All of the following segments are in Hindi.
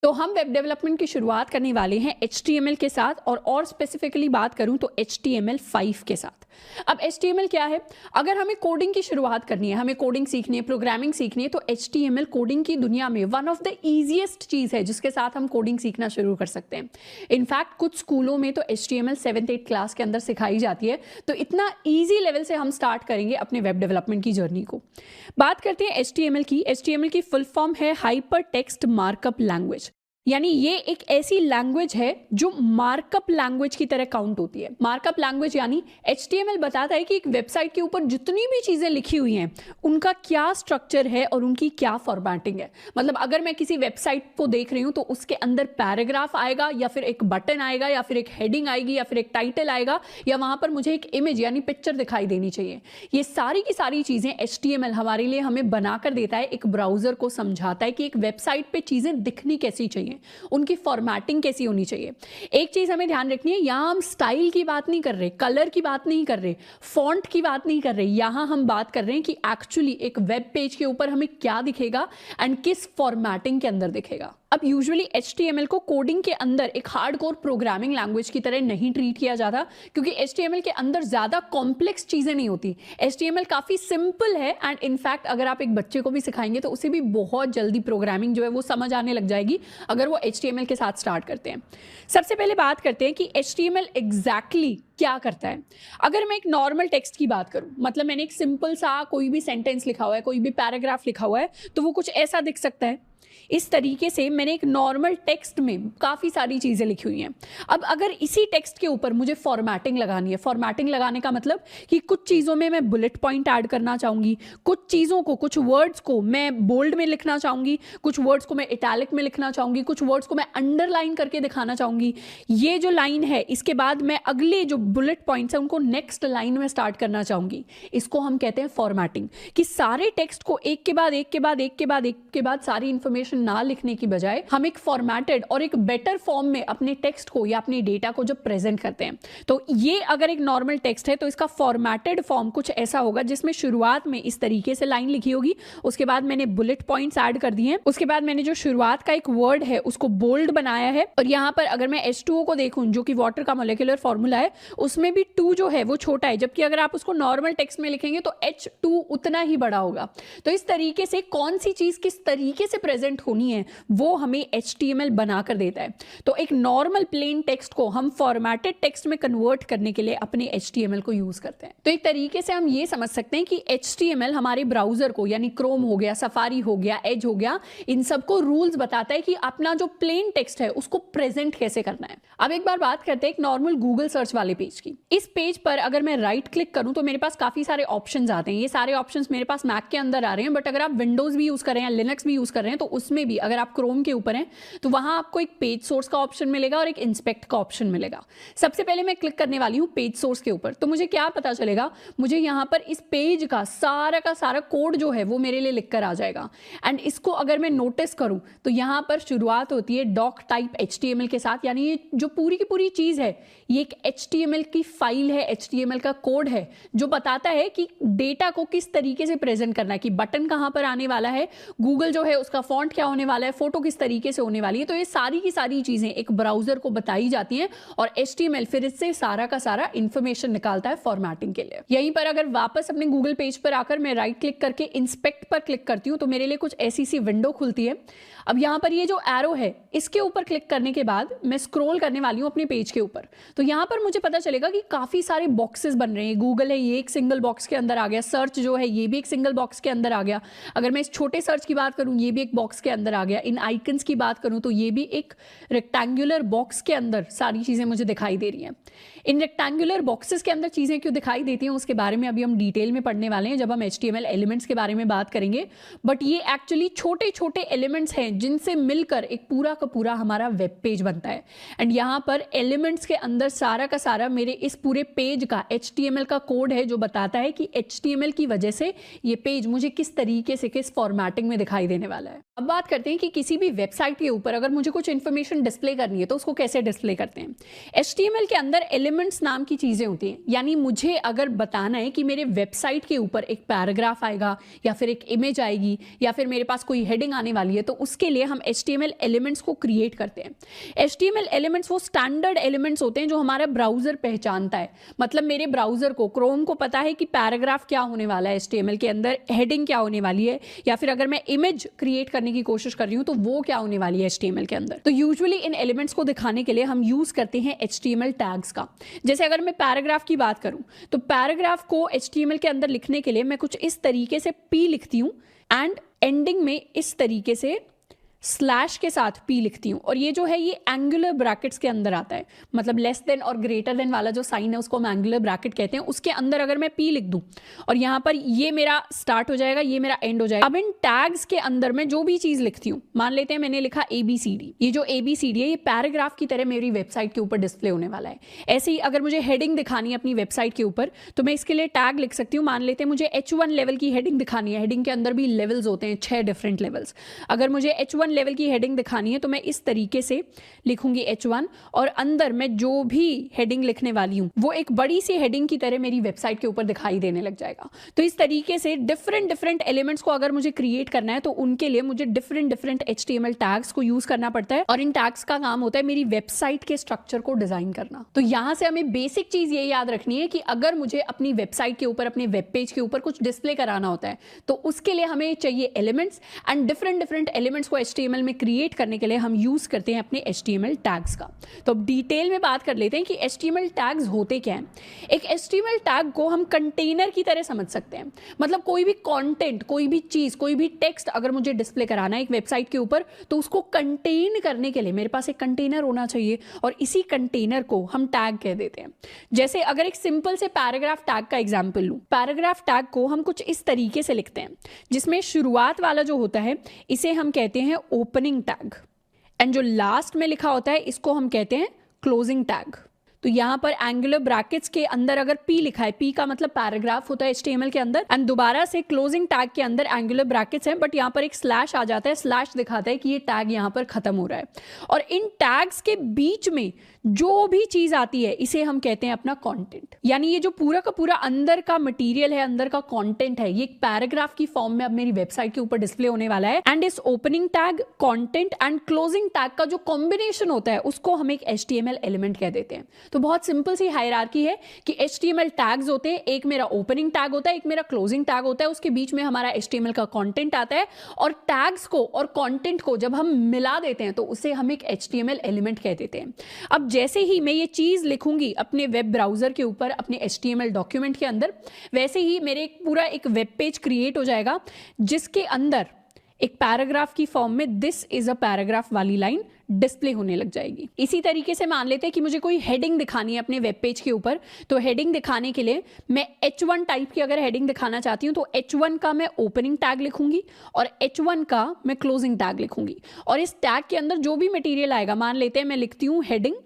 तो हम वेब डेवलपमेंट की शुरुआत करने वाले हैं HTML के साथ और स्पेसिफिकली बात करूं तो HTML5 के साथ। अब HTML क्या है? अगर हमें कोडिंग की शुरुआत करनी है, हमें कोडिंग सीखनी है, प्रोग्रामिंग सीखनी है, तो HTML कोडिंग की दुनिया में वन ऑफ द ईजिएस्ट चीज़ है जिसके साथ हम कोडिंग सीखना शुरू कर सकते हैं। इनफैक्ट कुछ स्कूलों में तो HTML 7th-8th क्लास के अंदर सिखाई जाती है। तो इतना ईजी लेवल से हम स्टार्ट करेंगे अपने वेब डेवलपमेंट की जर्नी को। बात करते हैं HTML की। HTML की फुल फॉर्म है हाइपर टेक्स्ट मार्कअप लैंग्वेज, यानी ये एक ऐसी लैंग्वेज है जो मार्कअप लैंग्वेज की तरह काउंट होती है। मार्कअप लैंग्वेज यानी HTML बताता है कि एक वेबसाइट के ऊपर जितनी भी चीज़ें लिखी हुई हैं उनका क्या स्ट्रक्चर है और उनकी क्या फॉर्मेटिंग है। मतलब अगर मैं किसी वेबसाइट को देख रही हूँ तो उसके अंदर पैराग्राफ आएगा या फिर एक बटन आएगा या फिर एक हेडिंग आएगी या फिर एक टाइटल आएगा या वहाँ पर मुझे एक इमेज यानी पिक्चर दिखाई देनी चाहिए। ये सारी की सारी चीज़ें HTML हमारे लिए हमें बनाकर देता है, एक ब्राउज़र को समझाता है कि एक वेबसाइट पर चीज़ें दिखनी कैसी चाहिए, उनकी फॉर्मेटिंग कैसी होनी चाहिए। एक चीज हमें ध्यान रखनी है, यहां हम स्टाइल की बात नहीं कर रहे, कलर की बात नहीं कर रहे, फॉन्ट की बात नहीं कर रहे, यहां हम बात कर रहे हैं कि एक्चुअली एक वेब पेज के ऊपर हमें क्या दिखेगा एंड किस फॉर्मेटिंग के अंदर दिखेगा। अब यूजुअली HTML को कोडिंग के अंदर एक हार्डकोर प्रोग्रामिंग लैंग्वेज की तरह नहीं ट्रीट किया जाता, क्योंकि HTML के अंदर ज़्यादा कॉम्प्लेक्स चीज़ें नहीं होती। HTML काफ़ी सिंपल है एंड इनफैक्ट अगर आप एक बच्चे को भी सिखाएंगे तो उसे भी बहुत जल्दी प्रोग्रामिंग जो है वो समझ आने लग जाएगी अगर वो HTML के साथ स्टार्ट करते हैं। सबसे पहले बात करते हैं कि HTML एग्जैक्टली क्या करता है। अगर मैं एक नॉर्मल टेक्स्ट की बात करूं, मतलब मैंने एक सिंपल सा कोई भी सेंटेंस लिखा हुआ है, कोई भी पैराग्राफ लिखा हुआ है, तो वो कुछ ऐसा दिख सकता है। इस तरीके से मैंने एक नॉर्मल टेक्स्ट में काफ़ी सारी चीज़ें लिखी हुई हैं। अब अगर इसी टेक्स्ट के ऊपर मुझे फॉर्मेटिंग लगानी है, फॉर्मेटिंग लगाने का मतलब कि कुछ चीज़ों में मैं बुलेट पॉइंट ऐड करना चाहूँगी, कुछ चीज़ों को, कुछ वर्ड्स को मैं बोल्ड में लिखना चाहूँगी, कुछ वर्ड्स को मैं इटैलिक में लिखना चाहूँगी, कुछ वर्ड्स को मैं अंडरलाइन करके दिखाना चाहूँगी। ये जो लाइन है इसके बाद मैं अगले जो बुलेट पॉइंट्स हैं उनको नेक्स्ट लाइन में स्टार्ट करना चाहूँगी, इसको हम कहते हैं फॉर्मेटिंग। कि सारे टेक्स्ट को एक के बाद एक के बाद एक के बाद एक के बाद सारी इंफॉर्मेशन ना लिखने की बजाय हम एक फॉर्मेटेड और एक बेटर फॉर्म में अपने टेक्स्ट को या अपने डेटा को जब प्रेजेंट करते हैं, तो ये अगर एक नॉर्मल टेक्स्ट है तो इसका फॉर्मेटेड फॉर्म कुछ ऐसा होगा जिसमें शुरुआत में इस तरीके से लाइन लिखी होगी, उसके बाद मैंने बुलेट पॉइंट्स ऐड कर दिए हैं, उसके बाद मैंने जो शुरुआत का एक वर्ड है उसको बोल्ड बनाया है, और यहाँ पर अगर मैं H2O को देखूं जो कि वाटर का मोलिकुलर फॉर्मूला है उसमें भी 2 जो है वो छोटा है, जबकि अगर आप उसको नॉर्मल टेक्स्ट में लिखेंगे तो H2 उतना ही बड़ा होगा। तो इस तरीके से कौन सी चीज किस तरीके से प्रेजेंट होनी है वो हमें HTML बनाकर देता है। तो एक नॉर्मल प्लेन टेक्स्ट को हम फॉर्मेटेड टेक्स्ट में कन्वर्ट करने के लिए अपने HTML को यूज करते हैं। तो एक तरीके से हम ये समझ सकते हैं कि HTML हमारे ब्राउजर को, यानी क्रोम हो गया, सफारी हो गया, एज हो गया, इन सबको रूल्स बताता है कि अपना जो प्लेन टेक्स्ट है उसको प्रेजेंट कैसे करना है। अब एक बार बात करते हैं एक नॉर्मल गूगल सर्च वाले पेज की। इस पेज पर अगर मैं राइट क्लिक करूं तो मेरे पास काफी सारे ऑप्शंस आते हैं। ये सारे ऑप्शंस मेरे पास मैक के अंदर आ रहे हैं, बट अगर आप विंडोज भी यूज कर रहे हैं, लिनक्स भी यूज कर रहे हैं, तो उसमें भी अगर आप क्रोम के ऊपर हैं तो वहां आपको एक पेज सोर्स का ऑप्शन मिलेगा और एक इंस्पेक्ट का ऑप्शन मिलेगा। सबसे पहले मैं क्लिक करने वाली हूं पेज सोर्स के ऊपर, तो मुझे क्या पता चलेगा, मुझे यहां पर इस पेज का सारा कोड जो है वो मेरे लिए लिखकर आ जाएगा। एंड इसको अगर मैं नोटिस करूं तो यहां पर शुरुआत होती है डॉक टाइप HTML के साथ, यानी ये जो पूरी की पूरी चीज है ये एक HTML की फाइल है, HTML का कोड है जो बताता है कि डेटा को किस तरीके से प्रेजेंट करना है, कि बटन कहां पर आने वाला है, गूगल जो है उसका फॉन्ट क्या होने वाला है, फोटो किस तरीके से होने वाली है। तो ये सारी की सारी चीजें एक ब्राउजर को बताई जाती हैं और HTML फिर इससे सारा का सारा इंफॉर्मेशन निकालता है फॉर्मेटिंग के लिए। यहीं पर अगर वापस अपने गूगल पेज पर आकर मैं राइट क्लिक करके इंस्पेक्ट पर क्लिक करती हूँ तो मेरे लिए कुछ ऐसी सी विंडो खुलती है। अब यहाँ पर ये जो एरो है इसके ऊपर क्लिक करने के बाद मैं स्क्रॉल करने वाली हूँ अपने पेज के ऊपर, तो यहाँ पर मुझे पता चलेगा कि काफी सारे बॉक्सेस बन रहे हैं। गूगल है, ये एक सिंगल बॉक्स के अंदर आ गया, सर्च जो है ये भी एक सिंगल बॉक्स के अंदर आ गया, अगर मैं इस छोटे सर्च की बात करूँ ये भी एक बॉक्स के अंदर आ गया, इन आइकन्स की बात करूँ तो ये भी एक रेक्टेंगुलर बॉक्स के अंदर सारी चीजें मुझे दिखाई दे रही हैं। इन रेक्टेंगुलर बॉक्सेस के अंदर चीजें क्यों दिखाई देती हैं उसके बारे में अभी हम डिटेल में पढ़ने वाले हैं जब हम HTML एलिमेंट्स के बारे में बात करेंगे, बट ये एक्चुअली छोटे छोटे एलिमेंट्स हैं जिनसे मिलकर एक पूरा का पूरा हमारा वेब पेज बनता है। एंड यहाँ पर एलिमेंट्स के अंदर सारा का सारा मेरे इस पूरे पेज का HTML का कोड है जो बताता है कि HTML की वजह से ये पेज मुझे किस तरीके से, किस फॉर्मेटिंग में दिखाई देने वाला है। अब बात करते हैं कि किसी भी वेबसाइट के ऊपर अगर मुझे कुछ इन्फॉर्मेशन डिस्प्ले करनी है तो उसको कैसे डिस्प्ले करते हैं। HTML के अंदर एलिमेंट्स नाम की चीज़ें होती हैं, यानी मुझे अगर बताना है कि मेरे वेबसाइट के ऊपर एक पैराग्राफ आएगा या फिर एक इमेज आएगी या फिर मेरे पास कोई हेडिंग आने वाली है, तो उसके लिए हम HTML एलिमेंट्स को क्रिएट करते हैं। HTML एलिमेंट्स वो स्टैंडर्ड एलिमेंट्स होते हैं जो हमारा ब्राउजर पहचानता है। मतलब मेरे ब्राउजर को, क्रोम को पता है कि पैराग्राफ क्या होने वाला है HTML के अंदर, हेडिंग क्या होने वाली है, या फिर अगर मैं इमेज क्रिएट करने की कोशिश कर रही हूं तो वो क्या होने वाली है HTML के अंदर। तो यूजुअली इन एलिमेंट्स को दिखाने के लिए हम यूज करते हैं HTML टैग्स का। जैसे अगर मैं पैराग्राफ की बात करूं तो पैराग्राफ को HTML के अंदर लिखने के लिए मैं कुछ इस तरीके से P लिखती हूं एंड एंडिंग में इस तरीके से स्लैश के साथ P लिखती हूँ, और ये जो है ये एंगुलर ब्रैकेट्स के अंदर आता है। मतलब लेस देन और ग्रेटर देन वाला जो साइन है उसको हम एंगुलर ब्रैकेट कहते हैं। उसके अंदर अगर मैं P लिख दूं और यहाँ पर ये मेरा स्टार्ट हो जाएगा, ये मेरा एंड हो जाएगा। अब इन टैग्स के अंदर मैं जो भी चीज़ लिखती हूँ, मान लेते हैं मैंने लिखा ABCD, ये जो ABCD है ये पैराग्राफ की तरह मेरी वेबसाइट के ऊपर डिस्प्ले होने वाला है। ऐसे ही अगर मुझे हेडिंग दिखानी है अपनी वेबसाइट के ऊपर तो मैं इसके लिए टैग लिख सकती हूँ। मान लेते हैं मुझे H1 लेवल की हेडिंग दिखानी है। हेडिंग के अंदर भी लेवल्स होते हैं, 6 डिफरेंट लेवल्स। अगर मुझे H1 लेवल की हेडिंग दिखानी है तो मैं इस तरीके से लिखूंगी H1, और अंदर मैं जो भी हेडिंग लिखने वाली हूं वो एक बड़ी सी हेडिंग की तरह मेरी वेबसाइट के ऊपर दिखाई देने लग जाएगा। तो इस तरीके से डिफरेंट एलिमेंट्स को अगर मुझे क्रिएट करना है तो उनके लिए मुझे डिफरेंट HTML टैग्स को यूज करना पड़ता है, और इन टैग्स का काम होता है मेरी वेबसाइट के स्ट्रक्चर को डिजाइन करना। तो यहां से हमें बेसिक चीज ये याद रखनी है कि अगर मुझे अपनी वेबसाइट के ऊपर, अपने वेब पेज के ऊपर कुछ डिस्प्ले कराना होता है तो उसके लिए हमें चाहिए एलिमेंट्स, एंड डिफरेंट एलिमेंट्स को HTML में क्रिएट करने के लिए हम यूज करते हैं अपने HTML टैग्स का। तो अब डिटेल में बात कर लेते हैं कि HTML टैग्स होते क्या हैं। एक HTML टैग को हम कंटेनर की तरह समझ सकते हैं। मतलब कोई भी कंटेंट, कोई भी चीज, कोई भी टेक्स्ट अगर मुझे डिस्प्ले कराना है एक वेबसाइट के ऊपर तो उसको कंटेन करने के लिए मेरे पास एक कंटेनर होना चाहिए, और इसी कंटेनर को हम टैग कह देते हैं। जैसे अगर एक सिंपल से पैराग्राफ टैग का एग्जांपल लूं, पैराग्राफ टैग को हम कुछ इस तरीके से लिखते हैं जिसमें शुरुआत वाला जो होता है इसे हम कहते हैं ओपनिंग टैग, एंड जो लास्ट में लिखा होता है इसको हम कहते हैं क्लोजिंग टैग। तो यहाँ पर एंगुलर ब्रैकेट्स के अंदर अगर P लिखा है, P का मतलब पैराग्राफ होता है HTML के अंदर, एंड दोबारा से क्लोजिंग टैग के अंदर एंगुलर ब्रैकेट्स हैं बट यहाँ पर एक स्लैश आ जाता है। स्लैश दिखाता है कि ये टैग यहाँ पर खत्म हो रहा है, और इन टैग्स के बीच में जो भी चीज आती है इसे हम कहते हैं अपना कंटेंट। यानी ये जो पूरा का पूरा अंदर का मटेरियल है, अंदर का कंटेंट है, ये एक पैराग्राफ की फॉर्म में अब मेरी वेबसाइट के ऊपर डिस्प्ले होने वाला है। एंड इस opening tag, content and closing tag का जो कॉम्बिनेशन होता है उसको हम एक HTML एलिमेंट कह देते हैं। तो बहुत सिंपल सी हायरार्की है कि HTML टैग्स होते हैं, एक मेरा ओपनिंग टैग होता है, एक मेरा क्लोजिंग टैग होता है, उसके बीच में हमारा HTML का कंटेंट आता है, और टैग्स को और कंटेंट को जब हम मिला देते हैं तो उसे हम एक HTML एलिमेंट कह देते हैं। अब जैसे ही मैं ये चीज लिखूंगी अपने वेब ब्राउजर के ऊपर, अपने HTML डॉक्यूमेंट के अंदर, वैसे ही मेरे पूरा एक वेब पेज क्रिएट हो जाएगा जिसके अंदर एक पैराग्राफ की फॉर्म में दिस इज अ पैराग्राफ वाली लाइन डिस्प्ले होने लग जाएगी। इसी तरीके से मान लेते हैं कि मुझे कोई हेडिंग दिखानी है अपने वेब पेज के ऊपर, तो हेडिंग दिखाने के लिए मैं H1 टाइप की अगर हेडिंग दिखाना चाहती हूं तो H1 का मैं ओपनिंग टैग लिखूंगी और H1 का मैं क्लोजिंग टैग लिखूंगी, और इस टैग के अंदर जो भी मटेरियल आएगा, मान लेते हैं मैं लिखती हूं हेडिंग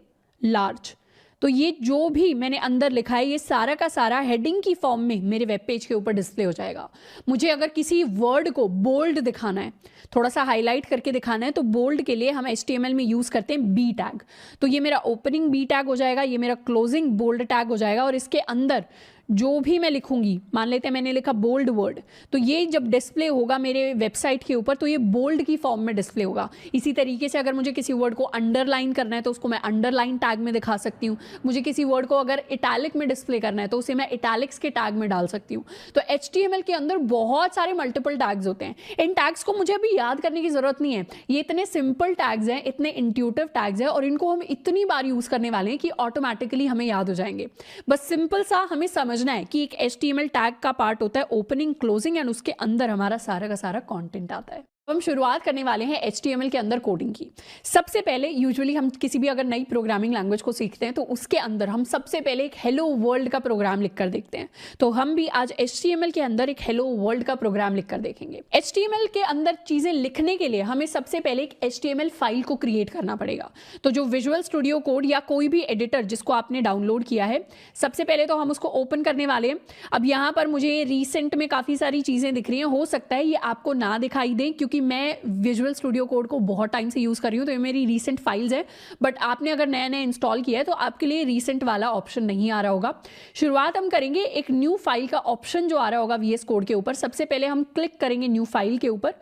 लार्ज, तो ये जो भी मैंने अंदर लिखा है ये सारा का सारा हेडिंग की फॉर्म में मेरे वेब पेज के ऊपर डिस्प्ले हो जाएगा। मुझे अगर किसी वर्ड को बोल्ड दिखाना है, थोड़ा सा हाईलाइट करके दिखाना है, तो बोल्ड के लिए हम HTML में यूज करते हैं B टैग। तो ये मेरा ओपनिंग B टैग हो जाएगा, ये मेरा क्लोजिंग बोल्ड टैग हो जाएगा, और इसके अंदर जो भी मैं लिखूंगी, मान लेते हैं मैंने लिखा बोल्ड वर्ड, तो ये जब डिस्प्ले होगा मेरे वेबसाइट के ऊपर तो ये बोल्ड की फॉर्म में डिस्प्ले होगा। इसी तरीके से अगर मुझे किसी वर्ड को अंडरलाइन करना है तो उसको मैं अंडरलाइन टैग में दिखा सकती हूँ। मुझे किसी वर्ड को अगर इटैलिक में डिस्प्ले करना है तो उसे मैं इटैलिक्स के टैग में डाल सकती हूँ। तो HTML के अंदर बहुत सारे मल्टीपल टैग्स होते हैं। इन टैग्स को मुझे अभी याद करने की जरूरत नहीं है, ये इतने सिंपल टैग्स हैं, इतने इंट्यूटिव टैग्स हैं, और इनको हम इतनी बार यूज करने वाले हैं कि ऑटोमेटिकली हमें याद हो जाएंगे। बस सिंपल सा हमें समझना है कि एक HTML टैग का पार्ट होता है ओपनिंग, क्लोजिंग, एंड उसके अंदर हमारा सारा का सारा कंटेंट आता है। हम शुरुआत करने वाले हैं HTML के अंदर कोडिंग की। सबसे पहले यूजुअली हम किसी भी अगर नई प्रोग्रामिंग लैंग्वेज को सीखते हैं तो उसके अंदर हम सबसे पहले एक हेलो वर्ल्ड का प्रोग्राम लिखकर देखते हैं। तो हम भी आज HTML के अंदर एक हेलो वर्ल्ड का प्रोग्राम लिखकर देखेंगे। HTML के अंदर चीजें लिखने के लिए हमें सबसे पहले एक HTML फाइल को क्रिएट करना पड़ेगा। तो जो विजुअल स्टूडियो कोड या कोई भी एडिटर जिसको आपने डाउनलोड किया है, सबसे पहले तो हम उसको ओपन करने वाले हैं। अब यहाँ पर मुझे रिसेंट में काफी सारी चीजें दिख रही हैं, हो सकता है ये आपको ना दिखाई दें क्योंकि क्योंकि मैं विजुअल स्टूडियो कोड को बहुत टाइम से यूज़ कर रही हूँ, तो ये मेरी रीसेंट फाइल्स है। बट आपने अगर नया नया इंस्टॉल किया है तो आपके लिए रीसेंट वाला ऑप्शन नहीं आ रहा होगा। शुरुआत हम करेंगे एक न्यू फाइल का ऑप्शन जो आ रहा होगा VS कोड के ऊपर। सबसे पहले हम क्लिक करेंगे न्यू फाइल के ऊपर।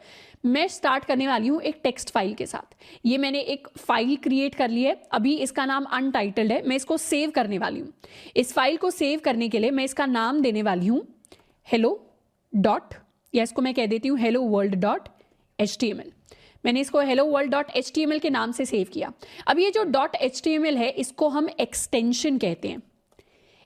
मैं स्टार्ट करने वाली हूँ एक टेक्स्ट फाइल के साथ। ये मैंने एक फाइल क्रिएट कर ली है, अभी इसका नाम अनटाइटल्ड है। मैं इसको सेव करने वाली हूँ। इस फाइल को सेव करने के लिए मैं इसका नाम देने वाली हूँ hello डॉट, या इसको मैं कह देती हूँ hello world डॉट HTML। मैंने इसको hello world डॉट HTML के नाम से सेव किया। अब ये जो डॉट HTML है इसको हम एक्सटेंशन कहते हैं।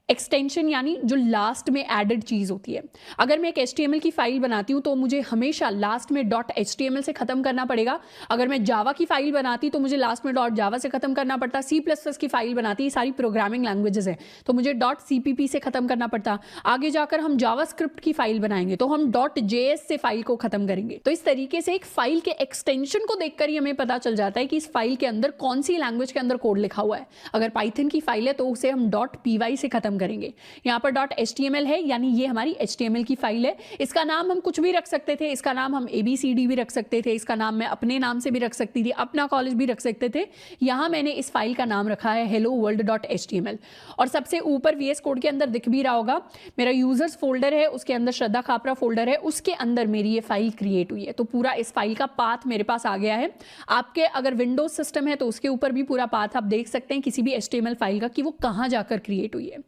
एक्सटेंशन यानी जो लास्ट में एडेड चीज़ होती है। अगर मैं एक HTML की फाइल बनाती हूँ तो मुझे हमेशा लास्ट में डॉट HTML से ख़त्म करना पड़ेगा। अगर मैं जावा की फाइल बनाती तो मुझे लास्ट में डॉट जावा से ख़त्म करना पड़ता। C++ की फाइल बनाती, ये सारी प्रोग्रामिंग लैंग्वेजेस है, तो मुझे डॉट CPP से ख़त्म करना पड़ता। आगे जाकर हम जावास्क्रिप्ट की फाइल बनाएंगे तो हम डॉट JS से फाइल को ख़त्म करेंगे। तो इस तरीके से एक फाइल के एक्सटेंशन को देखकर ही हमें पता चल जाता है कि इस फाइल के अंदर कौन सी लैंग्वेज के अंदर कोड लिखा हुआ है। अगर पाइथन की फाइल है तो उसे हम डॉट PY से ख़त्म करेंगे। यहाँ पर डॉट HTML है, यानी ये हमारी HTML की फाइल है। इसका नाम हम कुछ भी रख सकते थे, इसका नाम हम ABCD भी रख सकते थे, इसका नाम मैं अपने नाम से भी रख सकती थी, अपना कॉलेज भी रख सकते थे। यहाँ मैंने इस फाइल का नाम रखा है hello world डॉट HTML। और सबसे ऊपर VS कोड के अंदर दिख भी रहा होगा मेरा यूजर्स फोल्डर है, उसके अंदर श्रद्धा खापरा फोल्डर है, उसके अंदर मेरी ये फाइल क्रिएट हुई है। तो पूरा इस फाइल का पाथ मेरे पास आ गया है। आपके अगर विंडोज सिस्टम है तो उसके ऊपर भी पूरा पाथ आप देख सकते हैं किसी भी HTML फाइल का कि वो कहाँ जाकर क्रिएट हुई है।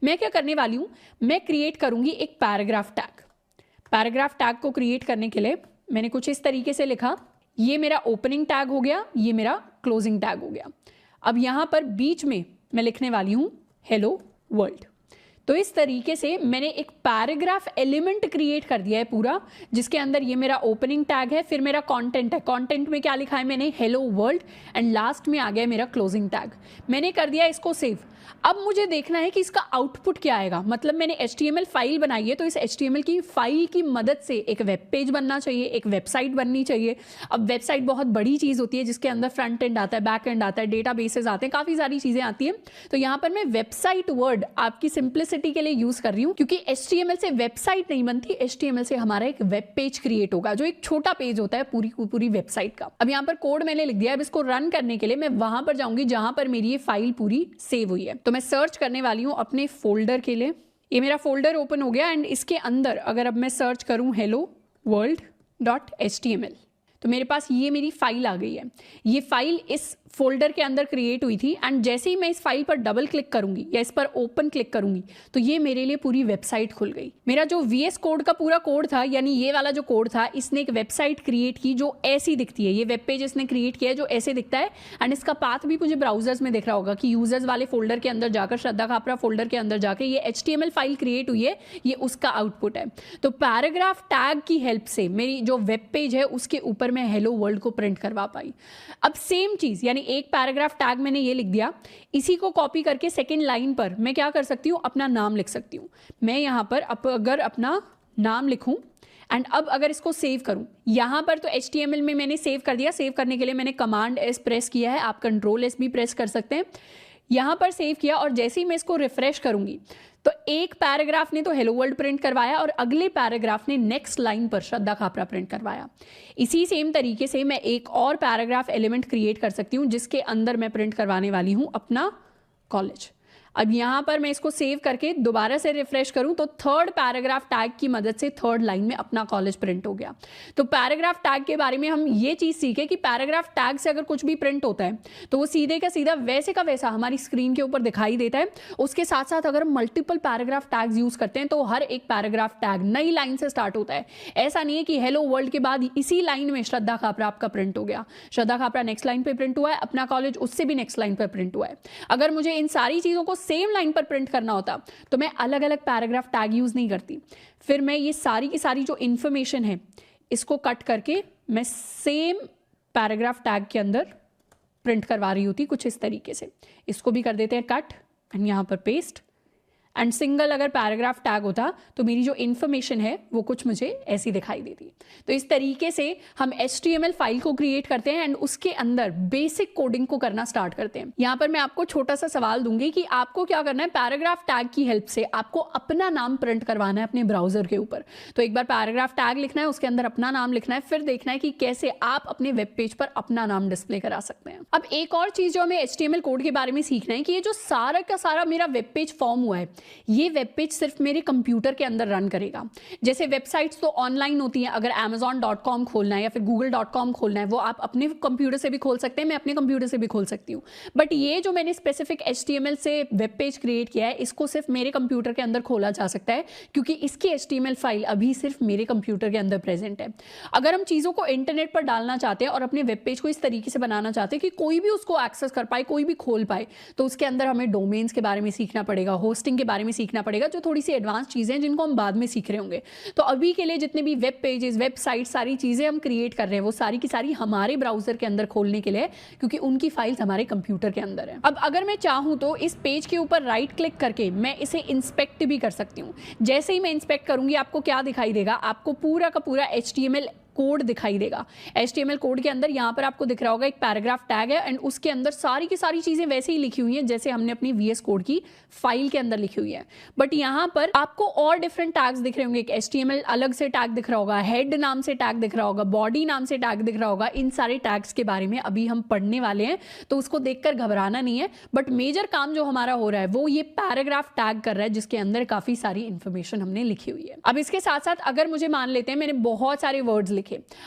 मैं क्या करने वाली हूं, मैं क्रिएट करूंगी एक पैराग्राफ टैग। पैराग्राफ टैग को क्रिएट करने के लिए मैंने कुछ इस तरीके से लिखा, ये मेरा ओपनिंग टैग हो गया, ये मेरा क्लोजिंग टैग हो गया। अब यहां पर बीच में मैं लिखने वाली हूं हेलो वर्ल्ड। तो इस तरीके से मैंने एक पैराग्राफ एलिमेंट क्रिएट कर दिया है पूरा, जिसके अंदर ये मेरा ओपनिंग टैग है, फिर मेरा कंटेंट है। कंटेंट में क्या लिखा है मैंने, हेलो वर्ल्ड, एंड लास्ट में आ गया मेरा क्लोजिंग टैग। मैंने कर दिया इसको सेव। अब मुझे देखना है कि इसका आउटपुट क्या आएगा। मतलब मैंने HTML फाइल बनाई है तो इस HTML की फाइल की मदद से एक वेब पेज बनना चाहिए, एक वेबसाइट बननी चाहिए। अब वेबसाइट बहुत बड़ी चीज़ होती है जिसके अंदर फ्रंट एंड आता है, बैक एंड आता है, डेटाबेसेस आते हैं, काफ़ी सारी चीज़ें आती हैं। तो यहाँ पर मैं वेबसाइट वर्ड आपकी सिंप्लिसिटी के लिए यूज़ कर रही हूँ, क्योंकि HTML से वेबसाइट नहीं बनती, HTML से हमारा एक वेब पेज क्रिएट होगा जो एक छोटा पेज होता है पूरी वेबसाइट का। अब यहाँ पर कोड मैंने लिख दिया। अब इसको रन करने के लिए मैं वहां पर जाऊंगी जहां पर मेरी ये फाइल पूरी सेव हुई है। तो मैं सर्च करने वाली हूँ अपने फोल्डर के लिए। ये मेरा फोल्डर ओपन हो गया एंड इसके अंदर अगर अब मैं सर्च करूँ hello world डॉट HTML तो मेरे पास ये मेरी फाइल आ गई है। ये फाइल इस फोल्डर के अंदर क्रिएट हुई थी एंड जैसे ही मैं इस फाइल पर डबल क्लिक करूंगी या इस पर ओपन क्लिक करूंगी तो ये मेरे लिए पूरी वेबसाइट खुल गई। मेरा जो VS कोड का पूरा कोड था, यानी ये वाला जो कोड था, इसने एक वेबसाइट क्रिएट की जो ऐसी दिखती है। ये वेब पेज इसने क्रिएट किया है जो ऐसे दिखता है एंड इसका पाथ भी मुझे ब्राउजर्स में दिख रहा होगा कि यूजर्स वाले फोल्डर के अंदर जाकर, श्रद्धा खापरा फोल्डर के अंदर जाकर ये HTML फाइल क्रिएट हुई है, ये उसका आउटपुट है। तो पैराग्राफ टैग की हेल्प से मेरी जो वेब पेज है उसके ऊपर मैं हेलो वर्ल्ड को प्रिंट करवा पाई। अब सेम चीज, यानी एक पैराग्राफ टैग मैंने ये लिख दिया, इसी को कॉपी करके सेकंड लाइन पर मैं क्या कर सकती हूँ, अपना नाम लिख सकती हूँ। मैं यहाँ पर अगर अपना नाम लिखूँ एंड अब अगर इसको सेव करूँ, यहाँ पर तो HTML में मैंने सेव कर दिया। सेव करने के लिए मैंने कमांड S प्रेस किया है, आप कंट्रोल S भी प्रेस कर सकते हैं। यहाँ पर सेव किया और जैसे ही मैं इसको रिफ्रेश करूंगी तो एक पैराग्राफ ने तो हेलो वर्ल्ड प्रिंट करवाया और अगले पैराग्राफ ने नेक्स्ट लाइन पर श्रद्धा खापरा प्रिंट करवाया। इसी सेम तरीके से मैं एक और पैराग्राफ एलिमेंट क्रिएट कर सकती हूँ जिसके अंदर मैं प्रिंट करवाने वाली हूँ अपना कॉलेज। अब यहाँ पर मैं इसको सेव करके दोबारा से रिफ्रेश करूँ तो थर्ड पैराग्राफ टैग की मदद से थर्ड लाइन में अपना कॉलेज प्रिंट हो गया। तो पैराग्राफ टैग के बारे में हम ये चीज़ सीखे कि पैराग्राफ टैग से अगर कुछ भी प्रिंट होता है तो वो सीधे का सीधा वैसे का वैसा हमारी स्क्रीन के ऊपर दिखाई देता है। उसके साथ साथ अगर हम मल्टीपल पैराग्राफ टैग्स यूज़ करते हैं तो हर एक पैराग्राफ टैग नई लाइन से स्टार्ट होता है। ऐसा नहीं है कि हेलो वर्ल्ड के बाद इसी लाइन में श्रद्धा खापरा आपका प्रिंट हो गया, श्रद्धा खापरा नेक्स्ट लाइन पर प्रिंट हुआ है, अपना कॉलेज उससे भी नेक्स्ट लाइन पर प्रिंट हुआ है। अगर मुझे इन सारी चीज़ों को सेम लाइन पर प्रिंट करना होता तो मैं अलग अलग पैराग्राफ टैग यूज नहीं करती। फिर मैं ये सारी की सारी जो इंफॉर्मेशन है इसको कट करके मैं सेम पैराग्राफ टैग के अंदर प्रिंट करवा रही होती कुछ इस तरीके से। इसको भी कर देते हैं कट एंड यहाँ पर पेस्ट एंड सिंगल अगर पैराग्राफ टैग होता तो मेरी जो इन्फॉर्मेशन है वो कुछ मुझे ऐसी दिखाई देती। तो इस तरीके से हम HTML फाइल को क्रिएट करते हैं एंड उसके अंदर बेसिक कोडिंग को करना स्टार्ट करते हैं। यहाँ पर मैं आपको छोटा सा सवाल दूंगी कि आपको क्या करना है, पैराग्राफ टैग की हेल्प से आपको अपना नाम प्रिंट करवाना है अपने ब्राउजर के ऊपर। तो एक बार पैराग्राफ टैग लिखना है, उसके अंदर अपना नाम लिखना है, फिर देखना है कि कैसे आप अपने वेब पेज पर अपना नाम डिस्प्ले करा सकते हैं। अब एक और चीज जो हमें HTML कोड के बारे में सीखना है कि ये जो सारा का सारा मेरा वेब पेज फॉर्म हुआ है, ये वेब पेज सिर्फ मेरे कंप्यूटर के अंदर रन करेगा। जैसे वेबसाइट्स तो ऑनलाइन होती हैं, अगर amazon.com खोलना है या फिर google.com खोलना है, वो आप अपने कंप्यूटर से भी खोल सकते हैं, मैं अपने कंप्यूटर से भी खोल सकती हूँ। बट ये जो मैंने स्पेसिफिक HTML से वेब पेज क्रिएट किया है, इसको सिर्फ मेरे कंप्यूटर के अंदर खोला जा सकता है क्योंकि इसकी HTML फाइल अभी सिर्फ मेरे कंप्यूटर के अंदर प्रेजेंट है। अगर हम चीज़ों को इंटरनेट पर डालना चाहते हैं और अपने वेब पेज को इस तरीके से बनाना चाहते हैं कि कोई भी उसको एक्सेस कर पाए, कोई भी खोल पाए, तो उसके अंदर हमें डोमेन्स के बारे में सीखना पड़ेगा, होस्टिंग के बारे में सीखना पड़ेगा, जो थोड़ी सी एडवांस चीज़ें हैं जिनको हम बाद में सीख रहे होंगे। तो अभी के लिए जितने भी वेब पेजेस, वेबसाइट, सारी चीज़ें हम क्रिएट कर रहे हैं वो सारी की सारी हमारे ब्राउजर के अंदर खोलने के लिए, क्योंकि उनकी फाइल्स हमारे कंप्यूटर के अंदर है। अब अगर मैं चाहूँ तो इस पेज के ऊपर राइट क्लिक करके मैं इसे इंस्पेक्ट भी कर सकती हूँ। जैसे ही मैं इंस्पेक्ट करूँगी आपको क्या दिखाई देगा, आपको पूरा का पूरा HTML कोड दिखाई देगा। HTML कोड के अंदर यहाँ पर आपको दिख रहा होगा एक पैराग्राफ टैग है एंड उसके अंदर सारी की सारी चीज़ें वैसे ही लिखी हुई हैं जैसे हमने अपनी VS कोड की फाइल के अंदर लिखी हुई है। बट यहाँ पर आपको और डिफरेंट टैग्स दिख रहे होंगे। एक HTML अलग से टैग दिख रहा होगा, हेड नाम से टैग दिख रहा होगा, बॉडी नाम से टैग दिख रहा होगा। इन सारे टैग्स के बारे में अभी हम पढ़ने वाले हैं, तो उसको देखकर घबराना नहीं है। बट मेजर काम जो हमारा हो रहा है वो ये पैराग्राफ टैग कर रहा है, जिसके अंदर काफ़ी सारी इंफॉर्मेशन हमने लिखी हुई है। अब इसके साथ साथ अगर मुझे मान लेते हैं मैंने बहुत सारे वर्ड्स लिखे,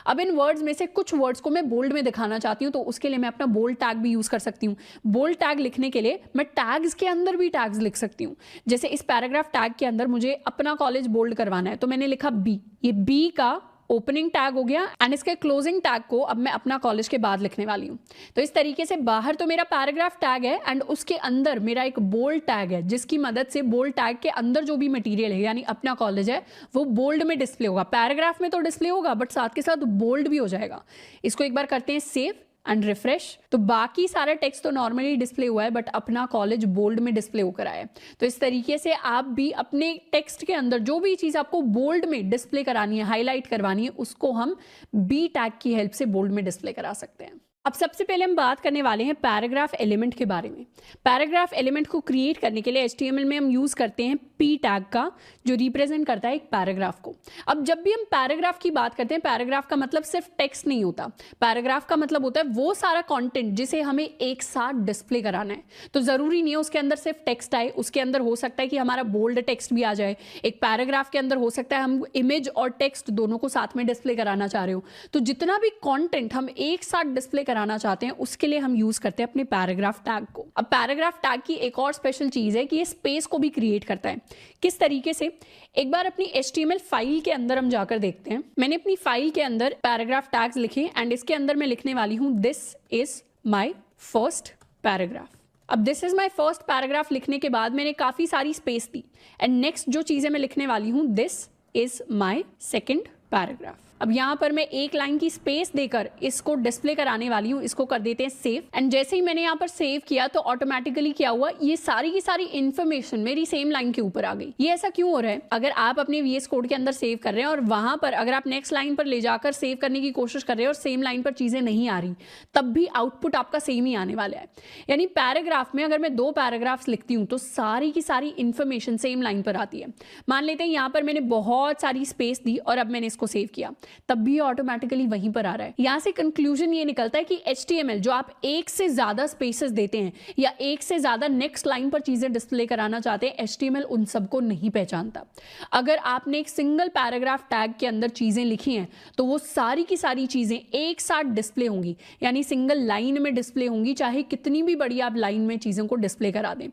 अब इन वर्ड्स में से कुछ वर्ड्स को मैं बोल्ड में दिखाना चाहती हूं, तो उसके लिए मैं अपना बोल्ड टैग भी यूज कर सकती हूं। बोल्ड टैग लिखने के लिए मैं टैग्स के अंदर भी टैग्स लिख सकती हूं। जैसे इस पैराग्राफ टैग के अंदर मुझे अपना कॉलेज बोल्ड करवाना है, तो मैंने लिखा बी। ये बी का ओपनिंग टैग हो गया एंड इसके क्लोजिंग टैग को अब मैं अपना कॉलेज के बाद लिखने वाली हूँ। तो इस तरीके से बाहर तो मेरा पैराग्राफ टैग है एंड उसके अंदर मेरा एक बोल्ड टैग है, जिसकी मदद से बोल्ड टैग के अंदर जो भी मटेरियल है यानी अपना कॉलेज है वो बोल्ड में डिस्प्ले होगा। पैराग्राफ में तो डिस्प्ले होगा बट साथ के साथ बोल्ड भी हो जाएगा। इसको एक बार करते हैं सेव एंड रिफ्रेश, तो बाकी सारा टेक्स्ट तो नॉर्मली डिस्प्ले हुआ है बट अपना कॉलेज बोल्ड में डिस्प्ले होकर आया है। तो इस तरीके से आप भी अपने टेक्स्ट के अंदर जो भी चीज़ आपको बोल्ड में डिस्प्ले करानी है, हाईलाइट करवानी है, उसको हम बी टैग की हेल्प से बोल्ड में डिस्प्ले करा सकते हैं। अब सबसे पहले हम बात करने वाले हैं पैराग्राफ एलिमेंट के बारे में। पैराग्राफ एलिमेंट को क्रिएट करने के लिए HTML में हम यूज़ करते हैं P टैग का, जो रिप्रेजेंट करता है एक पैराग्राफ को। अब जब भी हम पैराग्राफ की बात करते हैं, पैराग्राफ का मतलब सिर्फ टेक्स्ट नहीं होता। पैराग्राफ का मतलब होता है वो सारा कंटेंट जिसे हमें एक साथ डिस्प्ले कराना है। तो ज़रूरी नहीं है उसके अंदर सिर्फ टेक्स्ट आए, उसके अंदर हो सकता है कि हमारा बोल्ड टेक्स्ट भी आ जाए। एक पैराग्राफ के अंदर हो सकता है हम इमेज और टेक्स्ट दोनों को साथ में डिस्प्ले कराना चाह रहे हो। तो जितना भी कॉन्टेंट हम एक साथ डिस्प्ले कराना चाहते हैं उसके लिए हम यूज करते हैं अपने पैराग्राफ टैग को। अब पैराग्राफ टैग की एक और स्पेशल चीज है कि ये स्पेस को भी क्रिएट करता है। किस तरीके से, एक बार अपनी HTML फाइल के अंदर हम जाकर देखते हैं। मैंने अपनी फाइल के अंदर पैराग्राफ टैग्स लिखे एंड इसके अंदर मैं लिखने वाली हूं this is my first paragraph. अब this is my first paragraph लिखने के बाद मैंने काफी सारी स्पेस दी एंड नेक्स्ट जो चीजें मैं लिखने वाली हूं this is my second paragraph. अब यहाँ पर मैं एक लाइन की स्पेस देकर इसको डिस्प्ले कराने वाली हूँ। इसको कर देते हैं सेव एंड जैसे ही मैंने यहाँ पर सेव किया तो ऑटोमेटिकली क्या हुआ, ये सारी की सारी इन्फॉर्मेशन मेरी सेम लाइन के ऊपर आ गई। ये ऐसा क्यों हो रहा है? अगर आप अपने VS कोड के अंदर सेव कर रहे हैं और वहां पर अगर आप नेक्स्ट लाइन पर ले जाकर सेव करने की कोशिश कर रहे हैं और सेम लाइन पर चीजें नहीं आ रही, तब भी आउटपुट आपका सेम ही आने वाला है। यानी पैराग्राफ में अगर मैं 2 पैराग्राफ्स लिखती हूँ तो सारी की सारी इन्फॉर्मेशन सेम लाइन पर आती है। मान लेते हैं यहाँ पर मैंने बहुत सारी स्पेस दी और अब मैंने इसको सेव किया, तब भी ऑटोमेटिकली वहीं पर आ रहा है। यहां से कंक्लूजन ये निकलता है कि HTML जो आप एक से ज्यादा स्पेसेस देते हैं या एक से ज्यादा नेक्स्ट लाइन पर चीजें डिस्प्ले कराना चाहते हैं, HTML उन सबको नहीं पहचानता। अगर आपने एक सिंगल पैराग्राफ टैग के अंदर चीजें लिखी हैं तो वो सारी की सारी चीजें एक साथ डिस्प्ले होंगी, यानी सिंगल लाइन में डिस्प्ले होंगी, चाहे कितनी भी बड़ी आप लाइन में चीजों को डिस्प्ले करा दें।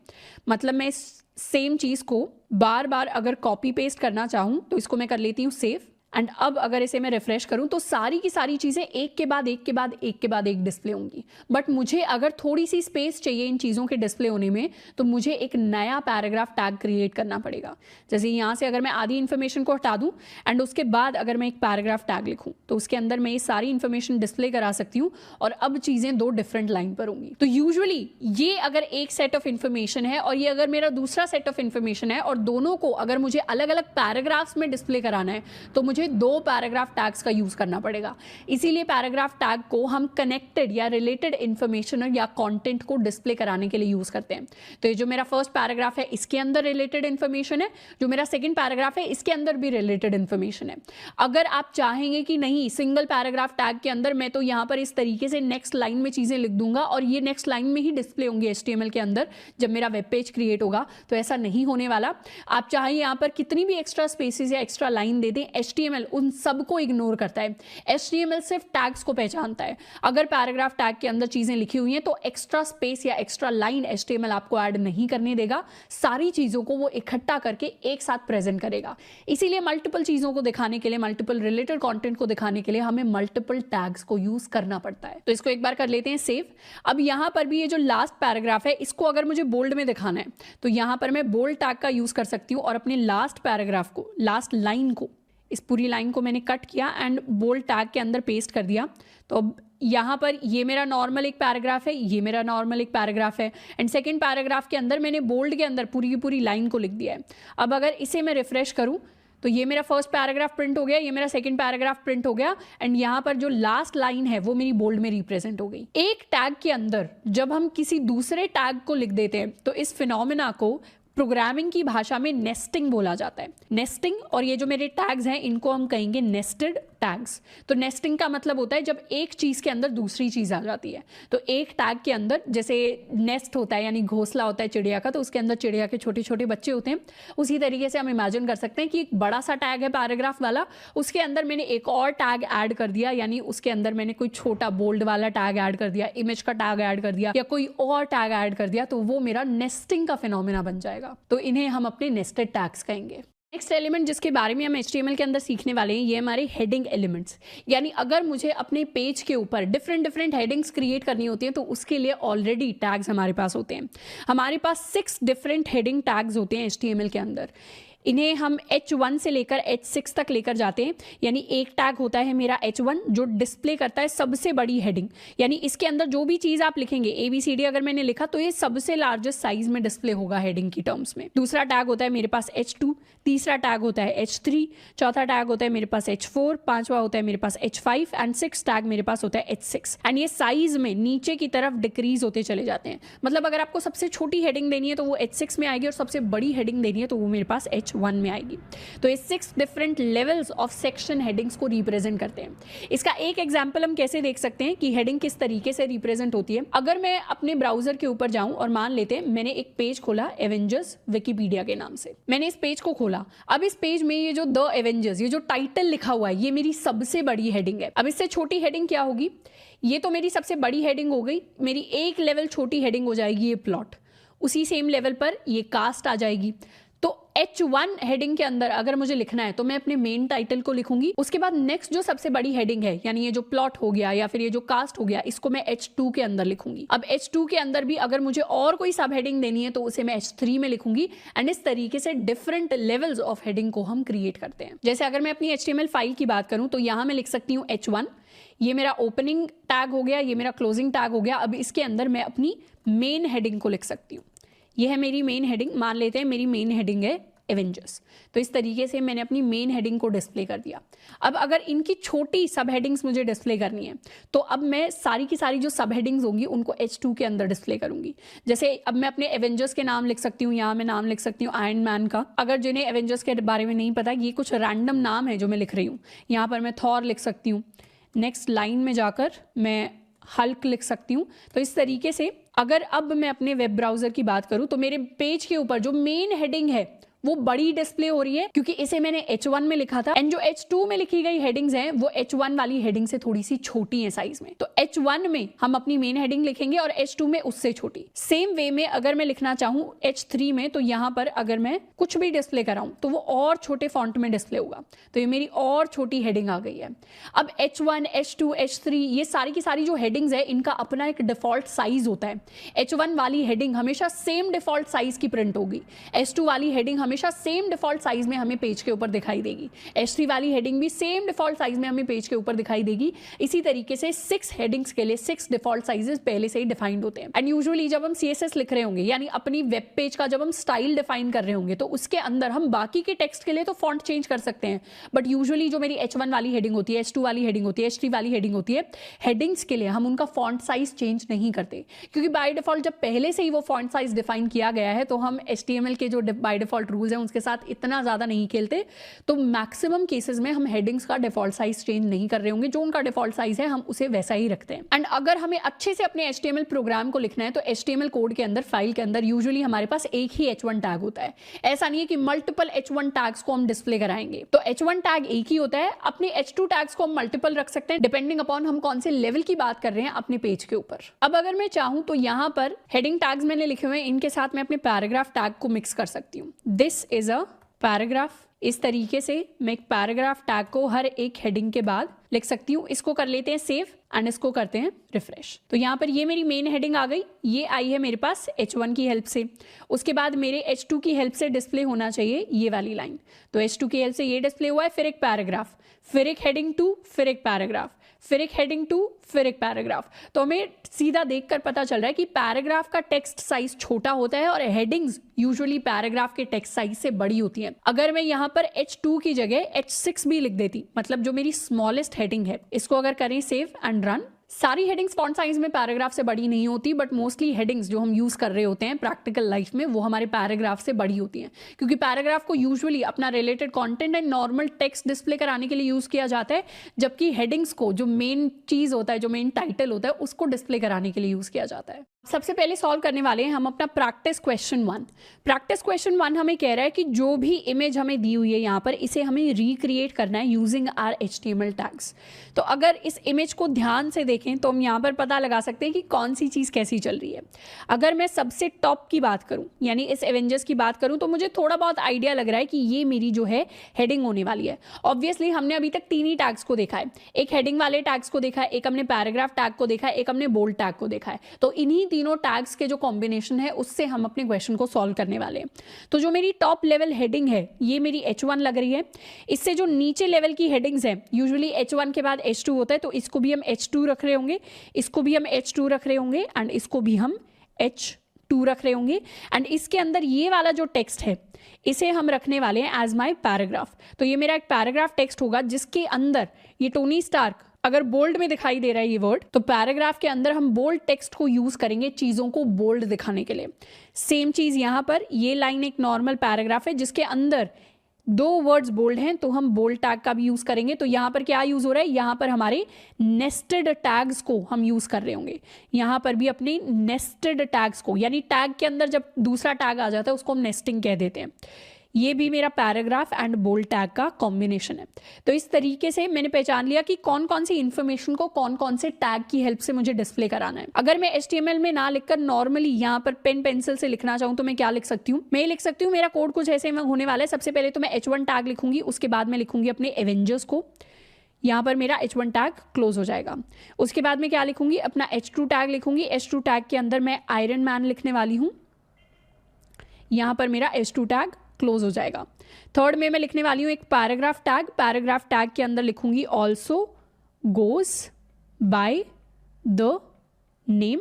मतलब मैं सेम चीज को बार बार अगर कॉपी पेस्ट करना चाहूं तो इसको मैं कर लेती हूं सेव एंड अब अगर इसे मैं रिफ्रेश करूं तो सारी की सारी चीज़ें एक के बाद एक के बाद एक के बाद एक डिस्प्ले होंगी। बट मुझे अगर थोड़ी सी स्पेस चाहिए इन चीज़ों के डिस्प्ले होने में, तो मुझे एक नया पैराग्राफ टैग क्रिएट करना पड़ेगा। जैसे यहाँ से अगर मैं आधी इन्फॉर्मेशन को हटा दूँ एंड उसके बाद अगर मैं एक पैराग्राफ टैग लिखूँ तो उसके अंदर मैं ये सारी इन्फॉर्मेशन डिस्प्ले करा सकती हूँ और अब चीज़ें दो डिफरेंट लाइन पर होंगी। तो यूजुअली ये अगर एक सेट ऑफ इन्फॉर्मेशन है और ये अगर मेरा दूसरा सेट ऑफ इन्फॉर्मेशन है और दोनों को अगर मुझे अलग अलग पैराग्राफ्स में डिस्प्ले कराना है तो मुझे दो पैराग्राफ टैग्स का यूज करना पड़ेगा। इसीलिए पैराग्राफ टैग को हम कनेक्टेड या रिलेटेड इन्फॉर्मेशन या कंटेंट को डिस्प्ले कराने के लिए यूज करते हैं। तो ये जो मेरा फर्स्ट पैराग्राफ है इसके अंदर रिलेटेड इन्फॉर्मेशन है, जो मेरा सेकंड पैराग्राफ है इसके अंदर भी रिलेटेड इन्फॉर्मेशन है। अगर आप चाहेंगे कि नहीं सिंगल पैराग्राफ टैग के अंदर मैं तो यहाँ पर इस तरीके से नेक्स्ट लाइन में चीजें लिख दूंगा और ये नेक्स्ट लाइन में ही डिस्प्ले होंगे HTML के अंदर जब मेरा वेब पेज क्रिएट होगा, तो ऐसा नहीं होने वाला। आप चाहे यहाँ पर कितनी भी एक्स्ट्रा स्पेसेस या एक्स्ट्रा लाइन दे दें, HTML उन सबको इग्नोर करता है। HTML सिर्फ टैग्स को पहचानता है। अगर पैराग्राफ टैग के अंदर चीजें लिखी हुई हैं तो एक्स्ट्रा स्पेस या एक्स्ट्रा लाइन HTML आपको ऐड नहीं करने देगा। सारी चीजों को वो इकट्ठा करके एक साथ प्रेजेंट करेगा। इसीलिए मल्टीपल चीजों को दिखाने के लिए, मल्टीपल रिलेटेड कंटेंट को दिखाने के लिए हमें मल्टीपल टैग्स को यूज करना पड़ता है। तो इसको एक बार कर लेते हैं सेव। अब यहाँ पर भी ये जो लास्ट पैराग्राफ है इसको अगर मुझे बोल्ड में दिखाना है तो यहाँ पर मैं बोल्ड टैग का यूज कर सकती हूँ और अपने लास्ट पैराग्राफ को, लास्ट लाइन को, इस पूरी लाइन को मैंने कट किया एंड बोल्ड टैग के अंदर पेस्ट कर दिया। तो अब यहाँ पर ये मेरा नॉर्मल एक पैराग्राफ है, ये मेरा नॉर्मल एक पैराग्राफ है एंड सेकंड पैराग्राफ के अंदर मैंने बोल्ड के अंदर पूरी की पूरी लाइन को लिख दिया है। अब अगर इसे मैं रिफ्रेश करूँ तो ये मेरा फर्स्ट पैराग्राफ प्रिंट हो गया, ये मेरा सेकंड पैराग्राफ प्रिंट हो गया एंड यहाँ पर जो लास्ट लाइन है वो मेरी बोल्ड में रिप्रेजेंट हो गई। एक टैग के अंदर जब हम किसी दूसरे टैग को लिख देते हैं तो इस फिनोमेना को प्रोग्रामिंग की भाषा में नेस्टिंग बोला जाता है। नेस्टिंग, और ये जो मेरे टैग्स हैं इनको हम कहेंगे नेस्टेड टैग्स। तो नेस्टिंग का मतलब होता है जब एक चीज के अंदर दूसरी चीज आ जाती है। तो एक टैग के अंदर जैसे नेस्ट होता है यानी घोंसला होता है चिड़िया का, तो उसके अंदर चिड़िया के छोटे छोटे बच्चे होते हैं। उसी तरीके से हम इमेजिन कर सकते हैं कि एक बड़ा सा टैग है पैराग्राफ वाला, उसके अंदर मैंने एक और टैग ऐड कर दिया, यानी उसके अंदर मैंने कोई छोटा बोल्ड वाला टैग ऐड कर दिया, इमेज का टैग ऐड कर दिया या कोई और टैग ऐड कर दिया, तो वो मेरा नेस्टिंग का फिनोमेना बन जाएगा। तो इन्हें हम अपने नेस्टेड टैग्स कहेंगे। नेक्स्ट एलिमेंट जिसके बारे में हम HTML के अंदर सीखने वाले हैं ये हमारे हेडिंग एलिमेंट्स। यानी अगर मुझे अपने पेज के ऊपर डिफरेंट हेडिंग्स क्रिएट करनी होती हैं तो उसके लिए ऑलरेडी टैग्स हमारे पास होते हैं। हमारे पास 6 डिफरेंट हेडिंग टैग्स होते हैं HTML के अंदर। इन्हें हम H1 से लेकर H6 तक लेकर जाते हैं। यानी एक टैग होता है मेरा H1 जो डिस्प्ले करता है सबसे बड़ी हेडिंग, यानी इसके अंदर जो भी चीज़ आप लिखेंगे ABCD अगर मैंने लिखा तो ये सबसे लार्जेस्ट साइज में डिस्प्ले होगा हेडिंग की टर्म्स में। दूसरा टैग होता है मेरे पास H2, तीसरा टैग होता है H3, चौथा टैग होता है मेरे पास H4, पांचवा होता है मेरे पास H5 एंड 6 टैग मेरे पास होता है H6। एंड ये साइज में नीचे की तरफ डिक्रीज होते चले जाते हैं। मतलब अगर आपको सबसे छोटी हेडिंग देनी है तो वो H6 में आएगी और सबसे बड़ी हेडिंग देनी है तो वो मेरे पास H1 में आएगी। तो ये 6 different levels of section headings को रिप्रेजेंट करते हैं। इसका एक एग्जांपल हम कैसे देख सकते हैं कि हेडिंग किस तरीके से रिप्रेजेंट होती है। अगर मैं अपने ब्राउजर के ऊपर जाऊं और मान लेते हैं मैंने एक पेज खोला एवेंजर्स विकिपीडिया के नाम से, मैंने इस पेज को खोला। अब इस पेज में ये जो द एवेंजर्स, ये जो टाइटल लिखा हुआ है, ये मेरी सबसे बड़ी हेडिंग है। अब इससे छोटी हेडिंग क्या होगी? ये तो मेरी सबसे बड़ी हेडिंग हो गई। मेरी एक लेवल छोटी हेडिंग हो जाएगी ये प्लॉट। उसी सेम लेवल पर ये कास्ट आ जाएगी। तो H1 हेडिंग के अंदर अगर मुझे लिखना है तो मैं अपने मेन टाइटल को लिखूंगी। उसके बाद नेक्स्ट जो सबसे बड़ी हेडिंग है यानी ये जो प्लॉट हो गया या फिर ये जो कास्ट हो गया, इसको मैं H2 के अंदर लिखूंगी। अब H2 के अंदर भी अगर मुझे और कोई सब हेडिंग देनी है तो उसे मैं H3 में लिखूंगी। एंड इस तरीके से डिफरेंट लेवल्स ऑफ हेडिंग को हम क्रिएट करते हैं। जैसे अगर मैं अपनी HTML फाइल की बात करूं तो यहां मैं लिख सकती हूँ H1, ये मेरा ओपनिंग टैग हो गया, ये मेरा क्लोजिंग टैग हो गया। अब इसके अंदर मैं अपनी मेन हेडिंग को लिख सकती हूँ। ये है मेरी मेन हेडिंग, मान लेते हैं मेरी मेन हेडिंग है एवेंजर्स। तो इस तरीके से मैंने अपनी मेन हेडिंग को डिस्प्ले कर दिया। अब अगर इनकी छोटी सब हेडिंग्स मुझे डिस्प्ले करनी है तो अब मैं सारी की सारी जो सब हेडिंग्स होंगी उनको H2 के अंदर डिस्प्ले करूंगी। जैसे अब मैं अपने एवेंजर्स के नाम लिख सकती हूँ, यहाँ मैं नाम लिख सकती हूँ आयरन मैन का। अगर जिन्हें एवेंजर्स के बारे में नहीं पता, ये कुछ रैंडम नाम है जो मैं लिख रही हूँ। यहाँ पर मैं थॉर लिख सकती हूँ। नेक्स्ट लाइन में जाकर मैं हल्क लिख सकती हूँ। तो इस तरीके से अगर अब मैं अपने वेब ब्राउजर की बात करूँ तो मेरे पेज के ऊपर जो मेन हेडिंग है वो बड़ी डिस्प्ले हो रही है क्योंकि इसे मैंने H1 में लिखा था, एंड जो H2 में लिखी गई हेडिंग्स हैं वो H1 वाली हेडिंग से थोड़ी सी छोटी है साइज में। तो H1 में हम अपनी मेन हेडिंग लिखेंगे और H2 में उससे छोटी। सेम वे में अगर मैं लिखना चाहूं H3 में, तो यहां पर अगर मैं कुछ भी डिस्प्ले कराऊं तो वो और छोटे फॉन्ट में डिस्प्ले होगा। तो ये मेरी और छोटी हेडिंग आ गई है। अब H1, H2, H3 ये सारी की सारी जो हेडिंग्स है इनका अपना एक डिफॉल्ट साइज होता है। H1 वाली हेडिंग हमेशा सेम डिफॉल्ट साइज की प्रिंट होगी, H2 वाली हेडिंग हमेशा सेम डिफॉल्ट साइज में हमें पेज के ऊपर दिखाई देगी, H3 वाली हेडिंग भी सेम डिफॉल्ट साइज में हमें पेज के ऊपर दिखाई देगी। इसी तरीके से 6 हेडिंग्स के लिए 6 डिफॉल्ट साइजेस पहले से ही डिफाइंड होते हैं। एंड यूजुअली जब हम CSS लिख रहे होंगे, यानी अपनी वेब पेज का जब हम स्टाइल डिफाइन कर रहे होंगे, तो उसके अंदर हम बाकी के टेक्स्ट के लिए तो फॉन्ट चेंज कर सकते हैं, बट यूजुअली जो मेरी H1 वाली हेडिंग होती है, H2 वाली हेडिंग होती है, H3 वाली हेडिंग होती है, हेडिंग्स के लिए हम उनका फॉन्ट साइज चेंज नहीं करते, क्योंकि बाय डिफॉल्ट जब पहले से ही वो फॉन्ट साइज डिफाइन किया गया है तो हम HTML के जो बाय डिफॉल्ट रूल्स हैं उसके साथ इतना ज्यादा नहीं खेलते। तो मैक्सिमम केसेस में हम हेडिंग्स का डिफॉल्ट साइज चेंज नहीं कर रहे होंगे, जो उनका डिफॉल्ट साइज है हम उसे वैसा ही रखते हैं। एंड अगर हमें अच्छे से अपने HTML प्रोग्राम को लिखना है तो HTML कोड के अंदर, फाइल के अंदर यूजुअली हमारे पास एक ही H1 टैग होता है। ऐसा नहीं है कि मल्टीपल H1 टैग्स को हम डिस्प्ले कराएंगे। तो H1 टैग एक ही होता है। अपने H2 टैग्स को हम मल्टीपल रख सकते हैं डिपेंडिंग अपॉन हम कौन से लेवल की बात कर रहे हैं अपने पेज के ऊपर। अब अगर मैं चाहूं तो यहां पर हेडिंग टैग्स मैंने लिखे हुए हैं, इनके साथ मैं अपने पैराग्राफ टैग को मिक्स कर सकती हूँ। This is a paragraph. इस तरीके से मैं एक पैराग्राफ टैग को हर एक हेडिंग के बाद लिख सकती हूँ। इसको कर लेते हैं सेव एंड इसको करते हैं रिफ्रेश। तो यहाँ पर ये मेरी मेन हेडिंग आ गई, ये आई है मेरे पास H1 की हेल्प से। उसके बाद मेरे H2 की हेल्प से डिस्प्ले होना चाहिए ये वाली लाइन, तो H2 की हेल्प से ये डिस्प्ले हुआ है। फिर एक पैराग्राफ, फिर एक हेडिंग 2, फिर एक पैराग्राफ, फिर एक हेडिंग 2, फिर एक पैराग्राफ। तो हमें सीधा देखकर पता चल रहा है कि पैराग्राफ का टेक्स्ट साइज छोटा होता है और हेडिंग्स यूजुअली पैराग्राफ के टेक्स्ट साइज से बड़ी होती हैं। अगर मैं यहाँ पर H2 की जगह H6 भी लिख देती, मतलब जो मेरी स्मॉलेस्ट हेडिंग है, इसको अगर करें सेव एंड रन, सारी हेडिंग्स फॉन्ट साइज में पैराग्राफ से बड़ी नहीं होती, बट मोस्टली हेडिंग्स जो हम यूज कर रहे होते हैं प्रैक्टिकल लाइफ में वो हमारे पैराग्राफ से बड़ी होती हैं, क्योंकि पैराग्राफ को यूजुअली अपना related content and normal text display कराने के लिए यूज किया जाता है, जबकि हेडिंग्स को जो मेन चीज होता है, जो मेन टाइटल होता है, उसको डिस्प्ले कराने के लिए यूज किया जाता है। सबसे पहले सॉल्व करने वाले हैं हम अपना प्रैक्टिस क्वेश्चन 1। प्रैक्टिस क्वेश्चन 1 हमें कह रहा है कि जो भी इमेज हमें दी हुई है यहाँ पर, इसे हमें रिक्रिएट करना है यूजिंग आर HTML टैग्स। तो अगर इस इमेज को ध्यान से देखें तो हम यहाँ पर पता लगा सकते हैं कि कौन सी चीज़ कैसी चल रही है। अगर मैं सबसे टॉप की बात करूँ, यानी इस एवेंजर्स की बात करूँ, तो मुझे थोड़ा बहुत आइडिया लग रहा है कि ये मेरी जो है हेडिंग होने वाली है। ऑब्वियसली हमने अभी तक 3 ही टैग्स को देखा है, एक हेडिंग वाले टैग्स को देखा है, एक हमने पैराग्राफ टैग को देखा है, एक हमने बोल्ड टैग को देखा है। तो इन्हीं तीनों टैग्स के जो कॉम्बिनेशन है उससे हम अपने क्वेश्चन को सॉल्व करने वाले हैं। तो जो मेरी टॉप लेवल हेडिंग है ये मेरी H1 लग रही है। इससे जो नीचे लेवल की हेडिंग्स है, यूजुअली H1 के बाद H2 होता है, तो इसको भी हम H2 रख रहे होंगे, इसको भी हम H2 रख रहे होंगे एंड इसको भी हम H2 रख रहे होंगे। एंड इसके अंदर ये वाला जो टेक्स्ट है इसे हम रखने वाले हैं एज माई पैराग्राफ। तो ये मेरा एक पैराग्राफ टेक्स्ट होगा जिसके अंदर ये टोनी स्टार्क, अगर बोल्ड में दिखाई दे रहा है ये वर्ड, तो पैराग्राफ के अंदर हम बोल्ड टेक्स्ट को यूज करेंगे चीजों को बोल्ड दिखाने के लिए। सेम चीज यहां पर, ये लाइन एक नॉर्मल पैराग्राफ है जिसके अंदर 2 वर्ड्स बोल्ड हैं, तो हम बोल्ड टैग का भी यूज करेंगे। तो यहां पर क्या यूज हो रहा है, यहां पर हमारे नेस्टेड टैग्स को हम यूज कर रहे होंगे। यहां पर भी अपने नेस्टेड टैग्स को, यानी टैग के अंदर जब दूसरा टैग आ जाता है उसको हम नेस्टिंग कह देते हैं। ये भी मेरा पैराग्राफ एंड बोल्ड टैग का कॉम्बिनेशन है। तो इस तरीके से मैंने पहचान लिया कि कौन कौन सी इंफॉर्मेशन को कौन कौन से टैग की हेल्प से मुझे डिस्प्ले कराना है। अगर मैं HTML में ना लिखकर नॉर्मली यहाँ पर पेन पेंसिल से लिखना चाहूँ तो मैं क्या लिख सकती हूँ, मैं लिख सकती हूँ, मेरा कोड कुछ ऐसे में होने वाला है। सबसे पहले तो मैं H1 टैग लिखूंगी, उसके बाद मैं लिखूंगी अपने एवेंजर्स को, यहाँ पर मेरा H1 टैग क्लोज हो जाएगा। उसके बाद मैं क्या लिखूंगी, अपना H2 टैग लिखूंगी। H2 टैग के अंदर मैं आयरन मैन लिखने वाली हूँ, यहाँ पर मेरा H2 टैग क्लोज हो जाएगा। थर्ड में मैं लिखने वाली हूँ एक पैराग्राफ टैग। पैराग्राफ टैग के अंदर लिखूंगी also goes by the name,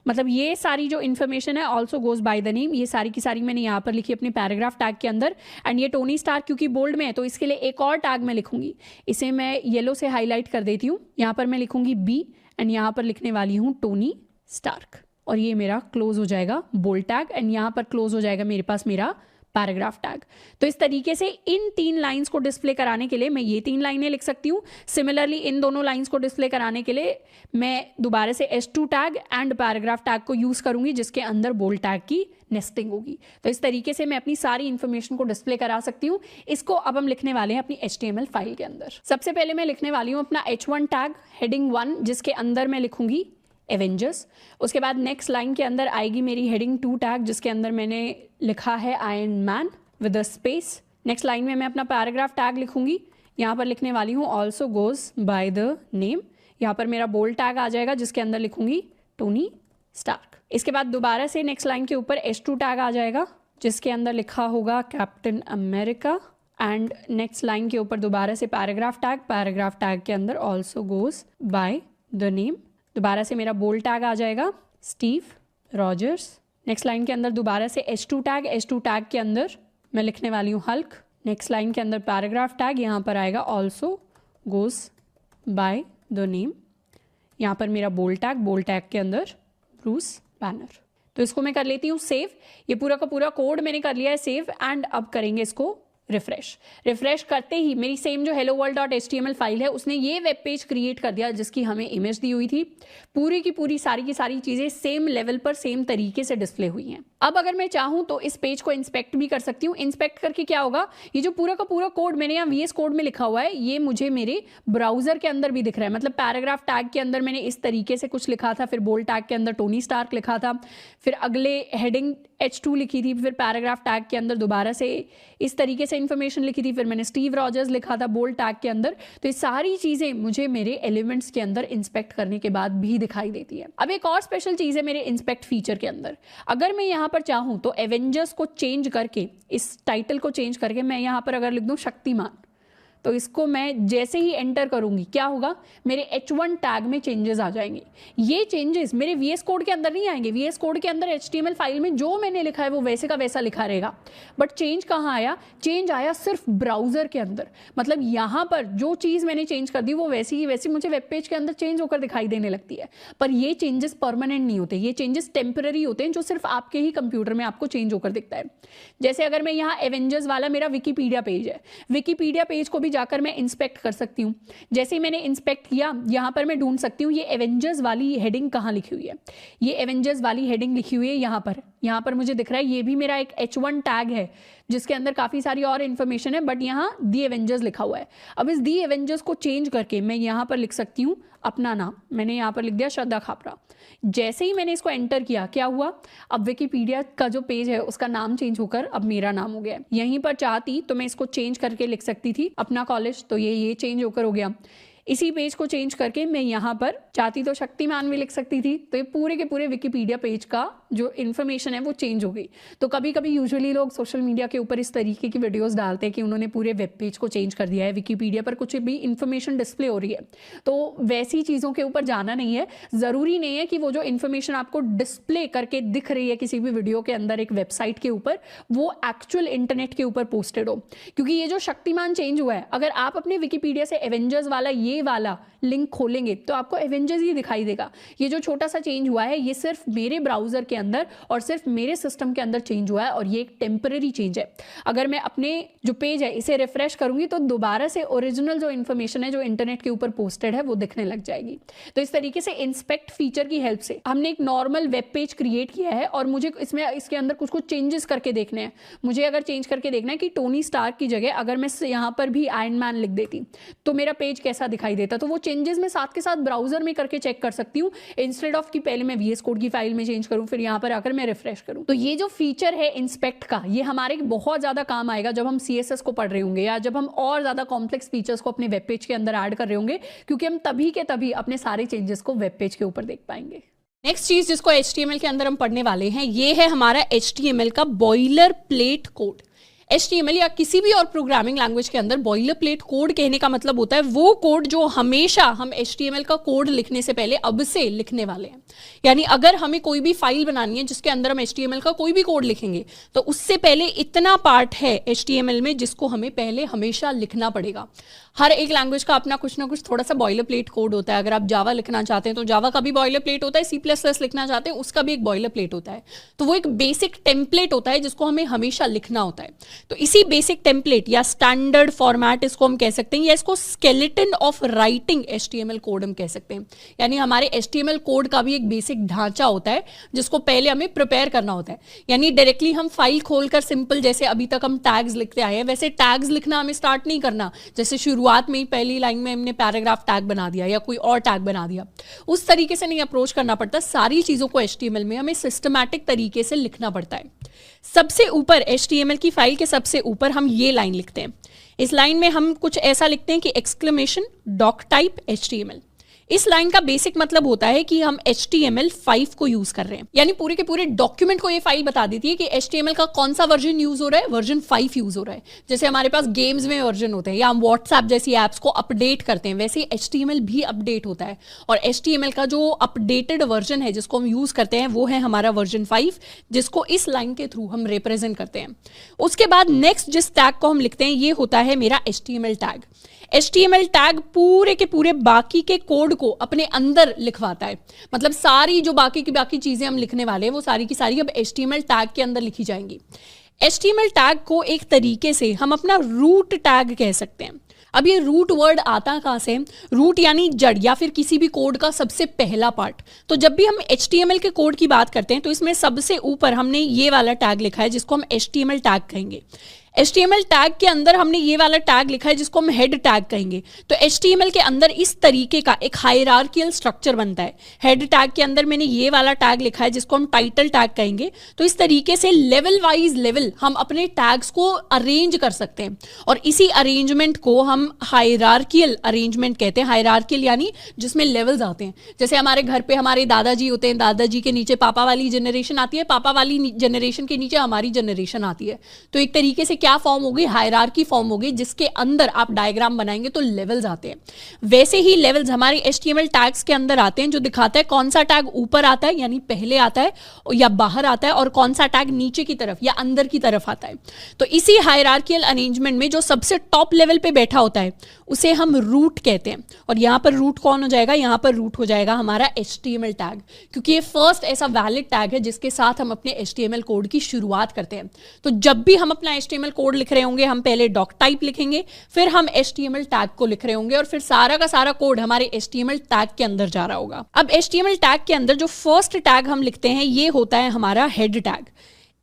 मतलब ये सारी जो इन्फॉर्मेशन है also goes by the name, ये सारी की सारी मैंने यहाँ पर लिखी अपने पैराग्राफ टैग के अंदर। एंड ये टोनी स्टार्क क्योंकि बोल्ड में है तो इसके लिए एक और टैग मैं लिखूंगी, इसे मैं येलो से हाईलाइट कर देती हूँ। यहाँ पर मैं लिखूंगी B एंड यहाँ पर लिखने वाली हूँ टोनी स्टार्क, और ये मेरा क्लोज हो जाएगा बोल्ड टैग। एंड यहाँ पर क्लोज हो जाएगा मेरे पास मेरा पैराग्राफ टैग। तो इस तरीके से इन 3 लाइंस को डिस्प्ले कराने के लिए मैं ये 3 लाइनें लिख सकती हूँ। सिमिलरली इन दोनों लाइंस को डिस्प्ले कराने के लिए मैं दोबारा से h2 tag and paragraph tag को यूज़ करूँगी, जिसके अंदर बोल्ड टैग की नेस्टिंग होगी। तो इस तरीके से मैं अपनी सारी इंफॉर्मेशन को डिस्प्ले करा सकती हूँ। इसको अब हम लिखने वाले हैं अपनी HTML फाइल के अंदर। सबसे पहले मैं लिखने वाली हूँ अपना h1 टैग हेडिंग 1, जिसके अंदर मैं लिखूंगी एवेंजर्स। उसके बाद नेक्स्ट लाइन के अंदर आएगी मेरी हेडिंग 2 टैग, जिसके अंदर मैंने लिखा है iron man with a space. Next line में मैं अपना पैराग्राफ टैग लिखूंगी। यहाँ पर लिखने वाली हूँ also goes by the name. यहाँ पर मेरा बोल्ड टैग आ जाएगा, जिसके अंदर लिखूंगी टोनी स्टार्क। इसके बाद दोबारा से नेक्स्ट लाइन के ऊपर h2 टैग आ जाएगा, जिसके अंदर लिखा होगा captain America. And next line के ऊपर दोबारा से पैराग्राफ टैग के अंदर also goes by the name. दोबारा से मेरा बोल्ड टैग आ जाएगा स्टीव रॉजर्स। नेक्स्ट लाइन के अंदर दोबारा से h2 टैग के अंदर मैं लिखने वाली हूँ हल्क। नेक्स्ट लाइन के अंदर पैराग्राफ टैग, यहाँ पर आएगा also goes by the name. यहाँ पर मेरा बोल्ड टैग के अंदर ब्रूस बैनर। तो इसको मैं कर लेती हूँ सेव। ये पूरा का पूरा कोड मैंने कर लिया है सेव। एंड अब करेंगे इसको रिफ्रेश करते ही मेरी सेम जो helloworld.html फाइल है उसने ये वेब पेज क्रिएट कर दिया, जिसकी हमें इमेज दी हुई थी। पूरी की पूरी सारी की सारी चीज़ें सेम लेवल पर सेम तरीके से डिस्प्ले हुई हैं। अब अगर मैं चाहूँ तो इस पेज को इंस्पेक्ट भी कर सकती हूँ। इंस्पेक्ट करके क्या होगा, ये जो पूरा का पूरा कोड मैंने यहाँ VS कोड में लिखा हुआ है, ये मुझे मेरे ब्राउजर के अंदर भी दिख रहा है। मतलब पैराग्राफ टैग के अंदर मैंने इस तरीके से कुछ लिखा था, फिर बोल्ड टैग के अंदर टोनी स्टार्क लिखा था, फिर अगले हेडिंग h2 लिखी थी, फिर पैराग्राफ टैग के अंदर दोबारा से इस तरीके से इंफॉर्मेशन लिखी थी, फिर मैंने स्टीव रॉजर्स लिखा था बोल्ड टैग के अंदर। तो ये सारी चीज़ें मुझे मेरे एलिमेंट्स के अंदर इंस्पेक्ट करने के बाद भी दिखाई देती है। अब एक और स्पेशल चीज़ है मेरे इंस्पेक्ट फीचर के अंदर। अगर मैं यहाँ पर चाहूँ तो एवेंजर्स को चेंज करके, इस टाइटल को चेंज करके मैं यहाँ पर अगर लिख दूँ शक्तिमान, तो इसको मैं जैसे ही एंटर करूंगी क्या होगा, मेरे h1 टैग में चेंजेस आ जाएंगे। ये चेंजेस मेरे VS कोड के अंदर नहीं आएंगे। VS कोड के अंदर HTML फाइल में जो मैंने लिखा है वो वैसे का वैसा लिखा रहेगा। बट चेंज कहाँ आया, चेंज आया सिर्फ ब्राउजर के अंदर। मतलब यहाँ पर जो चीज़ मैंने चेंज कर दी वो वैसी ही वैसी मुझे वेब पेज के अंदर चेंज होकर दिखाई देने लगती है। पर ये चेंजेस परमानेंट नहीं होते, ये चेंजेस टेम्पररी होते हैं, जो सिर्फ आपके ही कंप्यूटर में आपको चेंज होकर दिखता है। जैसे अगर मैं यहाँ एवेंजर्स वाला मेरा विकीपीडिया पेज है, विकीपीडिया पेज को भी जाकर मैं इंस्पेक्ट कर सकती हूँ। जैसे ही मैंने इंस्पेक्ट किया, यहाँ पर मैं ढूंढ सकती हूँ ये एवेंजर्स वाली हेडिंग कहाँ लिखी हुई है। ये एवेंजर्स वाली हेडिंग लिखी हुई है यहाँ पर मुझे दिख रहा है। ये भी मेरा एक h1 टैग है, जिसके अंदर काफ़ी सारी और इन्फॉर्मेशन है, बट यहाँ दी एवेंजर्स लिखा हुआ है। अब इस दी एवेंजर्स को चेंज करके मैं यहाँ पर लिख सकती हूँ अपना नाम। मैंने यहाँ पर लिख दिया श्रद्धा खापरा। जैसे ही मैंने इसको एंटर किया, क्या हुआ, अब विकीपीडिया का जो पेज है उसका नाम चेंज होकर अब मेरा नाम हो गया। यहीं पर चाहती तो मैं इसको चेंज करके लिख सकती थी अपना कॉलेज, तो ये चेंज होकर हो गया। इसी पेज को चेंज करके मैं यहाँ पर चाहती तो शक्तिमान भी लिख सकती थी। तो ये पूरे के पूरे विकीपीडिया पेज का जो इन्फॉर्मेशन है वो चेंज हो गई। तो कभी कभी यूजुअली लोग सोशल मीडिया के ऊपर इस तरीके की वीडियोस डालते हैं कि उन्होंने पूरे वेब पेज को चेंज कर दिया है, विकीपीडिया पर कुछ भी इन्फॉर्मेशन डिस्प्ले हो रही है। तो वैसी चीज़ों के ऊपर जाना नहीं है। ज़रूरी नहीं है कि वो जो इन्फॉर्मेशन आपको डिस्प्ले करके दिख रही है किसी भी वीडियो के अंदर एक वेबसाइट के ऊपर, वो एक्चुअल इंटरनेट के ऊपर पोस्टेड हो। क्योंकि ये जो शक्तिमान चेंज हुआ है, अगर आप अपने विकीपीडिया से एवेंजर्स वाला ये वाला लिंक खोलेंगे तो आपको एवेंजर्स ही दिखाई देगा। ये जो छोटा सा चेंज हुआ है ये सिर्फ मेरे ब्राउजर के अंदर और सिर्फ मेरे सिस्टम के अंदर चेंज हुआ है, और ये एक टेम्पररी चेंज है। अगर मैं अपने जो पेज है इसे रिफ्रेश करूंगी तो दोबारा से ओरिजिनल जो इन्फॉर्मेशन है जो इंटरनेट के ऊपर पोस्टेड है वो दिखने लग जाएगी। तो इस तरीके से इंस्पेक्ट फीचर की हेल्प से हमने एक नॉर्मल वेब पेज क्रिएट किया है, और मुझे इसके अंदर कुछ चेंजेस करके देखने हैं। मुझे अगर चेंज करके देखना है कि टोनी स्टार्क की जगह अगर मैं यहाँ पर भी आयरन मैन लिख देती तो मेरा पेज कैसा दिखाई देता, तो वो चेंजेस मैं साथ के साथ ब्राउजर में करके चेक कर सकती हूँ, इंस्टेड ऑफ कि पहले मैं VS कोड की फाइल में चेंज करूँ फिर यहाँ पर आकर मैं रिफ्रेश करूँ। तो ये जो फीचर है इंस्पेक्ट का, ये हमारे बहुत ज्यादा काम आएगा जब हम CSS को पढ़ रहे होंगे, या जब हम और ज्यादा कॉम्प्लेक्स फीचर्स को अपने वेब पेज के अंदर ऐड कर रहे होंगे, क्योंकि हम तभी के तभी अपने सारे चेंजेस को वेब पेज के ऊपर देख पाएंगे। नेक्स्ट चीज जिसको HTML के अंदर हम पढ़ने वाले हैं, ये है हमारा HTML का बॉयलर प्लेट कोड। HTML या किसी भी और प्रोग्रामिंग लैंग्वेज के अंदर बॉयलर प्लेट कोड कहने का मतलब होता है वो कोड जो हमेशा हम HTML का कोड लिखने से पहले अब से लिखने वाले हैं। यानी अगर हमें कोई भी फाइल बनानी है जिसके अंदर हम HTML का कोई भी कोड लिखेंगे तो उससे पहले इतना पार्ट है HTML में जिसको हमें पहले हमेशा लिखना पड़ेगा। हर एक लैंग्वेज का अपना कुछ ना कुछ थोड़ा सा बॉयलर प्लेट कोड होता है। अगर आप जावा लिखना चाहते हैं तो जावा का भी बॉयलर प्लेट होता है, C++ लिखना चाहते हैं उसका भी एक बॉयलर प्लेट होता है। तो वो एक बेसिक टेम्पलेट होता है जिसको हमें हमेशा लिखना होता है। तो इसी बेसिक टेम्पलेट या स्टैंडर्ड फॉर्मेट इसको हम कह सकते हैं, या इसको skeleton of writing HTML code हम कह सकते हैं। यानी हमारे HTML कोड का भी एक बेसिक ढांचा होता है जिसको पहले हमें प्रिपेयर करना होता है। यानी डायरेक्टली हम फाइल खोलकर सिंपल जैसे अभी तक हम टैग्स लिखते आए हैं वैसे टैग्स लिखना हमें स्टार्ट नहीं करना। जैसे शुरुआत में ही पहली लाइन में हमने पैराग्राफ टैग बना दिया या कोई और टैग बना दिया, उस तरीके से नहीं अप्रोच करना पड़ता। सारी चीजों को HTML में हमें सिस्टमैटिक तरीके से लिखना पड़ता है। सबसे ऊपर HTML की फाइल के सबसे ऊपर हम ये लाइन लिखते हैं। इस लाइन में हम कुछ ऐसा लिखते हैं कि एक्सक्लेमेशन डॉक टाइप HTML। इस लाइन का बेसिक मतलब होता है कि हम HTML5 को यूज कर रहे हैं। यानी पूरे के पूरे डॉक्यूमेंट को ये फाइल बता देती है कि HTML का कौन सा वर्जन यूज हो रहा है, वर्जन 5 यूज हो रहा है। जैसे हमारे पास गेम्स में वर्जन होते हैं या हम व्हाट्सएप जैसी एप्स को अपडेट करते हैं, वैसे HTML भी अपडेट होता है। और HTML का जो अपडेटेड वर्जन है जिसको हम यूज करते हैं वो है हमारा वर्जन 5, जिसको इस लाइन के थ्रू हम रिप्रेजेंट करते हैं। उसके बाद नेक्स्ट जिस टैग को हम लिखते हैं ये होता है मेरा HTML टैग। HTML टैग पूरे के पूरे बाकी के कोड को अपने अंदर लिखवाता है। मतलब सारी जो बाकी की बाकी चीजें हम लिखने वाले हैं वो सारी की सारी अब HTML टैग के अंदर लिखी जाएंगी। HTML टैग को एक तरीके से हम अपना रूट टैग कह सकते हैं। अब ये रूट वर्ड आता कहाँ से? रूट यानी जड़ या फिर किसी भी कोड का सबसे पहला पार्ट। तो जब भी हम HTML के कोड की बात करते हैं तो इसमें सबसे ऊपर हमने ये वाला टैग लिखा है जिसको हम HTML टैग कहेंगे। HTML टैग के अंदर हमने ये वाला टैग लिखा है जिसको हम हेड टैग कहेंगे। तो HTML के अंदर इस तरीके का एक हायरार्कियल स्ट्रक्चर बनता है। हेड टैग के अंदर मैंने ये वाला टैग लिखा है जिसको हम टाइटल टैग कहेंगे। तो इस तरीके से लेवल वाइज लेवल हम अपने टैग्स को अरेंज कर सकते हैं और इसी अरेंजमेंट को हम हायरार्कियल अरेंजमेंट कहते हैं। हायरार्कियल यानी जिसमें लेवल्स आते हैं। जैसे हमारे घर पे हमारे दादाजी होते हैं, दादाजी के नीचे पापा वाली जनरेशन आती है, पापा वाली जनरेशन के नीचे हमारी जनरेशन आती है। तो एक तरीके से क्या फॉर्म होगी? हायरार्की फॉर्म होगी जिसके अंदर आप डायग्राम बनाएंगे तो लेवल्स आते हैं। वैसे ही लेवल्स हमारे HTML टैग्स के अंदर आते हैं जो दिखाता है कौन सा टैग ऊपर आता है यानी पहले आता है या बाहर आता है और कौन सा टैग नीचे की तरफ या अंदर की तरफ आता है। तो इसी हायरार्कियल अरेंजमेंट में जो सबसे टॉप लेवल पे बैठा होता है उसे हम रूट कहते हैं। और यहां पर रूट कौन हो जाएगा? यहां पर रूट हो जाएगा हमारा HTML टैग, क्योंकि ये फर्स्ट ऐसा वैलिड टैग है जिसके साथ हम अपने HTML कोड की शुरुआत करते हैं। तो जब भी हम अपना HTML कोड लिख रहे होंगे हम पहले डॉक टाइप लिखेंगे, फिर हम HTML टैग को लिख रहे होंगे और फिर सारा का सारा कोड हमारे HTML टैग के अंदर जा रहा होगा। अब HTML टैग के अंदर जो फर्स्ट टैग हम लिखते हैं ये होता है हमारा हेड टैग।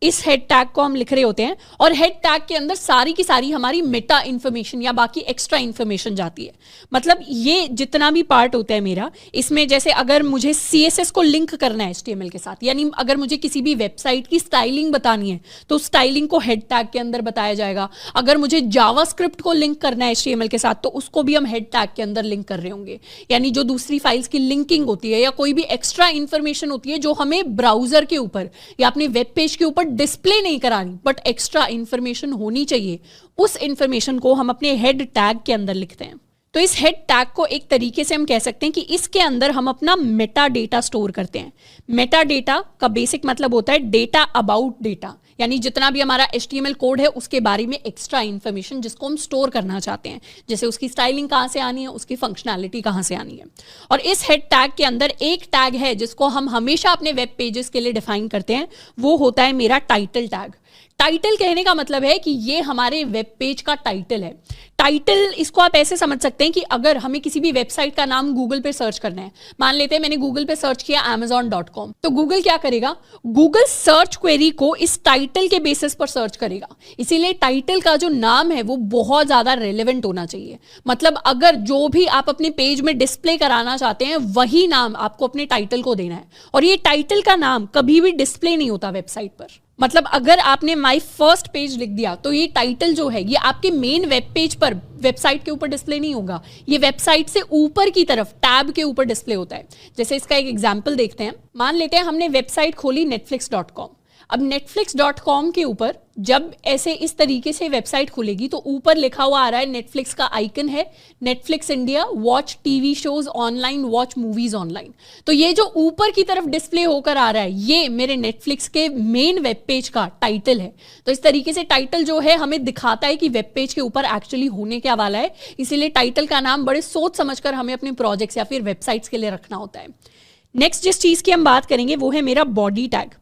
इस हेड टैग को हम लिख रहे होते हैं और हेड टैग के अंदर सारी की सारी हमारी मेटा इंफॉर्मेशन या बाकी एक्स्ट्रा इंफॉर्मेशन जाती है। मतलब ये जितना भी पार्ट होता है मेरा, इसमें जैसे अगर मुझे CSS को लिंक करना है HTML के साथ, यानी अगर मुझे किसी भी वेबसाइट की स्टाइलिंग बतानी है तो स्टाइलिंग को हेड टैग के अंदर बताया जाएगा। अगर मुझे जावास्क्रिप्ट को लिंक करना है HTML के साथ तो उसको भी हम हेड टैग के अंदर लिंक कर रहे होंगे। यानी जो दूसरी फाइल्स की लिंकिंग होती है या कोई भी एक्स्ट्रा इंफॉर्मेशन होती है जो हमें ब्राउजर के ऊपर या अपने वेब पेज के ऊपर डिस्प्ले नहीं करानी बट एक्स्ट्रा इंफॉर्मेशन होनी चाहिए, उस इंफॉर्मेशन को हम अपने हेड टैग के अंदर लिखते हैं। तो इस हेड टैग को एक तरीके से हम कह सकते हैं कि इसके अंदर हम अपना मेटा डेटा स्टोर करते हैं। मेटा डेटा का बेसिक मतलब होता है डेटा अबाउट डेटा, यानी जितना भी हमारा HTML कोड है उसके बारे में एक्स्ट्रा इंफॉर्मेशन जिसको हम स्टोर करना चाहते हैं। जैसे उसकी स्टाइलिंग कहाँ से आनी है, उसकी फंक्शनैलिटी कहाँ से आनी है। और इस हेड टैग के अंदर एक टैग है जिसको हम हमेशा अपने वेब पेजेस के लिए डिफाइन करते हैं, वो होता है मेरा टाइटल टैग। टाइटल कहने का मतलब है कि ये हमारे वेब पेज का टाइटल है। टाइटल इसको आप ऐसे समझ सकते हैं कि अगर हमें किसी भी वेबसाइट का नाम गूगल पे सर्च करना है, मान लेते हैं मैंने गूगल पे सर्च किया amazon.com, तो गूगल क्या करेगा? गूगल सर्च क्वेरी को इस टाइटल के बेसिस पर सर्च करेगा। इसीलिए टाइटल का जो नाम है वो बहुत ज्यादा रेलेवेंट होना चाहिए। मतलब अगर जो भी आप अपने पेज में डिस्प्ले कराना चाहते हैं वही नाम आपको अपने टाइटल को देना है, और ये टाइटल का नाम कभी भी डिस्प्ले नहीं होता वेबसाइट पर। मतलब अगर आपने माई फर्स्ट पेज लिख दिया तो ये टाइटल जो है ये आपके मेन वेब पेज पर वेबसाइट के ऊपर डिस्प्ले नहीं होगा, ये वेबसाइट से ऊपर की तरफ टैब के ऊपर डिस्प्ले होता है। जैसे इसका एक एग्जांपल देखते हैं। मान लेते हैं हमने वेबसाइट खोली netflix.com। अब netflix.com के ऊपर जब ऐसे इस तरीके से वेबसाइट खुलेगी तो ऊपर लिखा हुआ आ रहा है, नेटफ्लिक्स का आइकन है, Netflix India, watch TV shows online, watch movies online. तो ये जो ऊपर की तरफ डिस्प्ले होकर आ रहा है ये मेरे नेटफ्लिक्स के मेन वेब पेज का टाइटल है। तो इस तरीके से टाइटल जो है हमें दिखाता है कि वेब पेज के ऊपर एक्चुअली होने क्या वाला है, इसीलिए टाइटल का नाम बड़े सोच समझकर हमें अपने प्रोजेक्ट्स या फिर वेबसाइट्स के लिए रखना होता है। नेक्स्ट जिस चीज की हम बात करेंगे वो है मेरा बॉडी टैग।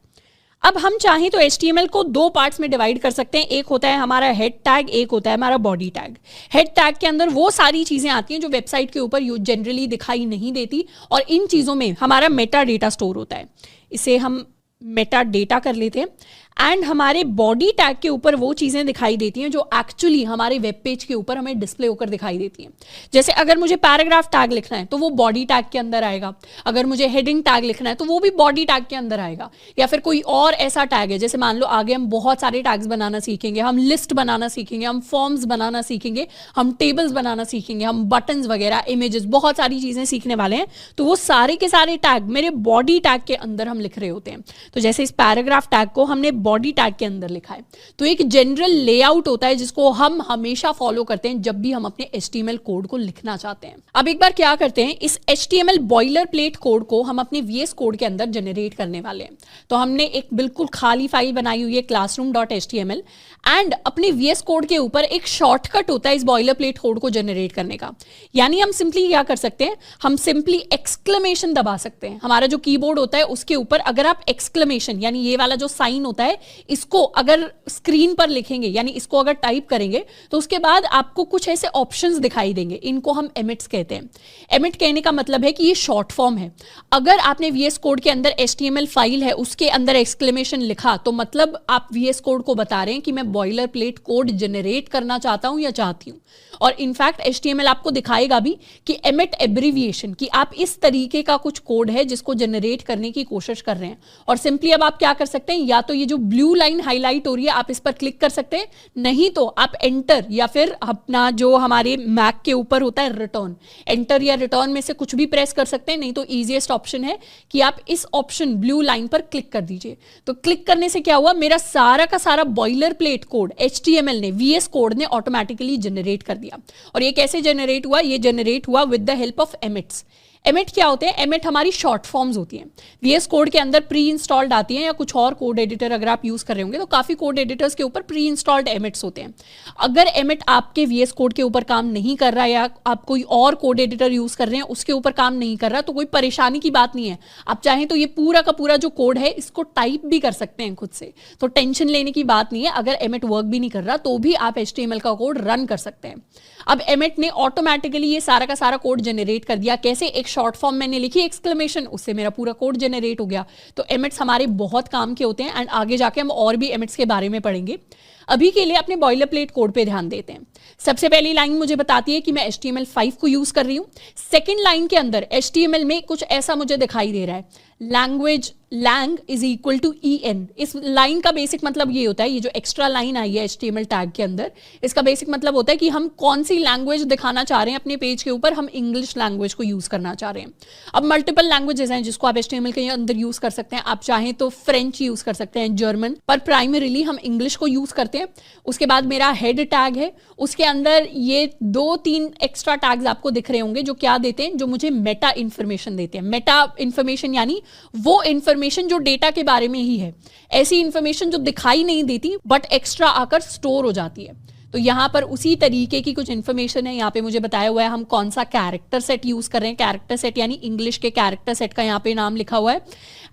अब हम चाहें तो HTML को दो पार्ट्स में डिवाइड कर सकते हैं, एक होता है हमारा हेड टैग, एक होता है हमारा बॉडी टैग। हेड टैग के अंदर वो सारी चीजें आती हैं जो वेबसाइट के ऊपर जनरली दिखाई नहीं देती, और इन चीजों में हमारा मेटा डेटा स्टोर होता है, इसे हम मेटा डेटा कर लेते हैं। एंड हमारे बॉडी टैग के ऊपर वो चीज़ें दिखाई देती हैं जो एक्चुअली हमारे वेब पेज के ऊपर हमें डिस्प्ले होकर दिखाई देती हैं। जैसे अगर मुझे पैराग्राफ टैग लिखना है तो वो बॉडी टैग के अंदर आएगा, अगर मुझे हेडिंग टैग लिखना है तो वो भी बॉडी टैग के अंदर आएगा, या फिर कोई और ऐसा टैग है, जैसे मान लो आगे हम बहुत सारे टैग्स बनाना सीखेंगे, हम लिस्ट बनाना सीखेंगे, हम फॉर्म्स बनाना सीखेंगे, हम टेबल्स बनाना सीखेंगे, हम बटन्स वगैरह, इमेजेस, बहुत सारी चीज़ें सीखने वाले हैं, तो वो सारे के सारे टैग मेरे बॉडी टैग के अंदर हम लिख रहे होते हैं। तो जैसे इस पैराग्राफ टैग को हमने बॉडी टैग के अंदर लिखा है, तो एक जनरल लेआउट होता है जिसको हम हमेशा फॉलो करते हैं जब भी हम अपने HTML कोड को लिखना चाहते हैं। अब एक बार क्या करते हैं, इस HTML बॉयलर प्लेट कोड को हम अपने VS कोड के अंदर जनरेट करने वाले हैं। तो हमने एक बिल्कुल खाली फाइल बनाई हुई है classroom.html, एंड अपने VS कोड के ऊपर एक शॉर्टकट होता है इस बॉयलर प्लेट कोड को जनरेट करने का। यानी हम सिंपली क्या कर सकते हैं, हम सिंपली एक्सक्लेमेशन दबा सकते हैं। हमारा जो कीबोर्ड होता है उसके ऊपर अगर आप एक्सक्लेमेशन यानी ये वाला जो साइन होता है इसको अगर स्क्रीन पर लिखेंगे, यानी इसको अगर टाइप करेंगे, तो उसके बाद आपको कुछ ऐसे ऑप्शंस दिखाई देंगे, इनको हम एमिट्स कहते हैं। एमिट कहने का मतलब है कि ये शॉर्ट फॉर्म है। अगर आपने VS कोड के अंदर HTML फाइल है उसके अंदर एक्सक्लेमेशन लिखा तो मतलब आप VS कोड को बता रहे हैं कि मैं बॉयलर प्लेट कोड जनरेट करना चाहता हूं या चाहती हूं। और इनफैक्ट HTML आपको दिखाएगा भी कि एमिट एब्रीविएशन, कि आप इस तरीके का कुछ कोड है जिसको जनरेट करने की कोशिश कर रहे हैं। और सिंपली अब आप क्या कर सकते हैं, या तो ये जो ब्लू लाइन हाईलाइट हो रही है आप इस पर क्लिक कर सकते हैं, नहीं तो आप एंटर या फिर अपना जो हमारे मैक के ऊपर होता है रिटर्न, एंटर या रिटर्न में से कुछ भी प्रेस कर सकते हैं, नहीं तो ईजीएस्ट ऑप्शन है कि आप इस ऑप्शन ब्लू लाइन पर क्लिक कर दीजिए। तो क्लिक करने से क्या हुआ, मेरा सारा का सारा बॉयलर प्लेट कोड HTML ने, VS कोड ने ऑटोमेटिकली जनरेट कर दिया। और ये कैसे जनरेट हुआ, ये जनरेट हुआ with the help of Emmets. Emmet क्या होते हैं, एमिट हमारी शॉर्ट फॉर्म्स होती हैं। VS कोड के अंदर प्री इंस्टॉल्ड आती हैं, या कुछ और कोड एडिटर अगर आप यूज कर रहे होंगे तो काफी कोड एडिटर्स के ऊपर प्री इंस्टॉल्ड एमिट्स होते हैं। अगर एमिट आपके VS कोड के ऊपर काम नहीं कर रहा, या आप कोई और कोड एडिटर यूज कर रहे हैं उसके ऊपर काम नहीं कर रहा, तो कोई परेशानी की बात नहीं है। आप चाहें तो ये पूरा का पूरा जो कोड है इसको टाइप भी कर सकते हैं खुद से, तो टेंशन लेने की बात नहीं है। अगर एमिट वर्क भी नहीं कर रहा तो भी आप HTML का कोड रन कर सकते हैं। अब एमिट ने ऑटोमेटिकली ये सारा का सारा कोड जनरेट कर दिया। कैसे, एक शॉर्ट फॉर्म मैंने लिखी एक्सक्लेमेशन, उससे मेरा पूरा कोड जनरेट हो गया। तो एमिट्स हमारे बहुत काम के होते हैं, एंड आगे जाके हम और भी एमिट्स के बारे में पढ़ेंगे। अभी के लिए अपने बॉयलर प्लेट कोड पे ध्यान देते हैं। सबसे पहली लाइन मुझे बताती है कि मैं HTML5 को यूज कर रही हूं। सेकेंड लाइन के अंदर HTML में कुछ ऐसा मुझे दिखाई दे रहा है, language lang is equal to en। इस लाइन का बेसिक मतलब ये होता है, ये जो एक्स्ट्रा लाइन आई है HTML टैग के अंदर, इसका बेसिक मतलब होता है कि हम कौन सी लैंग्वेज दिखाना चाह रहे हैं अपने पेज के ऊपर। हम इंग्लिश लैंग्वेज को यूज करना चाह रहे हैं। अब मल्टीपल लैंग्वेजेस हैं जिसको आप HTML के अंदर यूज कर सकते हैं। आप चाहें तो फ्रेंच यूज कर सकते हैं, जर्मन, पर प्राइमरीली हम इंग्लिश को यूज करते हैं। उसके बाद मेरा हेड टैग है, उसके अंदर ये 2-3 एक्स्ट्रा टैग्स आपको दिख रहे होंगे जो क्या देते हैं, जो मुझे मेटा इंफॉर्मेशन देते हैं। मेटा इंफॉर्मेशन यानी वो इंफॉर्मेशन जो डेटा के बारे में ही है, ऐसी इंफॉर्मेशन जो दिखाई नहीं देती बट एक्स्ट्रा आकर स्टोर हो जाती है। तो यहाँ पर उसी तरीके की कुछ इन्फॉर्मेशन है। यहाँ पे मुझे बताया हुआ है हम कौन सा कैरेक्टर सेट यूज कर रहे हैं, कैरेक्टर सेट यानी इंग्लिश के कैरेक्टर सेट का यहाँ पे नाम लिखा हुआ है।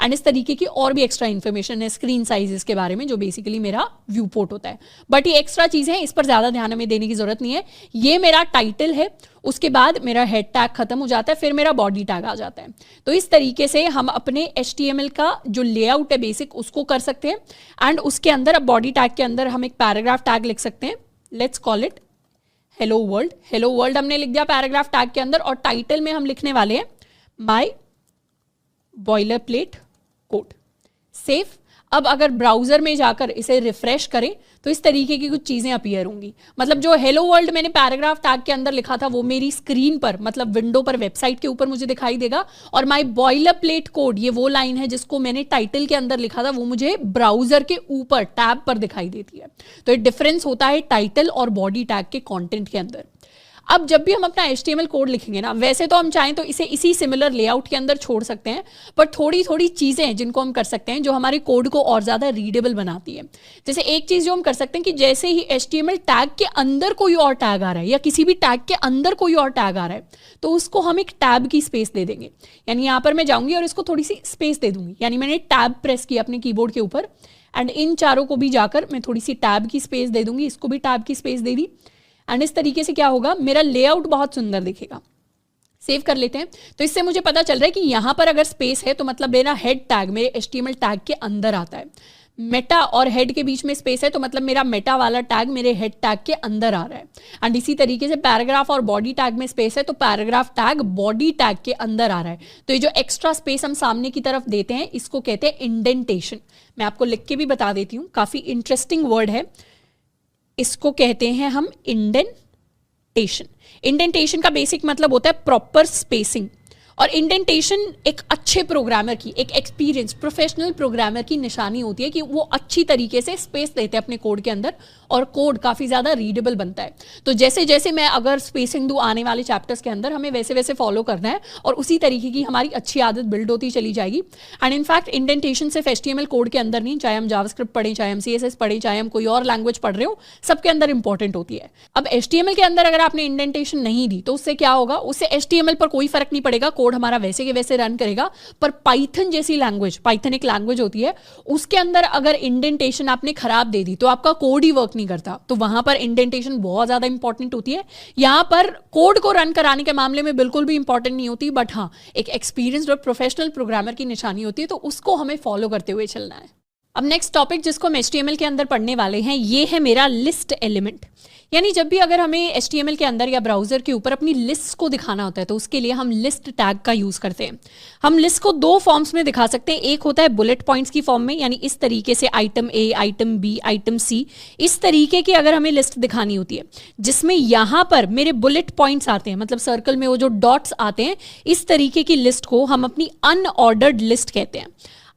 एंड इस तरीके की और भी एक्स्ट्रा इन्फॉर्मेशन है स्क्रीन साइजेस के बारे में, जो बेसिकली मेरा व्यू पोर्ट होता है। बट ये एक्स्ट्रा चीजें हैं, इस पर ज्यादा ध्यान हमें देने की जरूरत नहीं है। ये मेरा टाइटल है, उसके बाद मेरा हेड टैग खत्म हो जाता है, फिर मेरा बॉडी टैग आ जाता है। तो इस तरीके से हम अपने HTML का जो लेआउट है बेसिक उसको कर सकते हैं। एंड उसके अंदर अब बॉडी टैग के अंदर हम एक पैराग्राफ टैग लिख सकते हैं। Let's call it hello world. Hello world हमने लिख दिया पैराग्राफ टैग के अंदर, और टाइटल में हम लिखने वाले हैं my boiler plate code. Safe. अब अगर ब्राउजर में जाकर इसे रिफ्रेश करें तो इस तरीके की कुछ चीजें अपीयर होंगी। मतलब जो हेलो वर्ल्ड मैंने पैराग्राफ टैग के अंदर लिखा था वो मेरी स्क्रीन पर, मतलब विंडो पर, वेबसाइट के ऊपर मुझे दिखाई देगा, और माय बॉयलर प्लेट कोड, ये वो लाइन है जिसको मैंने टाइटल के अंदर लिखा था, वो मुझे ब्राउजर के ऊपर टैब पर दिखाई देती है। तो ये डिफरेंस होता है टाइटल और बॉडी टैग के कंटेंट के अंदर। अब जब भी हम अपना HTML कोड लिखेंगे ना, वैसे तो हम चाहें तो इसे इसी सिमिलर लेआउट के अंदर छोड़ सकते हैं, पर थोड़ी थोड़ी चीज़ें हैं जिनको हम कर सकते हैं जो हमारे कोड को और ज़्यादा रीडेबल बनाती है। जैसे एक चीज़ जो हम कर सकते हैं कि जैसे ही HTML टैग के अंदर कोई और टैग आ रहा है या किसी भी टैग के अंदर कोई और टैग आ रहा है तो उसको हम एक टैब की स्पेस दे देंगे। यानी यहाँ पर मैं जाऊँगी और इसको थोड़ी सी स्पेस दे दूँगी, यानी मैंने टैब प्रेस किया अपने कीबोर्ड के ऊपर, एंड इन चारों को भी जाकर मैं थोड़ी सी टैब की स्पेस दे दूँगी, इसको भी टैब की स्पेस दे दी। एंड इस तरीके से क्या होगा, मेरा लेआउट बहुत सुंदर दिखेगा। सेव कर लेते हैं। तो इससे मुझे पता चल रहा है कि यहाँ पर अगर स्पेस है तो मतलब मेरा हेड टैग मेरे HTML टैग के अंदर आता है। मेटा और हेड के बीच में स्पेस है तो मतलब मेरा मेटा वाला टैग मेरे हेड टैग के अंदर आ रहा है। एंड इसी तरीके से पैराग्राफ और बॉडी टैग में स्पेस है तो पैराग्राफ टैग बॉडी टैग के अंदर आ रहा है। तो ये जो एक्स्ट्रा स्पेस हम सामने की तरफ देते हैं इसको कहते हैं इंडेंटेशन। मैं आपको लिख के भी बता देती हूँ, काफ़ी इंटरेस्टिंग वर्ड है। इसको कहते हैं हम इंडेंटेशन। इंडेंटेशन का बेसिक मतलब होता है प्रॉपर स्पेसिंग, और इंडेंटेशन एक अच्छे प्रोग्रामर की, एक एक्सपीरियंस प्रोफेशनल प्रोग्रामर की निशानी होती है कि वो अच्छी तरीके से स्पेस देते हैं अपने कोड के अंदर और कोड काफ़ी ज़्यादा रीडेबल बनता है। तो जैसे जैसे मैं अगर स्पेसिंग दूँ आने वाले चैप्टर्स के अंदर, हमें वैसे वैसे फॉलो करना है और उसी तरीके की हमारी अच्छी आदत बिल्ड होती चली जाएगी। एंड इनफैक्ट इंडेंटेशन सिर्फ HTML कोड के अंदर नहीं, चाहे हम जावास्क्रिप्ट पढ़ें, चाहे हम CSS पढ़ें, चाहे हम कोई और लैंग्वेज पढ़ रहे हो, सबके अंदर इंपॉर्टेंट होती है। अब HTML के अंदर अगर आपने इंडेंटेशन नहीं दी तो उससे क्या होगा, उससे HTML पर कोई फर्क नहीं पड़ेगा, कोड हमारा वैसे के वैसे रन करेगा। पर पाइथन जैसी लैंग्वेज, पाइथन एक लैंग्वेज होती है, उसके अंदर अगर इंडेंटेशन आपने खराब दे दी तो आपका कोड ही वर्क नहीं करता। तो वहां पर इंडेंटेशन बहुत ज्यादा इंपॉर्टेंट होती है। यहां पर कोड को रन कराने के मामले में बिल्कुल भी इंपॉर्टेंट नहीं होती, बट हाँ एक एक्सपीरियंस्ड और प्रोफेशनल प्रोग्रामर की निशानी होती है, तो उसको हमें फॉलो करते हुए चलना है। अब नेक्स्ट टॉपिक जिसको हम HTML के अंदर पढ़ने वाले हैं ये है मेरा लिस्ट एलिमेंट। यानी जब भी अगर हमें HTML के अंदर या ब्राउजर के ऊपर अपनी लिस्ट को दिखाना होता है तो उसके लिए हम लिस्ट टैग का यूज करते हैं। हम लिस्ट को दो फॉर्म्स में दिखा सकते हैं। एक होता है बुलेट पॉइंट्स की फॉर्म में, यानी इस तरीके से item A, item B, item C, इस तरीके की अगर हमें लिस्ट दिखानी होती है जिसमें यहाँ पर मेरे बुलेट पॉइंट्स आते हैं, मतलब सर्कल में वो जो डॉट्स आते हैं, इस तरीके की लिस्ट को हम अपनी अनऑर्डर्ड लिस्ट कहते हैं।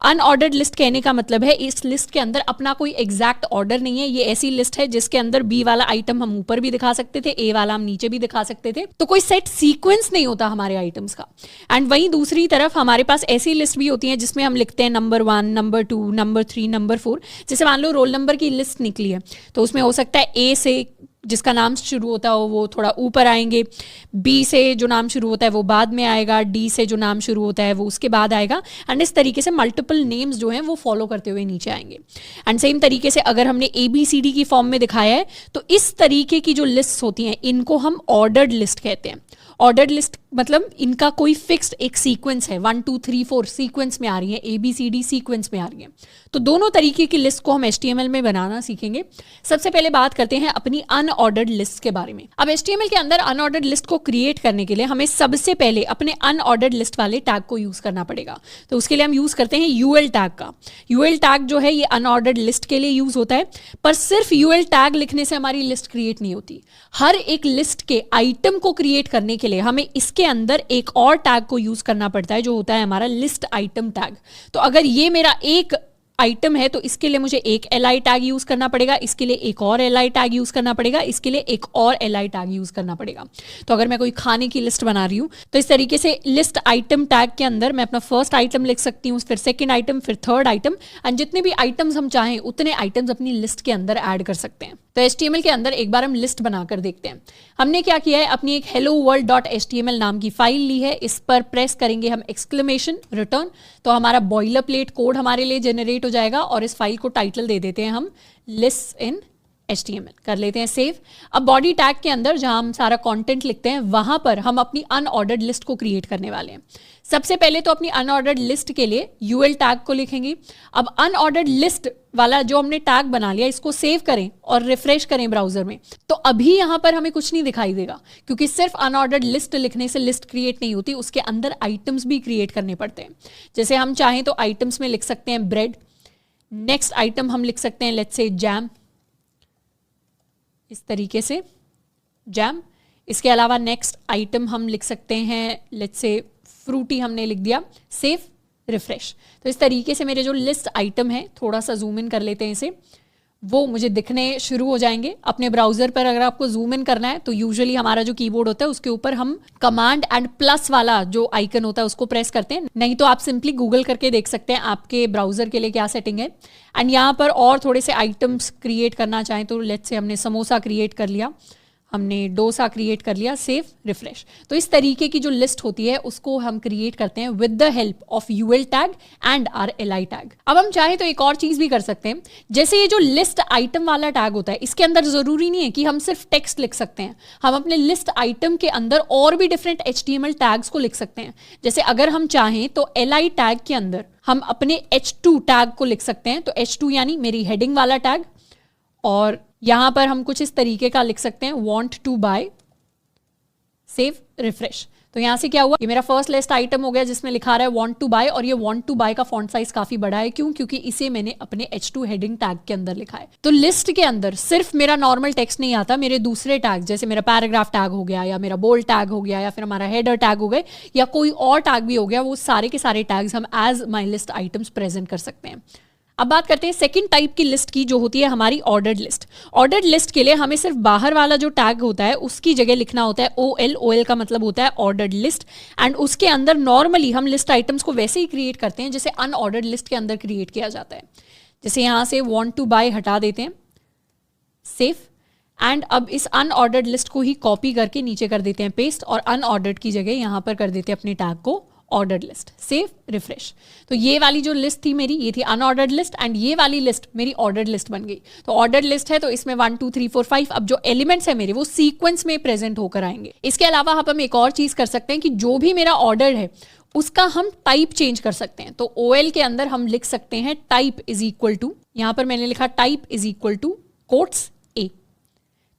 अनऑर्डर्ड लिस्ट कहने का मतलब है इस लिस्ट के अंदर अपना कोई एग्जैक्ट ऑर्डर नहीं है। ये ऐसी लिस्ट है जिसके अंदर B वाला आइटम हम ऊपर भी दिखा सकते थे, A वाला हम नीचे भी दिखा सकते थे, तो कोई सेट सीक्वेंस नहीं होता हमारे आइटम्स का। एंड वहीं दूसरी तरफ हमारे पास ऐसी लिस्ट भी होती है जिसमें हम लिखते हैं नंबर 1, नंबर 2, नंबर 3, नंबर 4। जैसे मान लो रोल नंबर की लिस्ट निकली है तो उसमें हो सकता है A से जिसका नाम शुरू होता है वो थोड़ा ऊपर आएंगे, B से जो नाम शुरू होता है वो बाद में आएगा, D से जो नाम शुरू होता है वो उसके बाद आएगा, एंड इस तरीके से मल्टीपल नेम्स जो हैं वो फॉलो करते हुए नीचे आएंगे। एंड सेम तरीके से अगर हमने ABCD की फॉर्म में दिखाया है तो इस तरीके की जो लिस्ट होती हैं इनको हम ऑर्डर्ड लिस्ट कहते हैं। ऑर्डर्ड लिस्ट मतलब इनका कोई फिक्स्ड एक सीक्वेंस है, 1 2 3 4 सीक्वेंस में आ रही है, ABCD सीक्वेंस में आ रही है। तो दोनों तरीके की लिस्ट को हम HTML में बनाना सीखेंगे। सबसे पहले बात करते हैं अपनी अनऑर्डर्ड लिस्ट के बारे में। अब HTML के अंदर अनऑर्डर्ड लिस्ट को क्रिएट करने के लिए हमें सबसे पहले अपने अनऑर्डर्ड लिस्ट वाले टैग को यूज करना पड़ेगा। तो उसके लिए हम यूज करते हैं UL टैग का। UL टैग जो है ये अनऑर्डर्ड लिस्ट के लिए यूज होता है, पर सिर्फ UL टैग लिखने से हमारी लिस्ट क्रिएट नहीं होती। हर एक लिस्ट के आइटम को क्रिएट करने के लिए हमें इसके अंदर एक और टैग को यूज करना पड़ता है जो होता है हमारा लिस्ट आइटम टैग। तो अगर ये मेरा एक आइटम है तो इसके लिए मुझे एक LI टैग यूज करना पड़ेगा, इसके लिए एक और LI टैग यूज करना पड़ेगा, इसके लिए एक और LI टैग यूज करना पड़ेगा। तो अगर मैं कोई खाने की लिस्ट बना रही हूँ तो इस तरीके से लिस्ट आइटम टैग के अंदर मैं अपना फर्स्ट आइटम लिख सकती हूँ, फिर सेकेंड आइटम, फिर थर्ड आइटम, एंड जितने भी आइटम्स हम चाहें उतने आइटम्स अपनी लिस्ट के अंदर ऐड कर सकते हैं। तो HTML के अंदर एक बार हम लिस्ट बनाकर देखते हैं। हमने क्या किया है, अपनी एक helloworld.html नाम की फाइल ली है, इस पर प्रेस करेंगे हम एक्सक्लेमेशन रिटर्न, तो हमारा बॉयलर प्लेट कोड हमारे लिए जनरेट हो जाएगा और इस फाइल को टाइटल दे देते हैं हम लिस्ट इन HTML, कर लेते हैं सेव। अब बॉडी टैग के अंदर जहां हम सारा कंटेंट लिखते हैं वहां पर हम अपनी अनऑर्डर्ड लिस्ट को क्रिएट करने वाले हैं। सबसे पहले तो अपनी अनऑर्डर्ड लिस्ट के लिए UL टैग को लिखेंगे। अब अनऑर्डर्ड लिस्ट वाला जो हमने टैग बना लिया इसको सेव करें और रिफ्रेश करें ब्राउजर में, तो अभी यहाँ पर हमें कुछ नहीं दिखाई देगा क्योंकि सिर्फ अनऑर्डर्ड लिस्ट लिखने से लिस्ट क्रिएट नहीं होती, उसके अंदर आइटम्स भी क्रिएट करने पड़ते हैं। जैसे हम चाहें तो आइटम्स में लिख सकते हैं ब्रेड, नेक्स्ट आइटम हम लिख सकते हैं लेट्स से जैम, इस तरीके से जैम। इसके अलावा नेक्स्ट आइटम हम लिख सकते हैं लेट्स से फ्रूटी, हमने लिख दिया, सेव, रिफ्रेश। तो इस तरीके से मेरे जो लिस्ट आइटम है, थोड़ा सा जूम इन कर लेते हैं इसे, वो मुझे दिखने शुरू हो जाएंगे अपने ब्राउजर पर। अगर आपको जूम इन करना है तो यूजुअली हमारा जो कीबोर्ड होता है उसके ऊपर हम कमांड एंड प्लस वाला जो आइकन होता है उसको प्रेस करते हैं, नहीं तो आप सिंपली गूगल करके देख सकते हैं आपके ब्राउजर के लिए क्या सेटिंग है। एंड यहाँ पर और थोड़े से आइटम्स क्रिएट करना चाहें तो लेट्स से हमने समोसा क्रिएट कर लिया, हमने डोसा क्रिएट कर लिया, सेव, रिफ्रेश। तो इस तरीके की जो लिस्ट होती है उसको हम क्रिएट करते हैं with the help of UL tag and or LI tag. अब हम चाहें तो एक और चीज भी कर सकते हैं, जैसे ये जो लिस्ट आइटम वाला टैग होता है इसके अंदर जरूरी नहीं है कि हम सिर्फ टेक्स्ट लिख सकते हैं, हम अपने लिस्ट आइटम के अंदर और भी डिफरेंट HTML टैग्स को लिख सकते हैं। जैसे अगर हम चाहें तो एलआई टैग के अंदर हम अपने H2 टैग को लिख सकते हैं, तो H2 यानी मेरी हेडिंग वाला टैग, और यहां पर हम कुछ इस तरीके का लिख सकते हैं want to buy, save, refresh. तो यहां से क्या हुआ, ये मेरा फर्स्ट लिस्ट आइटम हो गया जिसमें लिखा रहा है वांट टू बाय, और ये वांट टू बाय का फॉन्ट साइज काफी बड़ा है। क्यों? क्योंकि इसे मैंने अपने H2 हेडिंग टैग के अंदर लिखा है। तो लिस्ट के अंदर सिर्फ मेरा नॉर्मल टेक्स्ट नहीं आता, मेरे दूसरे टैग जैसे मेरा पैराग्राफ टैग हो गया, या मेरा बोल्ड टैग हो गया, या फिर हमारा हेडर टैग हो गए, या कोई और टैग भी हो गया, वो सारे के सारे टैग्स हम as my list items present कर सकते हैं। अब बात करते हैं सेकंड टाइप की लिस्ट की, जो होती है हमारी ऑर्डर्ड लिस्ट। ऑर्डर्ड लिस्ट के लिए हमें सिर्फ बाहर वाला जो टैग होता है उसकी जगह लिखना होता है OL। OL का मतलब होता है ऑर्डर्ड लिस्ट, एंड उसके अंदर नॉर्मली हम लिस्ट आइटम्स को वैसे ही क्रिएट करते हैं जैसे अनऑर्डर्ड लिस्ट के अंदर क्रिएट किया जाता है। जैसे यहाँ से वांट टू बाय हटा देते हैं, सेव, एंड अब इस अनऑर्डर्ड लिस्ट को ही कॉपी करके नीचे कर देते हैं पेस्ट, और अनऑर्डर्ड की जगह यहाँ पर कर देते हैं अपने टैग को ऑर्डर्ड लिस्ट, सेव, रिफ्रेश। तो ये वाली जो लिस्ट थी मेरी, ये थी अनऑर्डर्ड लिस्ट, एंड ये वाली लिस्ट मेरी ऑर्डर्ड लिस्ट बन गई। तो ऑर्डर्ड लिस्ट है तो इसमें 1 2 3 4 5 अब जो एलिमेंट्स है मेरे वो सीक्वेंस में प्रेजेंट होकर आएंगे। इसके अलावा हम एक और चीज कर सकते हैं कि जो भी मेरा ऑर्डर है उसका हम टाइप चेंज कर सकते हैं। तो OL के अंदर हम लिख सकते हैं टाइप इज इक्वल टू, यहां पर मैंने लिखा type is equal to quotes A।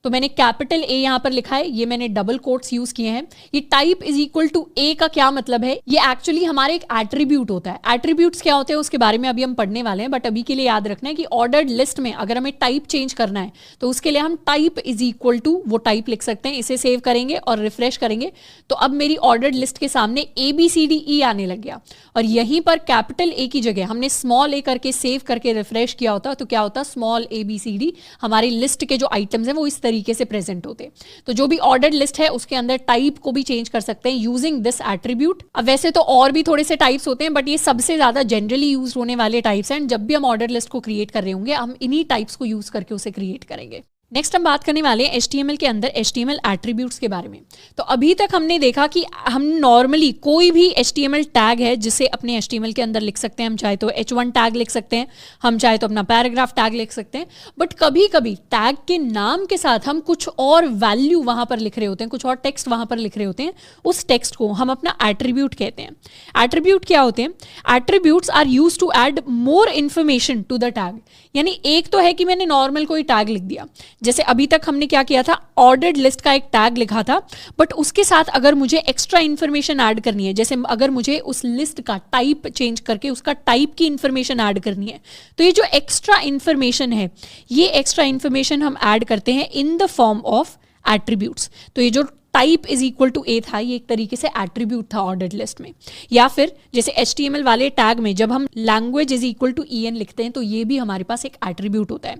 तो मैंने कैपिटल A यहां पर लिखा है, ये मैंने डबल कोट्स यूज किए हैं। ये type is equal to A का क्या मतलब है, ये एक्चुअली हमारे एक एट्रीब्यूट होता है। एट्रीब्यूट्स क्या होते हैं उसके बारे में अभी हम पढ़ने वाले हैं, बट अभी के लिए याद रखना है कि ऑर्डर्ड लिस्ट में अगर हमें टाइप चेंज करना है तो उसके लिए हम टाइप इज इक्वल टू वो टाइप लिख सकते हैं। इसे सेव करेंगे और रिफ्रेश करेंगे तो अब मेरी ऑर्डर्ड लिस्ट के सामने ABCDE आने लग गया, और यहीं पर कैपिटल A की जगह हमने स्मॉल a करके सेव करके रिफ्रेश किया होता तो क्या होता, स्मॉल ABCD, हमारी लिस्ट के जो आइटम्स हैं वो इस तरीके से प्रेजेंट होते। तो जो भी ऑर्डर्ड लिस्ट है उसके अंदर टाइप को भी चेंज कर सकते हैं यूजिंग दिस एट्रीब्यूट। अब वैसे तो और भी थोड़े से टाइप्स होते हैं, बट ये सबसे ज्यादा जनरली यूज होने वाले टाइप्स हैं। जब भी हम ऑर्डर लिस्ट को क्रिएट कर रहे होंगे हम इन्हीं टाइप्स को यूज करके उसे क्रिएट करेंगे। नेक्स्ट हम बात करने वाले हैं HTML के अंदर HTML एट्रीब्यूट्स के बारे में। तो अभी तक हमने देखा कि हम नॉर्मली कोई भी HTML टैग है जिसे अपने HTML के अंदर लिख सकते हैं। हम चाहे तो H1 टैग लिख सकते हैं, हम चाहे तो अपना पैराग्राफ टैग लिख सकते हैं, बट कभी कभी टैग के नाम के साथ हम कुछ और वैल्यू वहां पर लिख रहे होते हैं, कुछ और टेक्स्ट वहां पर लिख रहे होते हैं। उस टेक्स्ट को हम अपना एट्रीब्यूट कहते हैं। एट्रीब्यूट क्या होते हैं? Attributes are used to add more information to the tag. यानी एक तो है कि मैंने नॉर्मल कोई टैग लिख दिया, जैसे अभी तक हमने क्या किया था, ऑर्डर्ड लिस्ट का एक टैग लिखा था, बट उसके साथ अगर मुझे एक्स्ट्रा इंफॉर्मेशन ऐड करनी है, जैसे अगर मुझे उस लिस्ट का टाइप चेंज करके उसका टाइप की इंफॉर्मेशन ऐड करनी है, तो ये जो एक्स्ट्रा इंफॉर्मेशन है, ये एक्स्ट्रा इंफॉर्मेशन हम ऐड करते हैं in the form of attributes. तो ये जो type is equal to A था, ये एक तरीके से एट्रीब्यूट था ऑर्डर्ड लिस्ट में। या फिर जैसे HTML वाले टैग में जब हम language is equal to EN लिखते हैं तो ये भी हमारे पास एक एट्रीब्यूट होता है।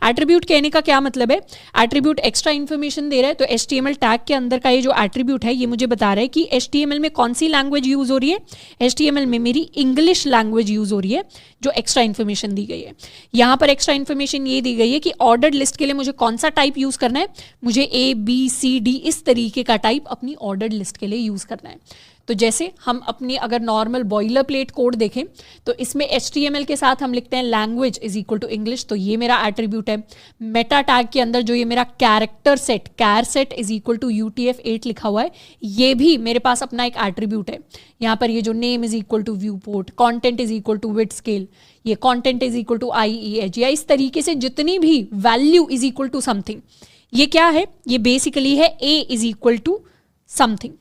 एट्रीब्यूट कहने का क्या मतलब है? एट्रीब्यूट एक्स्ट्रा इन्फॉर्मेशन दे रहा है। तो HTML टैग के अंदर का ये जो एट्रीब्यूट है ये मुझे बता रहा है कि HTML में कौन सी लैंग्वेज यूज हो रही है। HTML में मेरी इंग्लिश लैंग्वेज यूज हो रही है, जो एक्स्ट्रा इन्फॉर्मेशन दी गई है। यहाँ पर एक्स्ट्रा इन्फॉर्मेशन ये दी गई है कि ऑर्डर्ड लिस्ट के लिए मुझे कौन सा टाइप यूज करना है, मुझे ABCD इस तरीके का टाइप अपनी ऑर्डर्ड लिस्ट के लिए यूज करना है। तो जैसे हम अपनी अगर नॉर्मल बॉयलर प्लेट कोड देखें तो इसमें HTML के साथ हम लिखते हैं language is equal to English, तो ये मेरा एट्रीब्यूट है। मेटा टैग के अंदर जो ये मेरा character set, char set is equal to UTF-8 लिखा हुआ है, ये भी मेरे पास अपना एक एट्रीब्यूट है। यहाँ पर ये जो name is equal to viewport, content is equal to width scale, ये content is equal to IEH, या इस तरीके से जितनी भी value is equal to something, ये क्या है? ये बेसिकली है A is equal to something,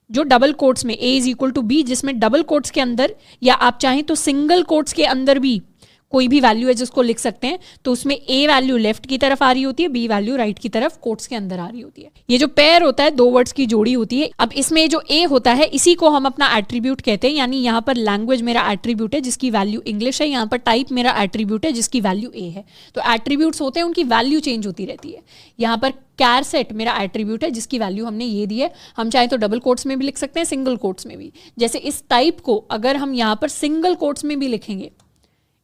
जो डबल कोट्स में A is equal to B, जिसमें डबल कोट्स के अंदर या आप चाहें तो सिंगल कोट्स के अंदर भी कोई भी वैल्यू है जिसको लिख सकते हैं, तो उसमें ए वैल्यू लेफ्ट की तरफ आ रही होती है, बी वैल्यू राइट की तरफ कोट्स के अंदर आ रही होती है। ये जो पेयर होता है, 2 वर्ड्स की जोड़ी होती है। अब इसमें जो ए होता है इसी को हम अपना एट्रीब्यूट कहते हैं, यानी यहाँ पर लैंग्वेज मेरा एट्रीब्यूट है जिसकी वैल्यू इंग्लिश है, यहाँ पर टाइप मेरा एट्रीब्यूट है जिसकी वैल्यू ए है। तो एट्रीब्यूट्स होते हैं, उनकी वैल्यू चेंज होती रहती है। यहाँ पर कैर सेट मेरा एट्रीब्यूट है जिसकी वैल्यू हमने ये दी है। हम चाहे तो डबल कोट्स में भी लिख सकते हैं, सिंगल कोट्स में भी। जैसे इस टाइप को अगर हम यहाँ पर सिंगल कोट्स में भी लिखेंगे,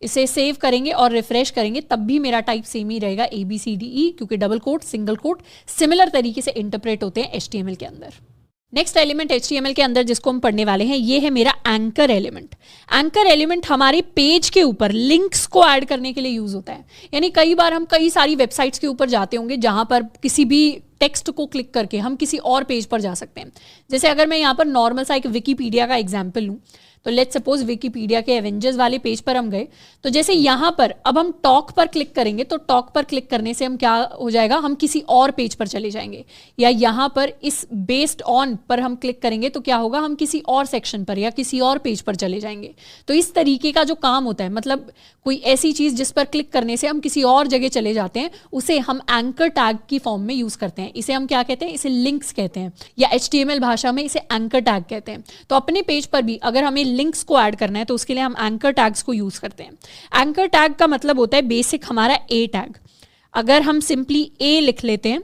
इसे सेव करेंगे और रिफ्रेश करेंगे, तब भी मेरा टाइप सेम ही रहेगा ABCDE, क्योंकि double quote single quote similar तरीके से इंटरप्रेट होते हैं HTML के अंदर। नेक्स्ट एलिमेंट HTML के अंदर जिसको हम पढ़ने वाले हैं, ये है मेरा एंकर एलिमेंट। एंकर एलिमेंट हमारे पेज के ऊपर लिंक्स को ऐड करने के लिए यूज होता है। यानी कई बार हम कई सारी वेबसाइट्स के ऊपर जाते होंगे जहां पर किसी भी टेक्स्ट को क्लिक करके हम किसी और पेज पर जा सकते हैं। जैसे अगर मैं यहाँ पर नॉर्मल सा एक विकीपीडिया का एग्जाम्पल लूँ, तो लेट्स सपोज विकीपीडिया के एवेंजर्स वाले पेज पर हम गए, तो जैसे यहाँ पर अब हम टॉक पर क्लिक करेंगे, तो टॉक पर क्लिक करने से हम क्या हो जाएगा, हम किसी और पेज पर चले जाएंगे। या यहाँ पर इस बेस्ड ऑन पर हम क्लिक करेंगे तो क्या होगा, हम किसी और सेक्शन पर या किसी और पेज पर चले जाएंगे। तो इस तरीके का जो काम होता है, मतलब कोई ऐसी चीज़ जिस पर क्लिक करने से हम किसी और जगह चले जाते हैं, उसे हम एंकर टैग की फॉर्म में यूज़ करते हैं। इसे हम क्या कहते हैं, इसे लिंक्स कहते हैं, या HTML भाषा में इसे एंकर टैग कहते हैं। तो अपने पेज पर भी अगर हमें लिंक्स को ऐड करना है तो उसके लिए हम एंकर टैग्स को यूज करते हैं। एंकर टैग का मतलब होता है बेसिक हमारा ए टैग। अगर हम सिंपली ए लिख लेते हैं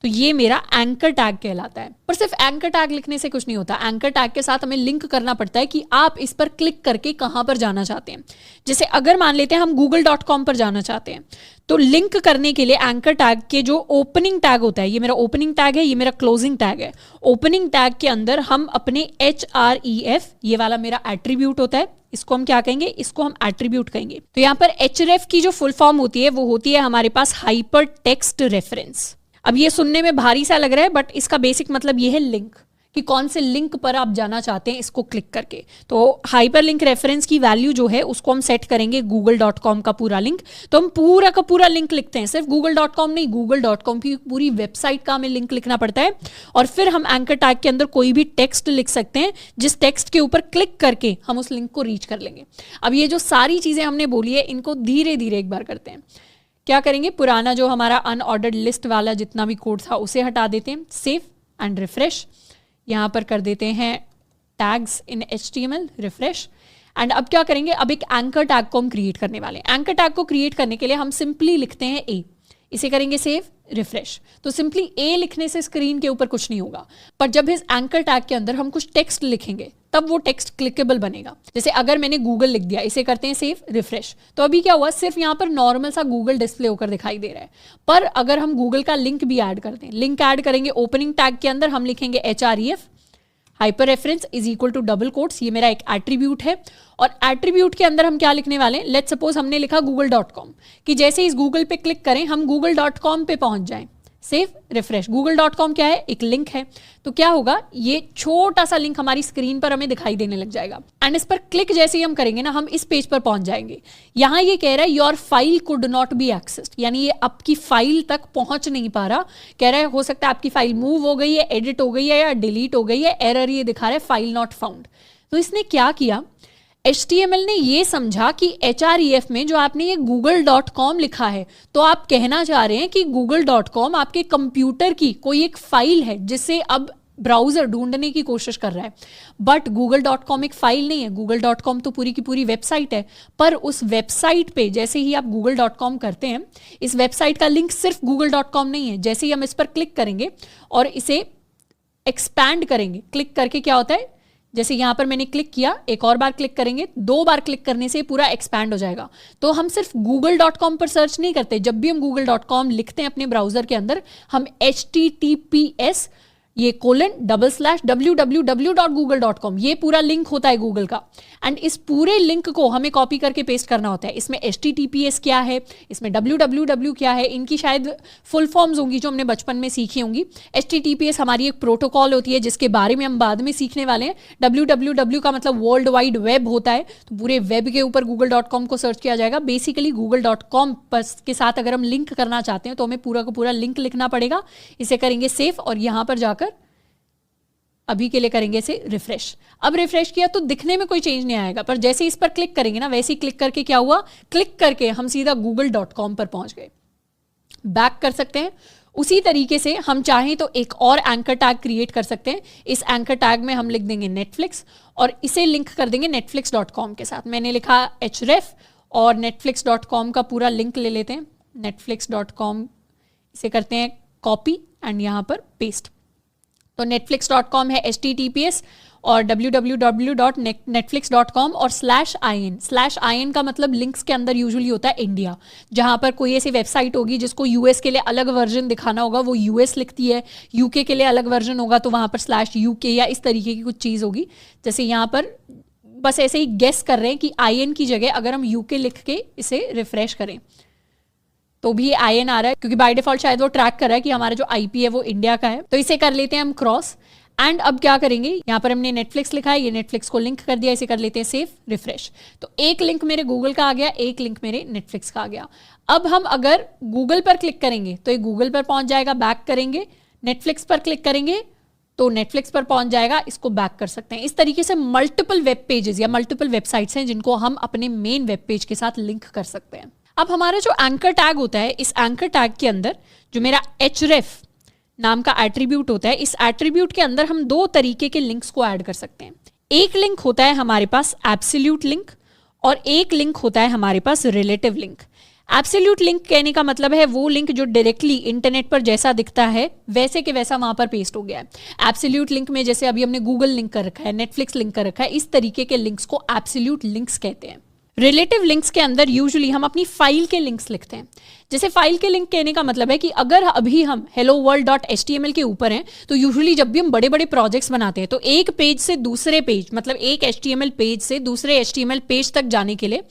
तो ये मेरा एंकर टैग कहलाता है। पर सिर्फ एंकर टैग लिखने से कुछ नहीं होता, एंकर टैग के साथ हमें लिंक करना पड़ता है कि आप इस पर क्लिक करके कहां पर जाना चाहते हैं। जैसे अगर मान लेते हैं हम google.com पर जाना चाहते हैं, तो लिंक करने के लिए एंकर टैग के जो ओपनिंग टैग होता है, ये मेरा ओपनिंग टैग है, ये मेरा क्लोजिंग टैग है। ओपनिंग टैग के अंदर हम अपने href, ये वाला मेरा एट्रीब्यूट होता है, इसको हम क्या कहेंगे, इसको हम एट्रीब्यूट कहेंगे। तो यहाँ पर href की जो फुल फॉर्म होती है वो होती है हमारे पास हाइपर टेक्स्ट रेफरेंस। अब ये सुनने में भारी सा लग रहा है, बट इसका बेसिक मतलब ये है लिंक, कि कौन से लिंक पर आप जाना चाहते हैं इसको क्लिक करके। तो हाइपर लिंक रेफरेंस की वैल्यू जो है उसको हम सेट करेंगे google.com का पूरा लिंक। तो हम पूरा का पूरा लिंक लिखते हैं, सिर्फ google.com नहीं, google.com की पूरी वेबसाइट का हमें लिंक लिखना पड़ता है। और फिर हम एंकर टैग के अंदर कोई भी टेक्स्ट लिख सकते हैं, जिस टेक्स्ट के ऊपर क्लिक करके हम उस लिंक को रीच कर लेंगे। अब ये जो सारी चीज़ें हमने बोली है, इनको धीरे धीरे एक बार करते हैं। क्या करेंगे, पुराना जो हमारा अनऑर्डर्ड लिस्ट वाला जितना भी कोड था उसे हटा देते हैं, सेव एंड रिफ्रेश। यहाँ पर कर देते हैं tags in HTML, refresh. And अब क्या करेंगे, अब एक एंकर टैग को हम क्रिएट करने वाले हैं। एंकर टैग को क्रिएट करने के लिए हम सिंपली लिखते हैं ए, इसे करेंगे सेव, रिफ्रेश। तो सिंपली ए लिखने से स्क्रीन के ऊपर कुछ नहीं होगा, पर जब इस एंकर टैग के अंदर हम कुछ टेक्स्ट लिखेंगे तब वो टेक्स्ट क्लिकेबल बनेगा। जैसे अगर मैंने गूगल लिख दिया, इसे करते हैं सेव, रिफ्रेश, तो अभी क्या हुआ, सिर्फ यहाँ पर नॉर्मल सा गूगल डिस्प्ले होकर दिखाई दे रहा है। पर अगर हम गूगल का लिंक भी ऐड करते हैं, लिंक ऐड करेंगे ओपनिंग टैग के अंदर, हम लिखेंगे href hyper reference is equal to double quotes, ये मेरा एक एट्रीब्यूट है। और एट्रीब्यूट के अंदर हम क्या लिखने वाले हैं, लेट्स सपोज हमने लिखा google.com, कि जैसे इस गूगल पे क्लिक करें हम google.com पे पहुंच जाएं, सेव, रिफ्रेश। google.com क्या है, एक लिंक है। तो क्या होगा, ये छोटा सा लिंक हमारी स्क्रीन पर हमें दिखाई देने लग जाएगा। एंड इस पर क्लिक जैसे ही हम करेंगे ना, हम इस पेज पर पहुंच जाएंगे। यहाँ ये कह रहा है your file could not be accessed, यानी ये आपकी फाइल तक पहुंच नहीं पा रहा। कह रहा है हो सकता है आपकी फाइल मूव हो गई है, एडिट हो गई है या डिलीट हो गई है, एरर ये दिखा रहा है फाइल नॉट फाउंड। तो इसने क्या किया, HTML ने ये समझा कि href में जो आपने ये google.com लिखा है, तो आप कहना चाह रहे हैं कि google.com आपके कंप्यूटर की कोई एक फाइल है जिसे अब ब्राउजर ढूंढने की कोशिश कर रहा है। बट google.com एक फाइल नहीं है, google.com तो पूरी की पूरी वेबसाइट है। पर उस वेबसाइट पे जैसे ही आप google.com करते हैं, इस वेबसाइट का लिंक सिर्फ google.com नहीं है। जैसे ही हम इस पर क्लिक करेंगे और इसे एक्सपैंड करेंगे, क्लिक करके क्या होता है, जैसे यहाँ पर मैंने क्लिक किया, एक और बार क्लिक करेंगे, 2 बार क्लिक करने से पूरा एक्सपैंड हो जाएगा। तो हम सिर्फ google.com पर सर्च नहीं करते, जब भी हम google.com लिखते हैं अपने ब्राउजर के अंदर, हम https ये :/www.google.com ये पूरा लिंक होता है गूगल का। एंड इस पूरे लिंक को हमें कॉपी करके पेस्ट करना होता है। इसमें https क्या है, इसमें www क्या है, इनकी शायद फुल फॉर्म्स होंगी जो हमने बचपन में सीखी होंगी। https हमारी एक प्रोटोकॉल होती है जिसके बारे में हम बाद में सीखने वाले हैं। www का मतलब वर्ल्ड वाइड वेब होता है, तो पूरे वेब के ऊपर google.com को सर्च किया जाएगा। बेसिकली google.com के साथ अगर हम लिंक करना चाहते हैं तो हमें पूरा का पूरा लिंक लिखना पड़ेगा। इसे करेंगे सेव और यहाँ पर जाकर अभी के लिए करेंगे इसे रिफ्रेश। अब रिफ्रेश किया तो दिखने में कोई चेंज नहीं आएगा, पर जैसे इस पर क्लिक करेंगे ना, वैसे ही क्लिक करके क्या हुआ, क्लिक करके हम सीधा google.com पर पहुंच गए। बैक कर सकते हैं। उसी तरीके से हम चाहें तो एक और एंकर टैग क्रिएट कर सकते हैं। इस एंकर टैग में हम लिख देंगे नेटफ्लिक्स और इसे लिंक कर देंगे netflix.com के साथ। मैंने लिखा href और netflix.com का पूरा लिंक ले लेते हैं। netflix.com इसे करते हैं कॉपी एंड यहाँ पर पेस्ट। तो netflix.com है https और www.netflix.com और /in का मतलब लिंक्स के अंदर यूजुअली होता है इंडिया। जहां पर कोई ऐसी वेबसाइट होगी जिसको यूएस के लिए अलग वर्जन दिखाना होगा, वो यूएस लिखती है। यूके के लिए अलग वर्जन होगा तो वहां पर /UK या इस तरीके की कुछ चीज़ होगी। जैसे यहाँ पर बस ऐसे ही गेस कर रहे हैं कि IN की जगह अगर हम UK लिख के इसे रिफ्रेश करें तो भी IN आ रहा है, क्योंकि बाय डिफॉल्ट शायद वो ट्रैक कर रहा है कि हमारा जो IP है वो इंडिया का है। तो इसे कर लेते हैं हम क्रॉस एंड अब क्या करेंगे, यहाँ पर हमने नेटफ्लिक्स लिखा है, ये नेटफ्लिक्स को लिंक कर दिया, इसे कर लेते हैं सेव रिफ्रेश। तो एक लिंक मेरे गूगल का आ गया, एक लिंक मेरे नेटफ्लिक्स का आ गया। अब हम अगर गूगल पर क्लिक करेंगे तो ये गूगल पर पहुंच जाएगा, बैक करेंगे, नेटफ्लिक्स पर क्लिक करेंगे तो नेटफ्लिक्स पर पहुंच जाएगा, इसको बैक कर सकते हैं। इस तरीके से मल्टीपल वेब पेजेस या मल्टीपल वेबसाइट्स हैं जिनको हम अपने मेन वेब पेज के साथ लिंक कर सकते हैं। अब हमारा जो एंकर टैग होता है, इस एंकर टैग के अंदर जो मेरा href नाम का एट्रीब्यूट होता है, इस एट्रीब्यूट के अंदर हम दो तरीके के लिंक्स को ऐड कर सकते हैं। एक लिंक होता है हमारे पास एब्सोल्यूट लिंक और एक लिंक होता है हमारे पास रिलेटिव लिंक। एब्सोल्यूट लिंक कहने का मतलब है वो लिंक जो डायरेक्टली इंटरनेट पर जैसा दिखता है वैसे के वैसा वहां पर पेस्ट हो गया है। एब्सोल्यूट लिंक में जैसे अभी हमने गूगल लिंक कर रखा है, नेटफ्लिक्स लिंक कर रखा है, इस तरीके के लिंक्स को एब्सोल्यूट लिंक्स कहते हैं। रिलेटिव लिंक्स के अंदर यूजुअली हम अपनी फाइल के लिंक्स लिखते हैं। जैसे फाइल के लिंक कहने का मतलब है कि अगर अभी हम helloworld.html के ऊपर हैं तो यूजुअली जब भी हम बड़े बड़े प्रोजेक्ट्स बनाते हैं तो एक पेज से दूसरे पेज, मतलब एक HTML पेज से दूसरे HTML पेज तक जाने के लिए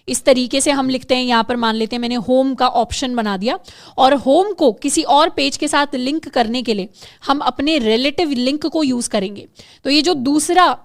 इस तरीके से हम लिखते हैं। यहाँ पर मान लेते हैं मैंने होम का ऑप्शन बना दिया और होम को किसी और पेज के साथ लिंक करने के लिए हम अपने रिलेटिव लिंक को यूज करेंगे। तो ये जो दूसरा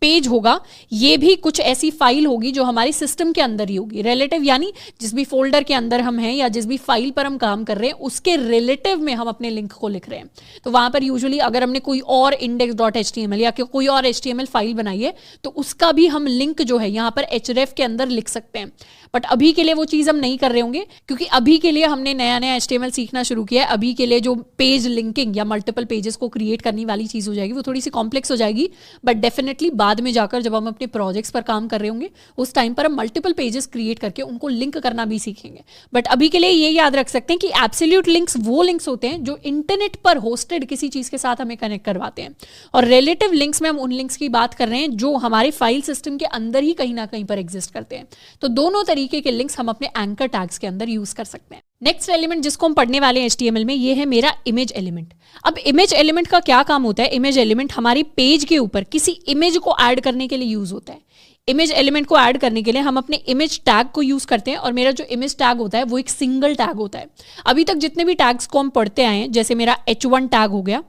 पेज होगा ये भी कुछ ऐसी फाइल होगी जो हमारे सिस्टम के अंदर ही होगी। रिलेटिव यानी जिस भी फोल्डर के अंदर हम हैं या जिस भी फाइल पर हम काम कर रहे हैं उसके रिलेटिव में हम अपने लिंक को लिख रहे हैं। तो वहां पर यूजुअली अगर हमने कोई और index.html या कोई और HTML फाइल बनाई है तो उसका भी हम लिंक जो है यहाँ पर href के अंदर लिख सकते हैं। बट अभी के लिए वो चीज़ हम नहीं कर रहे होंगे क्योंकि अभी के लिए हमने नया नया HTML सीखना शुरू किया है। अभी के लिए जो पेज लिंकिंग या मल्टीपल पेजेस को क्रिएट करने वाली चीज़ हो जाएगी वो थोड़ी सी कॉम्प्लेक्स हो जाएगी। बट डेफिनेटली बाद में जाकर जब हम अपने प्रोजेक्ट्स पर काम कर रहे होंगे उस टाइम पर हम मल्टीपल पेजेस क्रिएट करके उनको लिंक करना भी सीखेंगे। बट अभी के लिए ये याद रख सकते हैं कि एब्सोल्यूट लिंक्स वो लिंक्स होते हैं जो इंटरनेट पर होस्टेड किसी चीज़ के साथ हमें कनेक्ट करवाते हैं, और रिलेटिव लिंक्स में हम उन लिंक्स की बात कर रहे हैं जो हमारे फाइल सिस्टम के अंदर ही कहीं ना कहीं पर एग्जिस्ट करते हैं। तो दोनों तरीके के लिंक्स हम अपने एंकर टैग्स के अंदर यूज कर सकते हैं। नेक्स्ट एलिमेंट जिसको हम पढ़ने वाले हैं HTML में, ये है मेरा इमेज एलिमेंट। अब इमेज एलिमेंट का क्या काम होता है? इमेज एलिमेंट हमारी पेज के ऊपर किसी इमेज को ऐड करने के लिए यूज होता है। इमेज एलिमेंट को ऐड करने के लिए हम अपने इमेज टैग को यूज करते हैं, और मेरा जो इमेज टैग होता है वो एक सिंगल टैग होता है। अभी तक जितने भी टैग्स को हम पढ़ते आए हैं, जैसे मेरा H1 टैग हो गया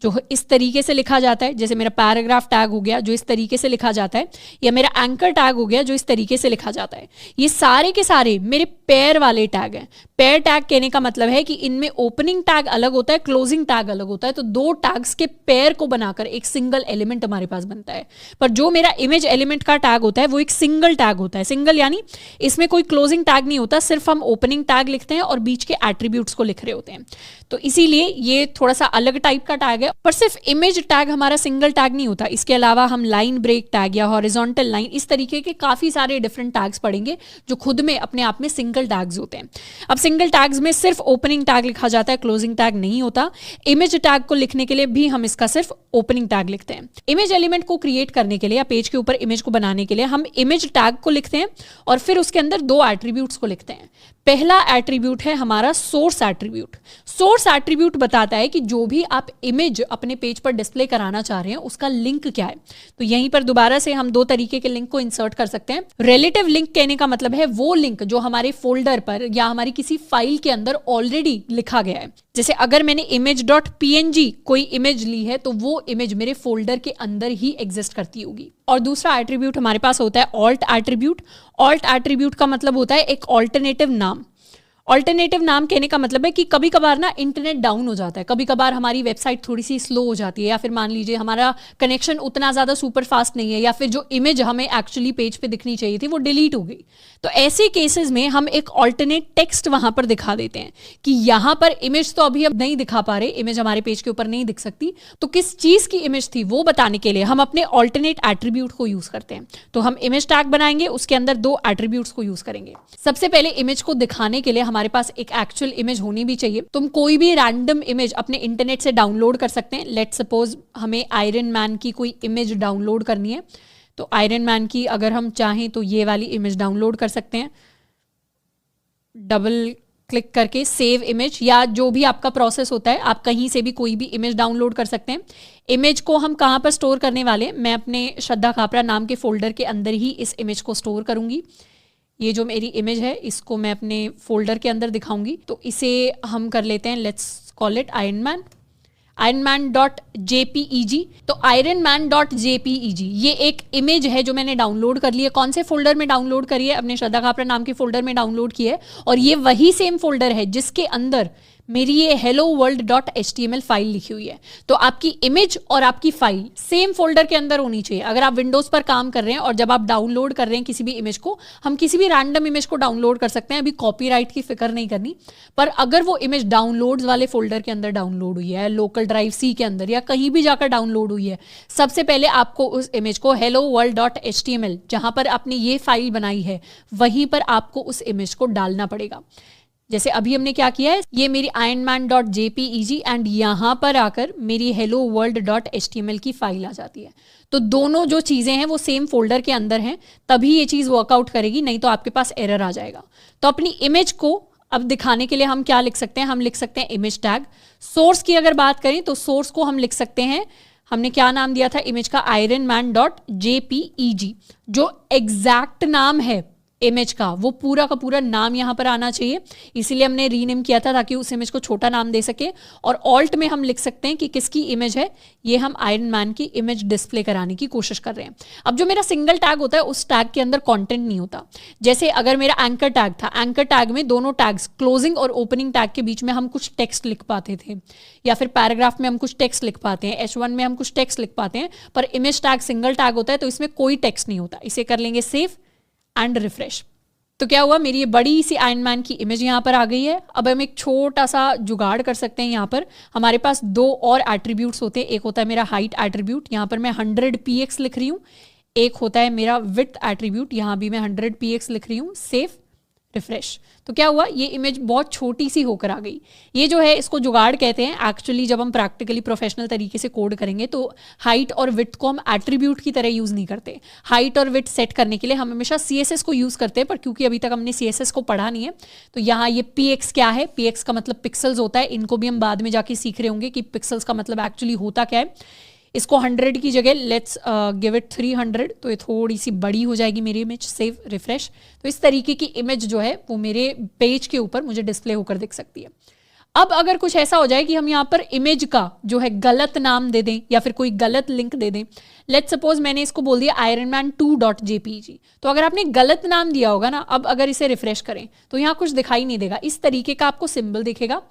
जो इस तरीके से लिखा जाता है, जैसे मेरा पैराग्राफ टैग हो गया जो इस तरीके से लिखा जाता है, या मेरा एंकर टैग हो गया जो इस तरीके से लिखा जाता है, ये सारे के सारे मेरे पेयर वाले टैग हैं। पेयर टैग कहने का मतलब है कि इनमें ओपनिंग टैग अलग होता है, क्लोजिंग टैग अलग होता है। तो दो टैग्स के पेयर को बनाकर एक सिंगल एलिमेंट हमारे पास बनता है। पर जो मेरा इमेज एलिमेंट का टैग होता है वो एक सिंगल टैग होता है। सिंगल यानी इसमें कोई क्लोजिंग टैग नहीं होता, सिर्फ हम ओपनिंग टैग लिखते हैं और बीच के एट्रीब्यूट्स को लिख रहे होते हैं। तो इसीलिए ये थोड़ा सा अलग टाइप का टैग है। पर सिर्फ इमेज टैग हमारा सिंगल टैग नहीं होता, इसके अलावा हम लाइन ब्रेक टैग या हॉरिजॉन्टल लाइन, इस तरीके के काफी सारे डिफरेंट टैग्स पढ़ेंगे जो खुद में अपने आप में सिंगल टैग्स होते हैं। अब सिंगल टैग्स में सिर्फ ओपनिंग टैग लिखा जाता है, क्लोजिंग टैग नहीं होता। इमेज टैग को लिखने के लिए भी हम इसका सिर्फ ओपनिंग टैग लिखते हैं। इमेज एलिमेंट को क्रिएट करने के लिए या पेज के ऊपर इमेज को बनाने के लिए हम इमेज टैग को लिखते हैं और फिर उसके अंदर दो एट्रीब्यूट्स को लिखते हैं। पहला एट्रीब्यूट है हमारा सोर्स एट्रीब्यूट। सोर्स एट्रीब्यूट बताता है कि जो भी आप इमेज अपने पेज पर डिस्प्ले कराना चाह रहे हैं उसका लिंक क्या है। तो यहीं पर दोबारा से हम दो तरीके के लिंक को इंसर्ट कर सकते हैं। रिलेटिव लिंक कहने का मतलब है वो लिंक जो हमारे फोल्डर पर या हमारी किसी फाइल के अंदर ऑलरेडी लिखा गया है। जैसे अगर मैंने image.png कोई इमेज ली है तो वो इमेज मेरे फोल्डर के अंदर ही एग्जिस्ट करती होगी। और दूसरा एट्रीब्यूट हमारे पास होता है ऑल्ट एट्रीब्यूट। ऑल्ट एट्रीब्यूट का मतलब होता है एक ऑल्टरनेटिव नाम। ऑल्टरनेटिव नाम कहने का मतलब है कि कभी कभार ना इंटरनेट डाउन हो जाता है, कभी कभार हमारी वेबसाइट थोड़ी सी स्लो हो जाती है, या फिर मान लीजिए हमारा कनेक्शन उतना ज़्यादा सुपर फास्ट नहीं है, या फिर जो इमेज हमें एक्चुअली पेज पे दिखनी चाहिए थी वो डिलीट हो गई। तो ऐसे केसेस में हम एक ऑल्टरनेट टेक्स्ट वहां पर दिखा देते हैं कि यहाँ पर इमेज तो अभी अब नहीं दिखा पा रहे, इमेज हमारे पेज के ऊपर नहीं दिख सकती, तो किस चीज़ की इमेज थी वो बताने के लिए हम अपने ऑल्टरनेट एट्रीब्यूट को यूज़ करते हैं। तो हम इमेज टैग बनाएंगे, उसके अंदर 2 एट्रीब्यूट्स को यूज़ करेंगे। सबसे पहले इमेज को दिखाने के लिए हमारे पास एक एक्चुअल इमेज होनी भी चाहिए। तुम कोई भी रैंडम इमेज अपने इंटरनेट से डाउनलोड कर सकते हैं। लेट्स सपोज हमें आयरन मैन की कोई इमेज डाउनलोड करनी है, तो आयरन मैन की अगर हम चाहें तो ये वाली इमेज डाउनलोड कर सकते हैं, डबल क्लिक करके सेव इमेज, या जो भी आपका प्रोसेस होता है आप कहीं से भी कोई भी इमेज डाउनलोड कर सकते हैं। इमेज को हम कहाँ पर स्टोर करने वाले हैं, मैं अपने श्रद्धा खापरा नाम के फोल्डर के अंदर ही इस इमेज को स्टोर करूंगी। ये जो मेरी इमेज है इसको मैं अपने फोल्डर के अंदर दिखाऊंगी, तो इसे हम कर लेते हैं, लेट्स कॉल इट ironman.jpeg। तो ironman.jpeg ये एक इमेज है जो मैंने डाउनलोड कर ली है। कौन से फोल्डर में डाउनलोड करी है? अपने श्रद्धा खापरा नाम के फोल्डर में डाउनलोड की है, और ये वही सेम फोल्डर है जिसके अंदर मेरी ये helloworld.html फाइल लिखी हुई है। तो आपकी इमेज और आपकी फाइल सेम फोल्डर के अंदर होनी चाहिए। अगर आप विंडोज पर काम कर रहे हैं और जब आप डाउनलोड कर रहे हैं किसी भी इमेज को, हम किसी भी रैंडम इमेज को डाउनलोड कर सकते हैं, अभी कॉपीराइट की फिक्र नहीं करनी। पर अगर वो इमेज डाउनलोड्स वाले फोल्डर के अंदर डाउनलोड हुई है, लोकल ड्राइव सी के अंदर या कहीं भी जाकर डाउनलोड हुई है, सबसे पहले आपको उस इमेज को helloworld.html जहां पर आपने ये फाइल बनाई है वहीं पर आपको उस इमेज को डालना पड़ेगा। जैसे अभी हमने क्या किया है, ये मेरी ironman.jpeg एंड यहाँ पर आकर मेरी helloworld.html की फाइल आ जाती है। तो दोनों जो चीज़ें हैं वो सेम फोल्डर के अंदर हैं, तभी ये चीज़ वर्कआउट करेगी, नहीं तो आपके पास एरर आ जाएगा। तो अपनी इमेज को अब दिखाने के लिए हम क्या लिख सकते हैं, हम लिख सकते हैं इमेज टैग। सोर्स की अगर बात करें तो सोर्स को हम लिख सकते हैं, हमने क्या नाम दिया था इमेज का, ironman.jpeg। जो एग्जैक्ट नाम है इमेज का वो पूरा का पूरा नाम यहाँ पर आना चाहिए, इसीलिए हमने रीनेम किया था ताकि उस इमेज को छोटा नाम दे सके। और ऑल्ट में हम लिख सकते हैं कि किसकी इमेज है, ये हम आयरन मैन की इमेज डिस्प्ले कराने की कोशिश कर रहे हैं। अब जो मेरा सिंगल टैग होता है उस टैग के अंदर कंटेंट नहीं होता। जैसे अगर मेरा एंकर टैग था, एंकर टैग में दोनों टैग्स क्लोजिंग और ओपनिंग टैग के बीच में हम कुछ टेक्स्ट लिख पाते थे, या फिर पैराग्राफ में हम कुछ टेक्स्ट लिख पाते हैं, H1 में हम कुछ टेक्स्ट लिख पाते हैं, पर इमेज टैग सिंगल टैग होता है तो इसमें कोई टेक्स्ट नहीं होता। इसे कर लेंगे सेव एंड रिफ्रेश। तो क्या हुआ, मेरी ये बड़ी सी आयरन मैन की इमेज यहाँ पर आ गई है। अब हम एक छोटा सा जुगाड़ कर सकते हैं। यहाँ पर हमारे पास 2 और एट्रीब्यूट्स होते हैं। एक होता है मेरा हाइट एट्रीब्यूट, यहाँ पर मैं 100 px लिख रही हूँ। एक होता है मेरा विड्थ एट्रीब्यूट, यहाँ भी मैं 100 px लिख रही हूँ। Save refresh. तो क्या हुआ, ये इमेज बहुत छोटी सी होकर आ गई। ये जो है इसको जुगाड़ कहते हैं। एक्चुअली जब हम प्रैक्टिकली प्रोफेशनल तरीके से कोड करेंगे तो हाइट और विड्थ को हम एट्रीब्यूट की तरह यूज़ नहीं करते। हाइट और विड्थ सेट करने के लिए हम हमेशा CSS को यूज़ करते हैं, पर क्योंकि अभी तक हमने CSS को पढ़ा नहीं है तो यहाँ ये px क्या है, px का मतलब पिक्सल्स होता है। इनको भी हम बाद में जाके सीख रहे होंगे कि पिक्सल्स का मतलब एक्चुअली होता क्या है। इसको 100 की जगह लेट्स गिव इट 300, तो ये थोड़ी सी बड़ी हो जाएगी मेरी इमेज। Save refresh. तो इस तरीके की इमेज जो है वो मेरे पेज के ऊपर मुझे डिस्प्ले होकर दिख सकती है। अब अगर कुछ ऐसा हो जाए कि हम यहाँ पर इमेज का जो है गलत नाम दे दें या फिर कोई गलत लिंक दे दें, लेट्स सपोज मैंने इसको बोल दिया ironman2.jpeg, तो अगर आपने गलत नाम दिया होगा ना, अब अगर इसे रिफ्रेश करें तो यहाँ कुछ दिखाई नहीं देगा। इस तरीके का आपको सिंबल दिखेगा।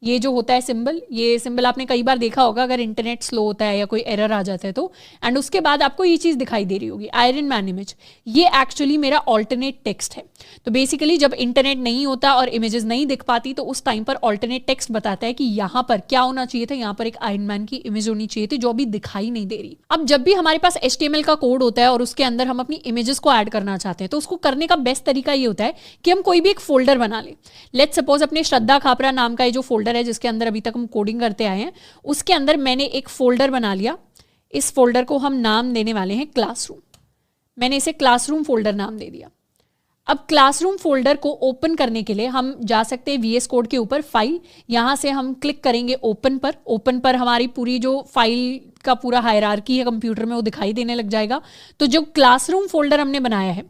ये जो होता है सिंबल, ये सिंबल आपने कई बार देखा होगा अगर इंटरनेट स्लो होता है या कोई एरर आ जाता है तो। एंड उसके बाद आपको ये चीज़ दिखाई दे रही होगी आयरन मैन इमेज। ये एक्चुअली मेरा ऑल्टरनेट टेक्स्ट है। तो बेसिकली जब इंटरनेट नहीं होता और इमेजेस नहीं दिख पाती तो उस टाइम पर ऑल्टरनेट टेक्स्ट बताता है कि यहाँ पर क्या होना चाहिए था, यहाँ पर एक आयरन मैन की इमेज होनी चाहिए थी जो अभी दिखाई नहीं दे रही। अब जब भी हमारे पास HTML का कोड होता है और उसके अंदर हम अपनी इमेजेस को ऐड करना चाहते हैं तो उसको करने का बेस्ट तरीका ये होता है कि हम कोई भी एक फोल्डर बना लें। लेट्स सपोज अपने श्रद्धा खापरा नाम का ये जो फोल्डर है जिसके अंदर अभी तक हम कोडिंग करते आए हैं, उसके अंदर मैंने एक फोल्डर बना लिया। इस फोल्डर को हम नाम देने वाले हैं क्लासरूम। मैंने इसे क्लासरूम फोल्डर नाम दे दिया। अब क्लासरूम फोल्डर को ओपन करने के लिए हम जा सकते हैं VS कोड के ऊपर फाइल, यहां से हम क्लिक करेंगे ओपन पर। ओपन पर हमारी पूरी जो फाइल का पूरा हायरार्की है कंप्यूटर में वो दिखाई देने लग जाएगा। तो जो क्लासरूम फोल्डर हमने बनाया है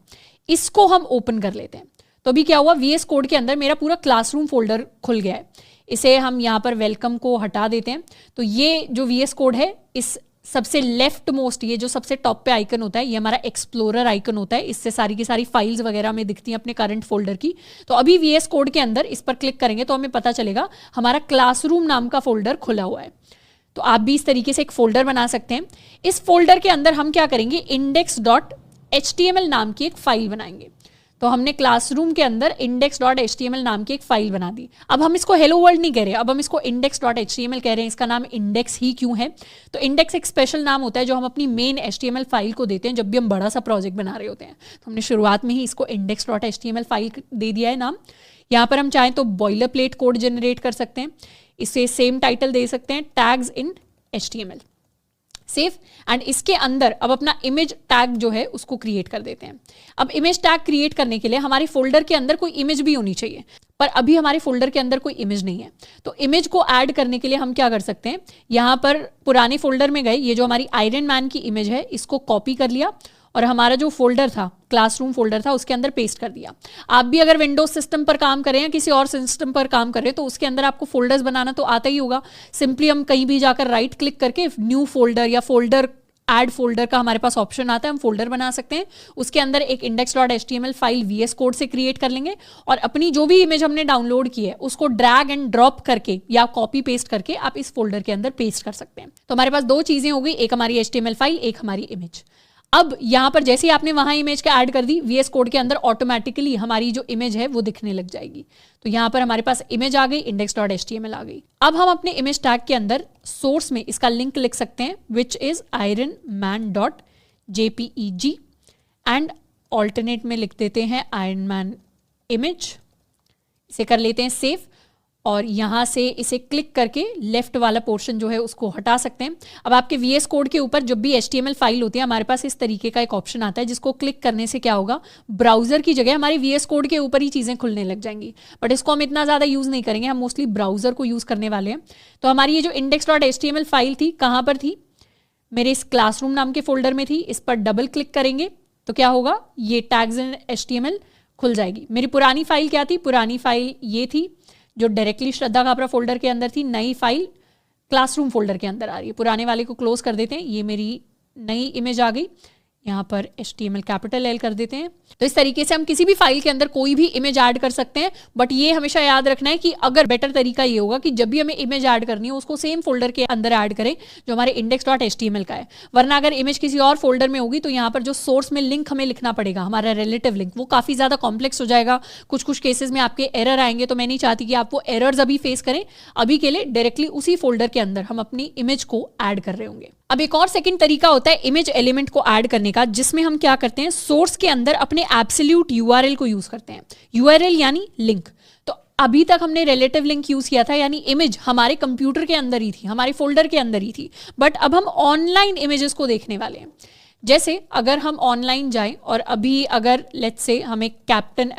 इसको हम ओपन कर लेते हैं। तो अभी क्या हुआ, VS कोड के अंदर मेरा पूरा क्लासरूम फोल्डर खुल गया है। इसे हम यहाँ पर वेलकम को हटा देते हैं। तो ये जो VS कोड है इस सबसे लेफ्ट मोस्ट, ये जो सबसे टॉप पे आइकन होता है, ये हमारा एक्सप्लोरर आइकन होता है। इससे सारी की सारी फाइल्स वगैरह में दिखती हैं अपने करंट फोल्डर की। तो अभी VS कोड के अंदर इस पर क्लिक करेंगे तो हमें पता चलेगा हमारा क्लासरूम नाम का फोल्डर खुला हुआ है। तो आप भी इस तरीके से एक फोल्डर बना सकते हैं। इस फोल्डर के अंदर हम क्या करेंगे, index.html नाम की एक फाइल बनाएंगे। तो हमने क्लासरूम के अंदर index.html नाम की एक फाइल बना दी। अब हम इसको हेलो वर्ल्ड नहीं कह रहे, अब हम इसको index.html कह रहे हैं। इसका नाम इंडेक्स ही क्यों है? तो इंडेक्स एक स्पेशल नाम होता है जो हम अपनी मेन HTML फाइल को देते हैं जब भी हम बड़ा सा प्रोजेक्ट बना रहे होते हैं। तो हमने शुरुआत में ही इसको index.html फाइल दे दिया है नाम। यहाँ पर हम चाहें तो बॉयलर प्लेट कोड जनरेट कर सकते हैं, इसे सेम टाइटल दे सकते हैं, tags in HTML, save. And इसके अंदर अब अपना इमेज टैग जो है उसको क्रिएट कर देते हैं। अब इमेज टैग क्रिएट करने के लिए हमारे फोल्डर के अंदर कोई इमेज भी होनी चाहिए, पर अभी हमारे फोल्डर के अंदर कोई इमेज नहीं है। तो इमेज को ऐड करने के लिए हम क्या कर सकते हैं, यहाँ पर पुराने फोल्डर में गए, ये जो हमारी आयरन मैन की इमेज है इसको कॉपी कर लिया और हमारा जो फोल्डर था, क्लासरूम फोल्डर था, उसके अंदर पेस्ट कर दिया। आप भी अगर विंडोज सिस्टम पर काम करें या किसी और सिस्टम पर काम करें तो उसके अंदर आपको फोल्डर्स बनाना तो आता ही होगा। सिंपली हम कहीं भी जाकर राइट क्लिक करके न्यू फोल्डर या फोल्डर ऐड फोल्डर का हमारे पास ऑप्शन आता है, हम फोल्डर बना सकते हैं। उसके अंदर एक index.html फाइल VS कोड से क्रिएट कर लेंगे और अपनी जो भी इमेज हमने डाउनलोड की है उसको ड्रैग एंड ड्रॉप करके या कॉपी पेस्ट करके आप इस फोल्डर के अंदर पेस्ट कर सकते हैं। तो हमारे पास दो चीजें हो गई, एक हमारी HTML फाइल, एक हमारी इमेज। अब यहां पर जैसे ही आपने वहां इमेज का ऐड कर दी, VS कोड के अंदर ऑटोमेटिकली हमारी जो इमेज है वो दिखने लग जाएगी। तो यहां पर हमारे पास इमेज आ गई, index.html आ गई। अब हम अपने इमेज टैग के अंदर सोर्स में इसका लिंक लिख सकते हैं, which is ironman.jpeg and alternate में लिख देते हैं ironman image। इसे कर लेते हैं सेव और यहाँ से इसे क्लिक करके लेफ्ट वाला पोर्शन जो है उसको हटा सकते हैं। अब आपके VS कोड के ऊपर जब भी HTML फाइल होती है हमारे पास इस तरीके का एक ऑप्शन आता है जिसको क्लिक करने से क्या होगा, ब्राउजर की जगह हमारी VS कोड के ऊपर ही चीज़ें खुलने लग जाएंगी। बट इसको हम इतना ज़्यादा यूज़ नहीं करेंगे, हम मोस्टली ब्राउजर को यूज़ करने वाले हैं। तो हमारी ये जो index.html फाइल थी कहाँ पर थी, मेरे इस क्लासरूम नाम के फोल्डर में थी। इस पर डबल क्लिक करेंगे तो क्या होगा, ये टैग्स इन HTML खुल जाएगी। मेरी पुरानी फाइल क्या थी, पुरानी फाइल ये थी जो डायरेक्टली श्रद्धा काबरा फोल्डर के अंदर थी। नई फाइल क्लासरूम फोल्डर के अंदर आ रही है। पुराने वाले को क्लोज कर देते हैं, ये मेरी नई इमेज आ गई। यहाँ पर HTML कैपिटल L कर देते हैं। तो इस तरीके से हम किसी भी फाइल के अंदर कोई भी इमेज ऐड कर सकते हैं। बट ये हमेशा याद रखना है कि अगर बेटर तरीका ये होगा कि जब भी हमें इमेज ऐड करनी है उसको सेम फोल्डर के अंदर ऐड करें जो हमारे index.html का है। वरना अगर इमेज किसी और फोल्डर में होगी तो यहाँ पर जो सोर्स में लिंक हमें लिखना पड़ेगा, हमारा रिलेटिव लिंक, वो काफ़ी ज़्यादा कॉम्प्लेक्स हो जाएगा। कुछ केसेस में आपके एरर आएंगे, तो मैं नहीं चाहती कि आप वो एरर्स अभी फेस करें। अभी के लिए डायरेक्टली उसी फोल्डर के अंदर हम अपनी इमेज को ऐड कर रहे होंगे। अब एक और सेकंड तरीका होता है इमेज एलिमेंट को ऐड करने का, जिसमें हम क्या करते हैं, सोर्स के अंदर अपने एब्सोल्यूट URL को यूज करते हैं। URL यानी लिंक। तो अभी तक हमने रिलेटिव लिंक यूज किया था, यानी इमेज हमारे कंप्यूटर के अंदर ही थी, हमारे फोल्डर के अंदर ही थी। बट अब हम ऑनलाइन इमेजेस को देखने वाले हैं। जैसे अगर हम ऑनलाइन जाएं और अभी अगर लेट्स से हमें कैप्टन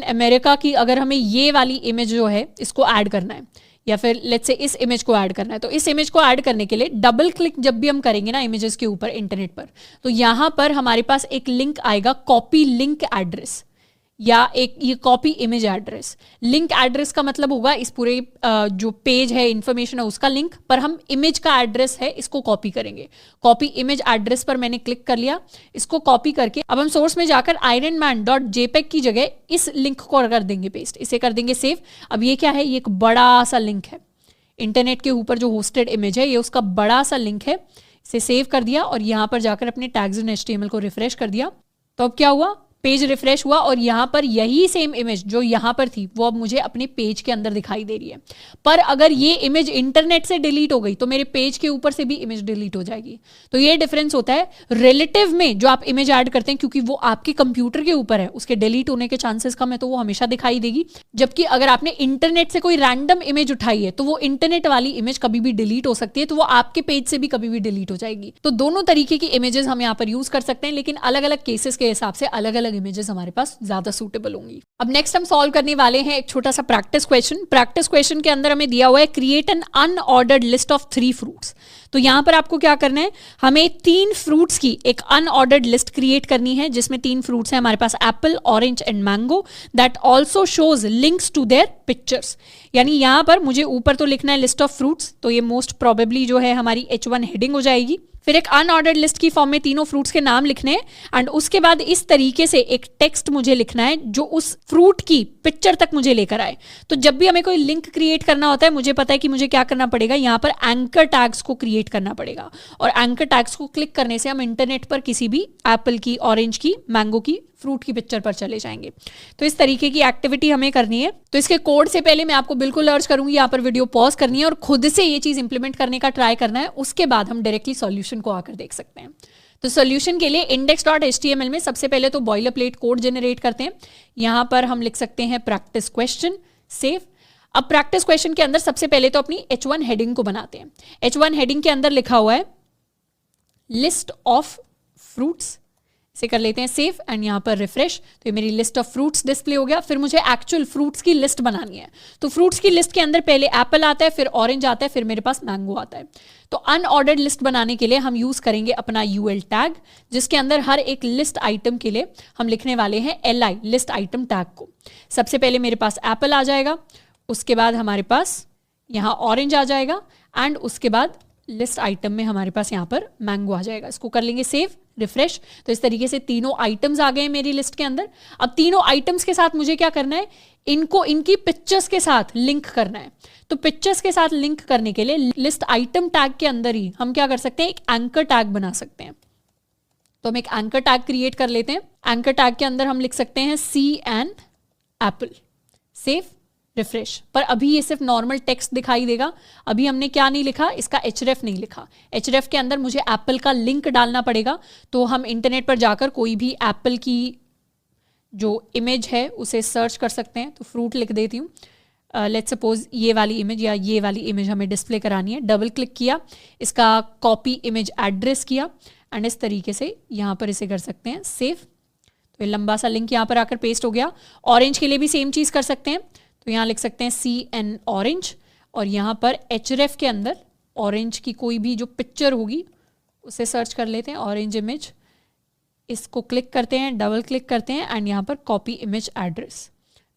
अमेरिका की अगर हमें ये वाली इमेज जो है इसको ऐड करना है, या फिर लेट्स से इस इमेज को ऐड करना है, तो इस इमेज को ऐड करने के लिए डबल क्लिक जब भी हम करेंगे ना इमेजेस के ऊपर इंटरनेट पर, तो यहाँ पर हमारे पास एक लिंक आएगा, कॉपी लिंक एड्रेस, या एक ये copy image address. Link address का मतलब होगा इस पूरे जो पेज है, इंफॉर्मेशन है, उसका लिंक, पर हम इमेज का एड्रेस है इसको कॉपी करेंगे। कॉपी इमेज एड्रेस पर मैंने क्लिक कर लिया। इसको कॉपी करके अब हम सोर्स में जाकर ironman.jpeg की जगह इस लिंक को कर देंगे पेस्ट, इसे कर देंगे सेव। अब ये क्या है, ये एक बड़ा सा लिंक है, इंटरनेट के ऊपर जो होस्टेड इमेज है ये उसका बड़ा सा लिंक है। इसे सेव कर दिया और यहाँ पर जाकर अपने टैग्स इन HTML को रिफ्रेश कर दिया। तो अब क्या हुआ, पेज रिफ्रेश हुआ और यहाँ पर यही सेम इमेज जो यहाँ पर थी वो अब मुझे अपने पेज के अंदर दिखाई दे रही है। पर अगर ये इमेज इंटरनेट से डिलीट हो गई तो मेरे पेज के ऊपर से भी इमेज डिलीट हो जाएगी। तो ये डिफरेंस होता है रिलेटिव में जो आप इमेज ऐड करते हैं, क्योंकि वो आपके कंप्यूटर के ऊपर है, उसके डिलीट होने के चांसेस कम है, तो वो हमेशा दिखाई देगी। जबकि अगर आपने इंटरनेट से कोई रैंडम इमेज उठाई है तो वो इंटरनेट वाली इमेज कभी भी डिलीट हो सकती है, तो वो आपके पेज से भी कभी भी डिलीट हो जाएगी। तो दोनों तरीके की इमेजेस हम यहाँ पर यूज कर सकते हैं, लेकिन अलग अलग केसेस के हिसाब से अलग अलग अलग इमेजेस हमारे पास ज्यादा सूटेबल होंगी। अब नेक्स्ट हम सॉल्व करने वाले हैं एक छोटा सा प्रैक्टिस क्वेश्चन। प्रैक्टिस क्वेश्चन के अंदर हमें दिया हुआ है create an unordered list of 3 fruits. तो यहां पर आपको क्या करना है, हमें 3 फ्रूट्स की एक अनऑर्डर्ड लिस्ट क्रिएट करनी है जिसमें 3 फ्रूट्स हैं हमारे पास, apple, orange and mango, that also shows links to their pictures. यानी यहां पर मुझे ऊपर तो लिखना है लिस्ट ऑफ फ्रूट्स, तो ये मोस्ट प्रोबेबली जो है हमारी H1 हेडिंग हो जाएगी। फिर एक अनऑर्डर्ड लिस्ट की फॉर्म में तीनों फ्रूट्स के नाम लिखने हैं एंड उसके बाद इस तरीके से एक टेक्स्ट मुझे लिखना है जो उस फ्रूट की पिक्चर तक मुझे लेकर आए। तो जब भी हमें कोई लिंक क्रिएट करना होता है मुझे पता है कि मुझे क्या करना पड़ेगा, यहाँ पर एंकर टैग्स को क्रिएट करना पड़ेगा और एंकर टैग्स को क्लिक करने से हम इंटरनेट पर किसी भी एप्पल की, ऑरेंज की, मैंगो की, फ्रूट की पिक्चर पर चले जाएंगे। तो इस तरीके की एक्टिविटी हमें करनी है। तो इसके कोड से पहले मैं आपको बिल्कुल अर्ज करूंगी यहाँ पर वीडियो पॉज करनी है और खुद से ये चीज इंप्लीमेंट करने का ट्राई करना है, उसके बाद हम डायरेक्टली सॉल्यूशन को आकर देख सकते हैं। तो सॉल्यूशन के लिए index.html में सबसे पहले तो बॉइलर प्लेट कोड जनरेट करते हैं। यहां पर हम लिख सकते हैं प्रैक्टिस क्वेश्चन, सेव। अब प्रैक्टिस क्वेश्चन के अंदर सबसे पहले तो अपनी H1 हेडिंग को बनाते हैं। H1 हेडिंग के अंदर लिखा हुआ है लिस्ट ऑफ फ्रूट्स, इसे कर लेते हैं सेव एंड यहाँ पर रिफ्रेश। तो ये मेरी लिस्ट ऑफ फ्रूट्स डिस्प्ले हो गया। फिर मुझे एक्चुअल फ्रूट्स की लिस्ट बनानी है। तो फ्रूट्स की लिस्ट के अंदर पहले एप्पल आता है, फिर ऑरेंज आता है, फिर मेरे पास मैंगो आता है। तो अनऑर्डर्ड लिस्ट बनाने के लिए हम यूज करेंगे अपना UL टैग, जिसके अंदर हर एक लिस्ट आइटम के लिए हम लिखने वाले हैं LI लिस्ट आइटम टैग को। सबसे पहले मेरे पास एप्पल आ जाएगा, उसके बाद हमारे पास यहाँ ऑरेंज आ जाएगा एंड उसके बाद लिस्ट आइटम में हमारे पास यहाँ पर मैंगो आ जाएगा। इसको कर लेंगे सेव, रिफ्रेश। तो इस तरीके से तीनों आइटम्स आ गए हैं मेरी लिस्ट के अंदर। अब तीनों आइटम्स के साथ मुझे क्या करना है, इनको इनकी पिक्चर्स के साथ लिंक करना है। तो पिक्चर्स के साथ लिंक करने के लिए लिस्ट आइटम टैग के अंदर ही हम क्या कर सकते हैं, एक एंकर टैग बना सकते हैं। तो हम एक एंकर टैग क्रिएट कर लेते हैं। एंकर टैग के अंदर हम लिख सकते हैं see an apple, save, refresh. पर अभी ये सिर्फ नॉर्मल टेक्स्ट दिखाई देगा। अभी हमने क्या नहीं लिखा, इसका href नहीं लिखा। href के अंदर मुझे एप्पल का लिंक डालना पड़ेगा। तो हम इंटरनेट पर जाकर कोई भी एप्पल की जो इमेज है उसे सर्च कर सकते हैं। तो फ्रूट लिख देती हूँ, लेट्स सपोज ये वाली इमेज या ये वाली इमेज हमें डिस्प्ले करानी है। डबल क्लिक किया, इसका कॉपी इमेज एड्रेस किया एंड इस तरीके से यहाँ पर इसे कर सकते हैं सेव। तो ये लंबा सा लिंक यहाँ पर आकर पेस्ट हो गया। ऑरेंज के लिए भी सेम चीज़ कर सकते हैं। तो यहाँ लिख सकते हैं CN ऑरेंज और यहाँ पर href के अंदर ऑरेंज की कोई भी जो पिक्चर होगी उसे सर्च कर लेते हैं, ऑरेंज इमेज। इसको क्लिक करते हैं, डबल क्लिक करते हैं एंड यहाँ पर कॉपी इमेज एड्रेस।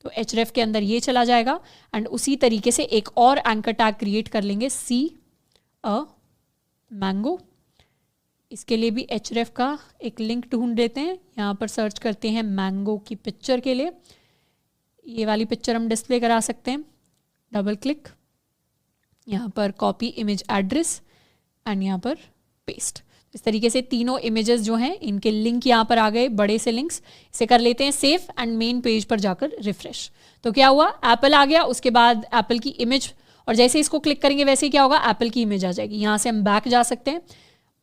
तो href के अंदर ये चला जाएगा एंड उसी तरीके से एक और एंकर टैग क्रिएट कर लेंगे C A मैंगो। इसके लिए भी href का एक लिंक ढूंढ लेते हैं। यहाँ पर सर्च करते हैं मैंगो की पिक्चर के लिए, ये वाली पिक्चर हम डिस्प्ले करा सकते हैं। डबल क्लिक, यहाँ पर कॉपी इमेज एड्रेस एंड यहाँ पर पेस्ट। इस तरीके से तीनों इमेजेस जो हैं इनके लिंक यहाँ पर आ गए, बड़े से लिंक्स। इसे कर लेते हैं सेव एंड मेन पेज पर जाकर रिफ्रेश। तो क्या हुआ, एप्पल आ गया, उसके बाद एप्पल की इमेज, और जैसे इसको क्लिक करेंगे वैसे ही क्या होगा, एप्पल की इमेज आ जाएगी। यहाँ से हम बैक जा सकते हैं।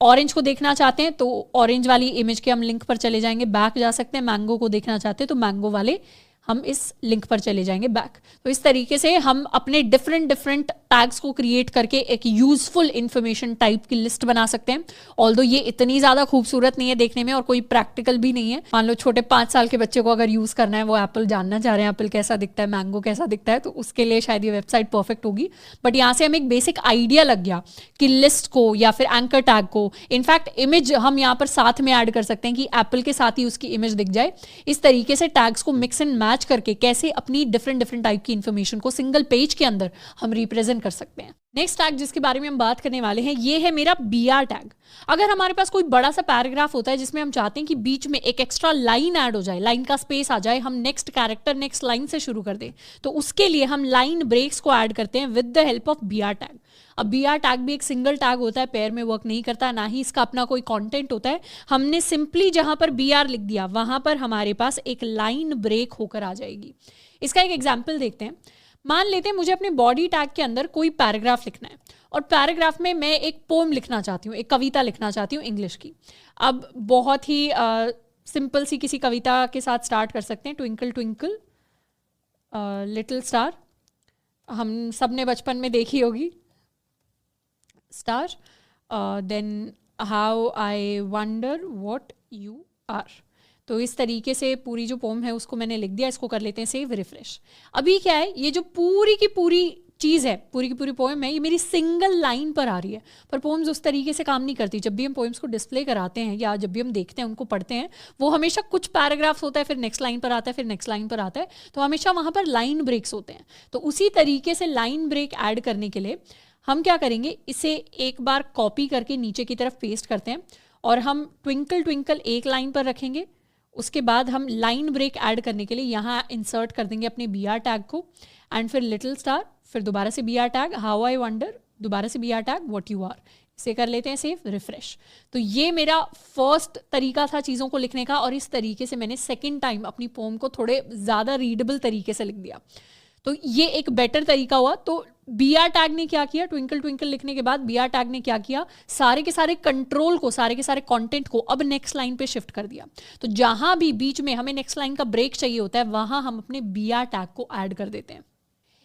ऑरेंज को देखना चाहते हैं तो ऑरेंज वाली इमेज के हम लिंक पर चले जाएंगे, बैक जा सकते हैं। मैंगो को देखना चाहते हैं तो मैंगो वाले हम इस लिंक पर चले जाएंगे, बैक। तो इस तरीके से हम अपने डिफरेंट टैग्स को क्रिएट करके एक यूजफुल इंफॉर्मेशन टाइप की लिस्ट बना सकते हैं। ऑल्दो ये इतनी ज़्यादा खूबसूरत नहीं है देखने में और कोई प्रैक्टिकल भी नहीं है। मान लो छोटे 5 साल के बच्चे को अगर यूज़ करना है, वो एप्पल जानना चाह रहे हैं एप्पल कैसा दिखता है, मैंगो कैसा दिखता है, तो उसके लिए शायद ये वेबसाइट परफेक्ट होगी। बट यहाँ से हमें एक बेसिक आइडिया लग गया कि लिस्ट को या फिर एंकर टैग को, इनफैक्ट इमेज हम यहाँ पर साथ में ऐड कर सकते हैं कि एप्पल के साथ ही उसकी इमेज दिख जाए। इस तरीके से टैग्स को मिक्स एंड मैच करके कैसे अपनी डिफरेंट टाइप की इंफॉर्मेशन को सिंगल पेज के अंदर हम रिप्रेजेंट कर सकते हैं। नेक्स्ट टैग जिसके बारे में हम बात करने वाले हैं ये है मेरा BR टैग। अगर हमारे पास कोई बड़ा सा पैराग्राफ होता है जिसमें हम चाहते हैं कि बीच में एक एक्स्ट्रा लाइन ऐड हो जाए, लाइन का स्पेस आ जाए, हम नेक्स्ट कैरेक्टर नेक्स्ट लाइन से शुरू कर दें, तो उसके लिए हम लाइन ब्रेक्स को ऐड करते हैं with the help of BR tag. अब BR टैग भी एक सिंगल टैग होता है, पेयर में वर्क नहीं करता, ना ही इसका अपना कोई कंटेंट होता है। हमने सिंपली जहां पर BR लिख दिया वहां पर हमारे पास एक लाइन ब्रेक होकर आ जाएगी। इसका एक एग्जाम्पल देखते हैं। मान लेते हैं मुझे अपने बॉडी टैग के अंदर कोई पैराग्राफ लिखना है और पैराग्राफ में मैं एक पोम लिखना चाहती हूँ, एक कविता लिखना चाहती हूँ इंग्लिश की। अब बहुत ही सिंपल सी किसी कविता के साथ स्टार्ट कर सकते हैं। ट्विंकल ट्विंकल लिटिल स्टार, हम सब ने बचपन में देखी होगी। Star then how I wonder what you are. तो इस तरीके से पूरी जो पोम है उसको मैंने लिख दिया, इसको कर लेते हैं सेव, रिफ्रेश। अभी क्या है, ये जो पूरी की पूरी चीज़ है, पूरी की पूरी पोएम है, ये मेरी सिंगल लाइन पर आ रही है, पर पोएम्स उस तरीके से काम नहीं करती। जब भी हम पोएम्स को डिस्प्ले कराते हैं या जब भी हम देखते हैं, उनको पढ़ते हैं, वो हमेशा कुछ पैराग्राफ्स होता है, फिर नेक्स्ट लाइन पर आता है, फिर नेक्स्ट लाइन पर आता है, तो हमेशा वहाँ पर लाइन ब्रेक्स होते हैं। तो उसी तरीके से लाइन ब्रेक ऐड करने के लिए हम क्या करेंगे, इसे एक बार कॉपी करके नीचे की तरफ पेस्ट करते हैं और हम ट्विंकल ट्विंकल एक लाइन पर रखेंगे। उसके बाद हम लाइन ब्रेक ऐड करने के लिए यहाँ इंसर्ट कर देंगे अपने BR टैग को, एंड फिर लिटिल स्टार, फिर दोबारा से BR tag, how I wonder, दोबारा से BR tag, what you are. इसे कर लेते हैं सेव, रिफ्रेश। तो ये मेरा फर्स्ट तरीका था चीज़ों को लिखने का, और इस तरीके से मैंने सेकेंड टाइम अपनी पोम को थोड़े ज़्यादा रीडेबल तरीके से लिख दिया। तो ये एक बेटर तरीका हुआ। तो BR टैग ने क्या किया, ट्विंकल ट्विंकल लिखने के बाद BR टैग ने क्या किया, सारे के सारे कंट्रोल को, सारे के सारे कंटेंट को अब नेक्स्ट लाइन पे शिफ्ट कर दिया। तो जहां भी बीच में हमें नेक्स्ट लाइन का ब्रेक चाहिए होता है, वहां हम अपने BR टैग को ऐड कर देते हैं।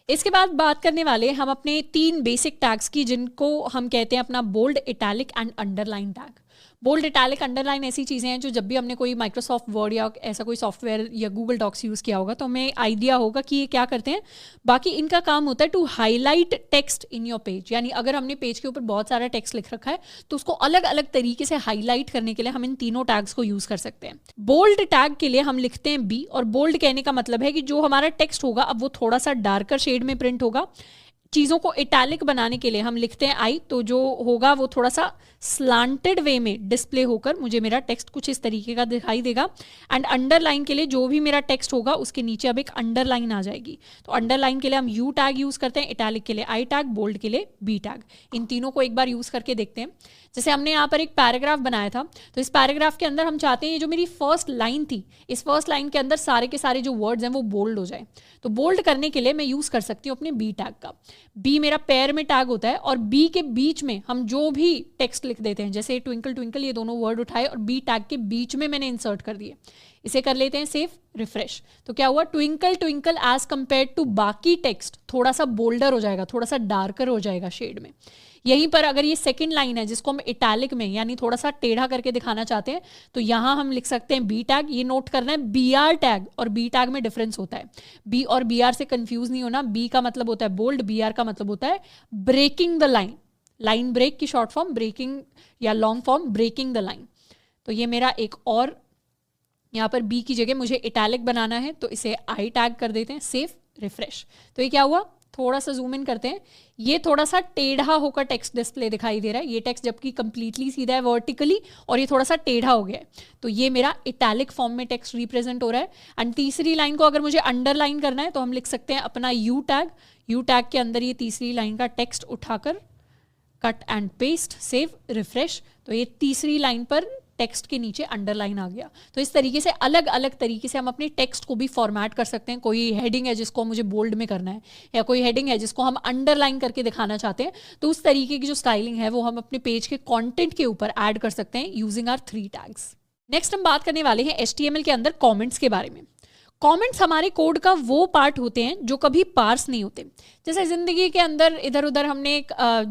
इसके बाद बात करने वाले हम अपने 3 बेसिक टैग्स की, जिनको हम कहते हैं अपना bold, italic and underline tag. Bold, italic, underline ऐसी चीज़ें हैं जो जब भी हमने कोई माइक्रोसॉफ्ट वर्ड या ऐसा कोई सॉफ्टवेयर या गूगल डॉक्स यूज़ किया होगा तो हमें आइडिया होगा कि ये क्या करते हैं। बाकी इनका काम होता है to highlight text in your page, यानी अगर हमने पेज के ऊपर बहुत सारा टेक्स्ट लिख रखा है तो उसको अलग अलग तरीके से हाईलाइट करने के लिए हम इन तीनों टैग्स को यूज़ कर सकते हैं। बोल्ड टैग के लिए हम लिखते हैं B, और बोल्ड कहने का मतलब है कि जो हमारा टेक्स्ट होगा अब वो थोड़ा सा डार्कर शेड में प्रिंट होगा। चीज़ों को इटैलिक बनाने के लिए हम लिखते हैं I, तो जो होगा वो थोड़ा सा स्लांटेड वे में डिस्प्ले होकर मुझे मेरा टेक्स्ट कुछ इस तरीके का दिखाई देगा। एंड अंडरलाइन के लिए जो भी मेरा टेक्स्ट होगा उसके नीचे अब एक अंडरलाइन आ जाएगी। तो अंडरलाइन के लिए हम U टैग यूज़ करते हैं, इटैलिक के लिए I टैग, बोल्ड के लिए B टैग। इन तीनों को एक बार यूज़ करके देखते हैं। जैसे हमने यहाँ पर एक पैराग्राफ बनाया था, तो इस पैराग्राफ के अंदर हम चाहते हैं ये जो मेरी फर्स्ट लाइन थी, इस फर्स्ट लाइन के अंदर सारे के सारे जो वर्ड्स हैं वो बोल्ड हो जाए। तो बोल्ड करने के लिए मैं यूज़ कर सकती हूँ अपने B टैग का। B मेरा पैर में टैग होता है, और B के बीच में हम जो भी टेक्स्ट लिख देते हैं, जैसे ट्विंकल ट्विंकल, ये दोनों वर्ड उठाए और B टैग के बीच में मैंने इंसर्ट कर दिए। इसे कर लेते हैं सेव, रिफ्रेश। तो क्या हुआ, twinkle twinkle as compared to बाकी टेक्स्ट थोड़ा सा बोल्डर हो जाएगा, थोड़ा सा डार्कर हो जाएगा शेड में। यहीं पर अगर ये सेकंड लाइन है जिसको हम इटैलिक में यानी थोड़ा सा टेढ़ा करके दिखाना चाहते हैं, तो यहाँ हम लिख सकते हैं B टैग। ये नोट करना है, BR टैग और B टैग में डिफरेंस होता है। B और BR से कंफ्यूज नहीं होना। B का मतलब होता है बोल्ड, BR का मतलब होता है breaking the line. Line break की शॉर्ट फॉर्म ब्रेकिंग, या long form breaking the line. तो ये मेरा एक और, यहाँ पर B की जगह मुझे इटैलिक बनाना है, तो इसे I टैग कर देते हैं, सेव, रिफ्रेश। तो ये क्या हुआ, थोड़ा सा जूम इन करते हैं, ये थोड़ा सा टेढ़ा होकर टेक्स्ट डिस्प्ले दिखाई दे रहा है। ये टेक्स्ट जबकि कंप्लीटली सीधा है वर्टिकली, और ये थोड़ा सा टेढ़ा हो गया है। तो ये मेरा इटैलिक फॉर्म में टेक्स्ट रिप्रेजेंट हो रहा है। एंड तीसरी लाइन को अगर मुझे अंडरलाइन करना है तो हम लिख सकते हैं अपना U टैग। U टैग के अंदर ये तीसरी लाइन का टेक्स्ट उठाकर cut and paste, save, refresh. तो ये तीसरी लाइन पर टेक्स्ट के नीचे अंडरलाइन आ गया। तो इस तरीके से अलग अलग तरीके से हम अपने टेक्स्ट को भी फॉर्मेट कर सकते हैं। कोई हेडिंग है जिसको मुझे बोल्ड में करना है, या कोई हेडिंग है जिसको हम अंडरलाइन करके दिखाना चाहते हैं, तो उस तरीके की जो स्टाइलिंग है वो हम अपने पेज के कंटेंट के ऊपर ऐड कर सकते हैं यूजिंग आवर 3 टैग्स। नेक्स्ट हम बात करने वाले हैं HTML के अंदर कॉमेंट्स के बारे में। कमेंट्स हमारे कोड का वो पार्ट होते हैं जो कभी पार्स नहीं होते। जैसे ज़िंदगी के अंदर इधर उधर हमने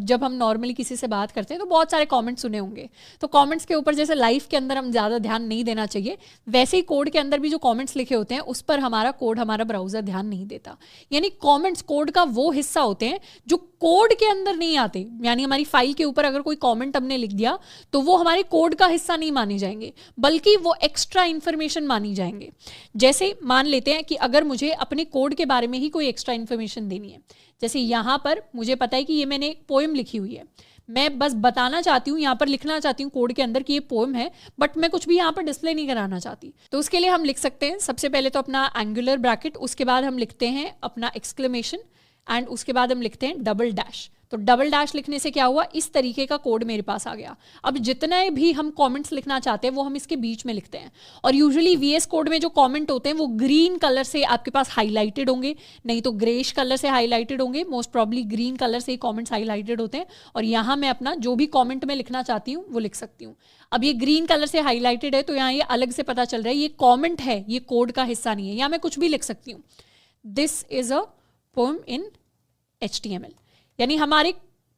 जब हम नॉर्मली किसी से बात करते हैं तो बहुत सारे कमेंट्स सुने होंगे, तो कमेंट्स के ऊपर जैसे लाइफ के अंदर हम ज़्यादा ध्यान नहीं देना चाहिए, वैसे ही कोड के अंदर भी जो कमेंट्स लिखे होते हैं उस पर हमारा ब्राउज़र ध्यान नहीं देता। यानी कमेंट्स कोड का वो हिस्सा होते हैं जो कोड के अंदर नहीं आते। यानी हमारी फाइल के ऊपर अगर कोई कमेंट हमने लिख दिया तो वो हमारे कोड का हिस्सा नहीं माने जाएंगे, बल्कि वो एक्स्ट्रा इन्फॉर्मेशन मानी जाएंगे। जैसे मान लेते हैं कि अगर मुझे अपने कोड के बारे में ही कोई एक्स्ट्रा इन्फॉर्मेशन देनी है, जैसे यहाँ पर मुझे पता है कि ये मैंने एक पोएम लिखी हुई है, मैं बस बताना चाहती हूँ, यहाँ पर लिखना चाहती हूँ कोड के अंदर कि ये पोएम है, बट मैं कुछ भी यहाँ पर डिस्प्ले नहीं कराना चाहती। तो उसके लिए हम लिख सकते हैं सबसे पहले तो अपना एंगुलर ब्रैकेट, उसके बाद हम लिखते हैं अपना एक्सक्लेमेशन, एंड उसके बाद हम लिखते हैं डबल डैश। तो डबल डैश लिखने से क्या हुआ, इस तरीके का कोड मेरे पास आ गया। अब जितने भी हम कमेंट्स लिखना चाहते हैं वो हम इसके बीच में लिखते हैं, और यूजुअली VS कोड में जो कमेंट होते हैं वो ग्रीन कलर से आपके पास हाईलाइटेड होंगे, नहीं तो ग्रेश कलर से हाईलाइटेड होंगे। मोस्ट प्रॉब्ली ग्रीन कलर से ही कमेंट्स हाईलाइटेड होते हैं, और यहाँ मैं अपना जो भी कमेंट में लिखना चाहती हूँ वो लिख सकती हूँ। अब ये ग्रीन कलर से हाईलाइटेड है तो यहाँ ये अलग से पता चल रहा है ये कॉमेंट है, ये कोड का हिस्सा नहीं है। यहाँ मैं कुछ भी लिख सकती हूँ, this is a poem in HTML, यानी हमारे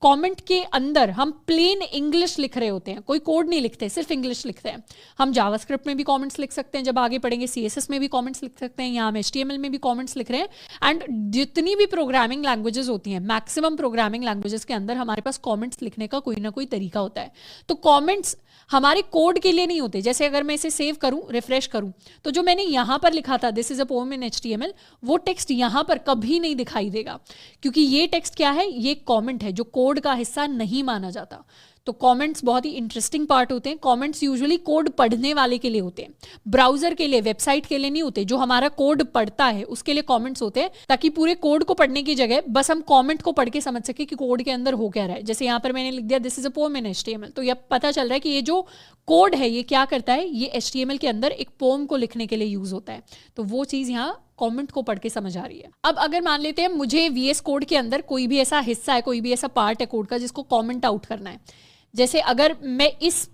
कमेंट के अंदर हम प्लेन इंग्लिश लिख रहे होते हैं, कोई कोड नहीं लिखते, सिर्फ इंग्लिश लिखते हैं। हम जावास्क्रिप्ट में भी कमेंट्स लिख सकते हैं, जब आगे पढ़ेंगे CSS में भी कमेंट्स लिख सकते हैं, यहाँ हम HTML में भी कमेंट्स लिख रहे हैं। एंड जितनी भी प्रोग्रामिंग लैंग्वेजेस होती हैं, मैक्सिमम प्रोग्रामिंग लैंग्वेजेस के अंदर हमारे पास कमेंट्स लिखने का कोई ना कोई तरीका होता है। तो कमेंट्स हमारे कोड के लिए नहीं होते। जैसे अगर मैं इसे सेव करूं, रिफ्रेश करूं, तो जो मैंने यहां पर लिखा था this is a poem in HTML, वो टेक्स्ट यहां पर कभी नहीं दिखाई देगा, क्योंकि ये टेक्स्ट क्या है, ये कमेंट है जो कोड का हिस्सा नहीं माना जाता। तो कमेंट्स बहुत ही इंटरेस्टिंग पार्ट होते हैं। कमेंट्स यूजुअली कोड पढ़ने वाले के लिए होते हैं, ब्राउजर के लिए, वेबसाइट के लिए नहीं होते। जो हमारा कोड पढ़ता है उसके लिए कमेंट्स होते हैं, ताकि पूरे कोड को पढ़ने की जगह बस हम कमेंट को पढ़ के समझ सके कि कोड के अंदर हो क्या रहा है। जैसे यहाँ पर मैंने लिख दिया this is a poem in HTML, तो यह पता चल रहा है कि ये जो कोड है ये क्या करता है, ये HTML के अंदर एक पोएम को लिखने के लिए यूज होता है। तो वो चीज यहाँ कमेंट को पढ़ के समझ आ रही है। अब अगर मान लेते हैं मुझे VS कोड के अंदर कोई भी ऐसा हिस्सा है, कोई भी ऐसा पार्ट है कोड का जिसको कमेंट आउट करना है। जैसे अगर मैं इस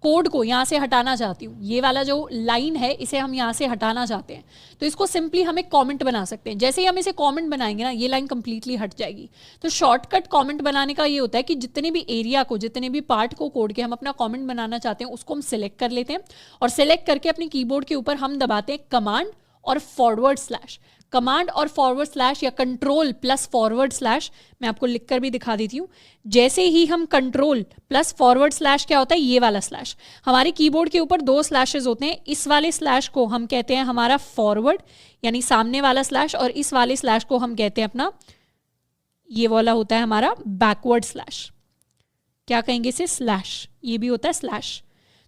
कोड को यहाँ से हटाना चाहती हूँ, ये वाला जो लाइन है इसे हम यहाँ से हटाना चाहते हैं, तो इसको सिंपली हम एक कमेंट बना सकते हैं। जैसे ही हम इसे कमेंट बनाएंगे ना, ये लाइन कंप्लीटली हट जाएगी। तो शॉर्टकट कमेंट बनाने का ये होता है कि जितने भी एरिया को, जितने भी पार्ट को कोड के हम अपना कमेंट बनाना चाहते हैं उसको हम सिलेक्ट कर लेते हैं, और सिलेक्ट करके अपनी कीबोर्ड के ऊपर हम दबाते हैं कमांड और फॉरवर्ड स्लैश। कमांड और फॉरवर्ड स्लैश या कंट्रोल प्लस फॉरवर्ड स्लैश, मैं आपको लिखकर भी दिखा देती हूँ। जैसे ही हम कंट्रोल प्लस फॉरवर्ड स्लैश, क्या होता है, ये वाला स्लैश, हमारे कीबोर्ड के ऊपर 2 स्लैशेस होते हैं। इस वाले स्लैश को हम कहते हैं हमारा फॉरवर्ड, यानी सामने वाला स्लैश, और इस वाले स्लैश को हम कहते हैं अपना, ये वाला होता है हमारा बैकवर्ड स्लैश। क्या कहेंगे इसे, स्लैश, ये भी होता है स्लैश।